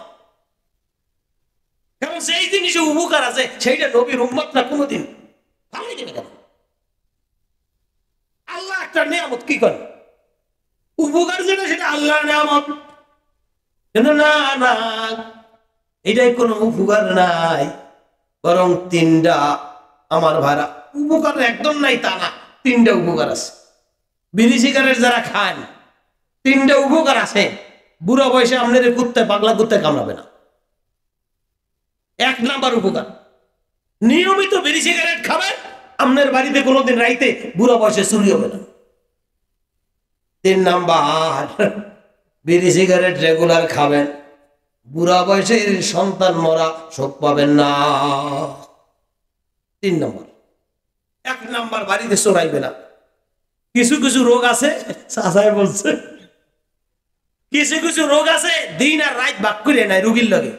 কারণ সেই জিনিসে উপকার আছে, সেইটা নবীর উম্মত না কোনোদিন ভালো দেবে কেন? আল্লাহ একটা নিয়ামত কি করে, উপকার যেটা সেটা আল্লাহর নিয়ামত। কিন্তু না না, এটাই কোনো উপকার নাই, বরং তিনটা আমার ভাড়া উপকার একদম নাই তা না, তিনটা উপকার আছে। বিড়ি সিগারেট যারা খান, তিনটা উপকার আছে। বুড়ো বয়সে আপনাদের কুত্তায়, পাগলা কুত্তায় কামড়াবে না। এক নাম্বার উপকার, নিয়মিত বিড়ি সিগারেট খাবেন, আপনার বাড়িতে কোনোদিন রাইতে বুড়ো বয়সে চুরি হবে না। 3 নাম্বার, বিড়ি সিগারেট রেগুলার খাবেন, বুড়া বয়সের সন্তান মরা শোক পাবেন না। 3 নম্বর। 1 নাম্বার, বাড়িতে চোরাইবে না। কিছু কিছু রোগ আছে, চাচাই বলছে, কিছু কিছু রোগ আছে দিন আর রাত ভাগ করে নাই রোগীর লগে,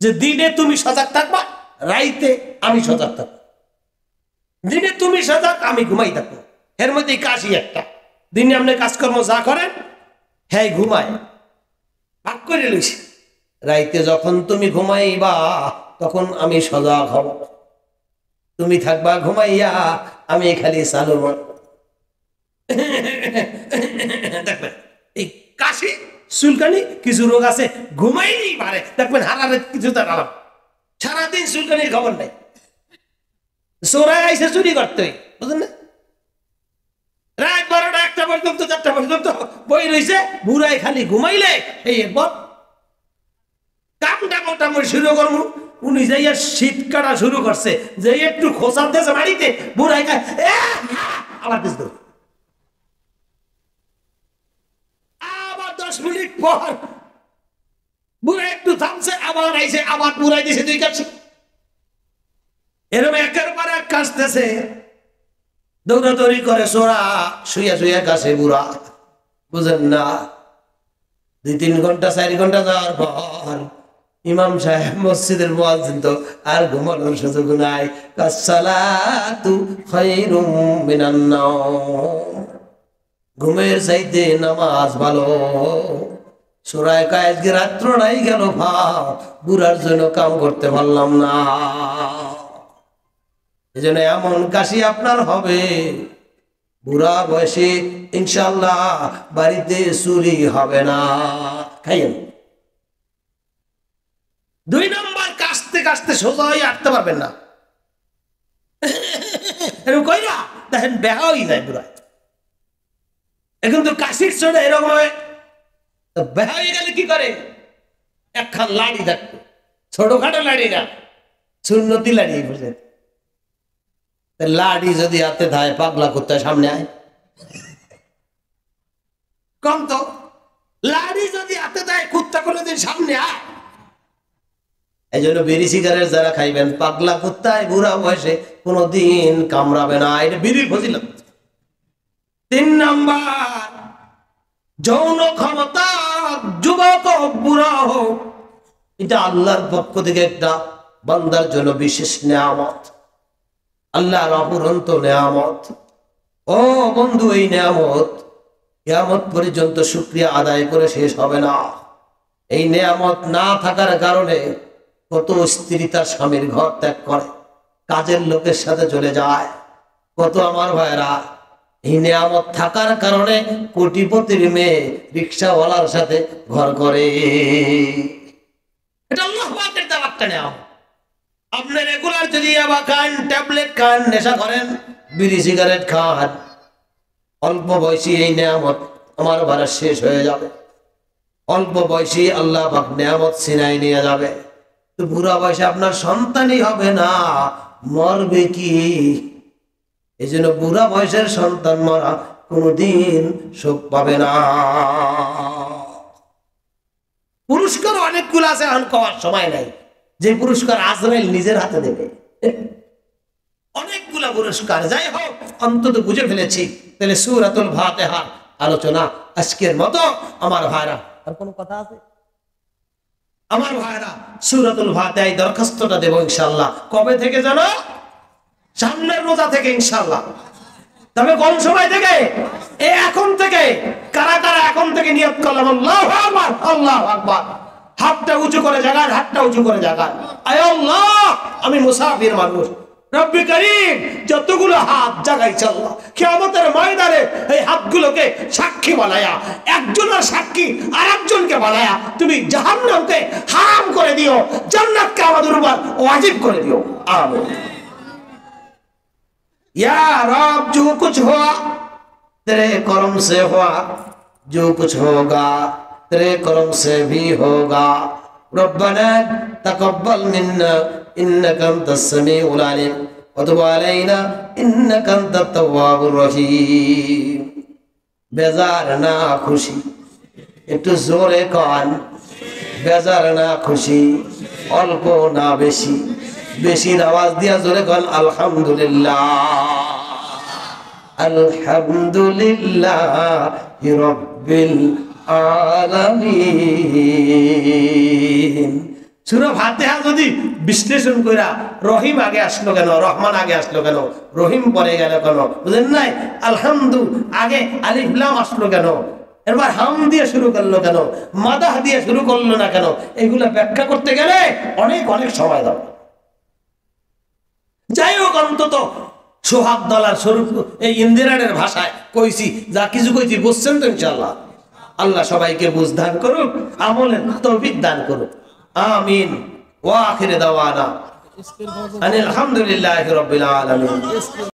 যে দিনে তুমি সজাগ থাকবা, রাইতে আমি সজাগ থাকবো। দিনে তুমি সজাগ, আমি ঘুমাই থাকবো। এর মধ্যে কাশি একটা, দিনে আপনি কাজকর্ম যা করেন, হ্যাঁ ঘুমায়, ভাগ করে লইছি। রাইতে যখন তুমি ঘুমাইবা, তখন আমি সজাগ হব। তুমি থাকবা ঘুমাইয়া, আমি খালি চালু দেখবেন। এই কাশি চুলকানি কিছু রোগ আছে ঘুমাইলেই পারে, দেখবেন হারারে কিছু দাঁড়ালাম, সারাদিন চুলকানির খবর নাই। চোরাই আইসে চুরি করতে, বুঝলেন না? রাত 12টা 1টা পর্যন্ত 4টা পর্যন্ত বই রয়েছে, বুড়াই খালি ঘুমাইলে এই এরপর কামটা মোটামুটি শুরু করবো। উনি যাইয়া শীত কাটা শুরু করছে, যে একটু খোঁচা দিয়েছে বাড়িতে, বুড়াই খায় আবার দিস, আবার 10 মিনিট পর বুড়া একটু থামছে, আবার আইছে, আবার বুড়াই দিছে 2 কাছে। এরকম একের পর এক কাশতেছে, দৌড়াদৌড়ি করে চোরা, শুয়ে শুয়ে কাছে বুড়া, বুঝেন না? 2-3 ঘন্টা 4 ঘন্টা যাওয়ার পর ইমাম সাহেব মসজিদের মুয়াজ্জিন তো আর ঘুমানোর সুযোগ নাই। আসসালাতু খায়রুম মিনান নাওম, ঘুমের চাইতে নামাজ ভালো। সূরা কায়েসকে রাত্র নাই গেল ভাব, বুড়ার জন্য কাম করতে পারলাম না। এজন্য এমন কাশি আপনার হবে, বুড়া বয়সে ইনশাআল্লাহ বাড়িতে চুরি হবে না। খাইয়েন। 2 নম্বর, কাশতে কাশতে সোজা হয়ে হাঁটতে পারবেন না। এরকম কইরা দেখেন বেহা হয়ে যায় বুড়া। এখন তো কাশির চড়ে এরকম হয়, বেহা হয়ে গেলে কি করে? একখান লাড়ি থাকতো, ছোটখাটো লাড়ি না, সুন্নতি লাড়ি বুঝলেন। লাড়ি যদি হাতে ধায়, পাগলা কুত্তা সামনে আয় কম তো। লাড়ি যদি হাতে দেয়, কুত্তা কোনোদিন সামনে আয়। এই জন্য বিড়ি সিগারেট যারা খাইবেন, পাগলা কুত্তায় বুড়া বয়সে কোনোদিন কামড়াবে না, এটা বিড়ির ফজিলত। 3 নাম্বার, যৌন ক্ষমতা যুবক হোক বুড়া হোক, এটা আল্লাহর পক্ষ থেকে একটা বান্দার জন্য বিশেষ নেয়ামত, আল্লাহর অফুরন্ত নেয়ামত। ও বন্ধু, এই নেয়ামত কিয়ামত পর্যন্ত শুকরিয়া আদায় করে শেষ হবে না। এই নেয়ামত না থাকার কারণে কত স্ত্রী তার স্বামীর ঘর ত্যাগ করে, কাজের লোকের সাথে চলে যায়। কত আমার ভাইরা এই নেয়ামত থাকার কারণে কোটিপতির মেয়ে রিক্সাওয়ালার সাথে ঘর করে। এটা আল্লাহ পাকের দেওয়া একটা নেয়ামত। আপনি রেগুলার যদি ইয়াবা খান, ট্যাবলেট খান, নেশা করেন, বিড়ি সিগারেট খান, অল্প বয়সী এই নেয়ামত আমার ভাড়া শেষ হয়ে যাবে। অল্প বয়সী আল্লাহ পাক নেয়ামত ছিনাই নিয়ে যাবে। তো বুড়া বয়সে আপনার সন্তানই হবে না, মরবে কি? এই জন্য বুড়া বয়সের সন্তান মরা কোনদিন শোক পাবে না। পুরস্কার অনেকগুলো আছে, এখন কওয়ার সময় নাই। যে পুরস্কার আজরাইল নিজের হাতে দেবে, অনেকগুলা পুরস্কার। যাই হোক, অন্তত বুঝে ফেলেছি। তাহলে সূরাতুল ফাতিহা আলোচনা আজকের মতো আমার ভাইরা। আর কোনো কথা আছে? আমার ভাইরা, সূরাতুল ফাতিহায় দরখাস্তটা দেব ইনশাআল্লাহ। কবে থেকে জানো? সামনের রোজা থেকে ইনশাআল্লাহ। তবে কোন সময় থেকে? এখন থেকে। কারা কারা এখন থেকে নিয়ত করলাম? আল্লাহু আকবার, আল্লাহু আকবার। হাতটা উঁচু করে জাগান, হাতটা উঁচু করে জাগান। আয় আল্লাহ, আমি মুসাফির মানুষ, রব্বি করিম যতগুলো হাত জাগাইছে আল্লাহ, কিয়ামতের ময়দানে এই হাতগুলোকে সাক্ষী বানায়া, একজনের সাক্ষী আরেকজনকে বানায়া তুমি জাহান্নামকে হারাম করে দিও, জান্নাতকে আমাদের উপর ওয়াজিব করে দিও। আমিন। या रब, जो कुछ हुआ तेरे करम से हुआ, जो कुछ होगा तेरे करम से भी होगा। रब्बना तकब्बल मिन्ना इन्नका अंतस समीउल अलीम व तुब अलैना इन्नका अंतात तव्वाबुर रहीम। बेजार ना खुशी, একটু জোরে কান। বেজার না খুশি, অল্প না বেশি, বেশির আওয়াজ দিয়া জোরে কান আলহামদুলিল্লাহ, আলহামদুলিল্লাহ রাব্বিল আলামিন। সূরা ফাতিহা যদি বিশ্লেষণ কইরা রহিম আগে আসলো কেন, রহমান আগে আসলো কেন, রহিম পরে গেল কেন, বুঝেন নাই? আলহামদু আগে আলিফ লাম আসলো কেন, এবার হাম দিয়ে শুরু করলো কেন, মাদাহ দিয়ে শুরু করলো না কেন, এগুলা ব্যাখ্যা করতে গেলে অনেক অনেক সময় লাগবে। যাই হোক, অন্তত সোহাগ দলার স্বরূপ এই ইন্দিরানের ভাষায় কইছি, যা কিছু কইছি বুঝছেন তো ইনশাআল্লাহ। আল্লাহ সবাইকে বুঝ দান করুক, আমলের তৌফিক দান করুক। আমিন। ওয়া আখির দাওয়ানা আনিল হামদুলিল্লাহি রাব্বিল আলামিন।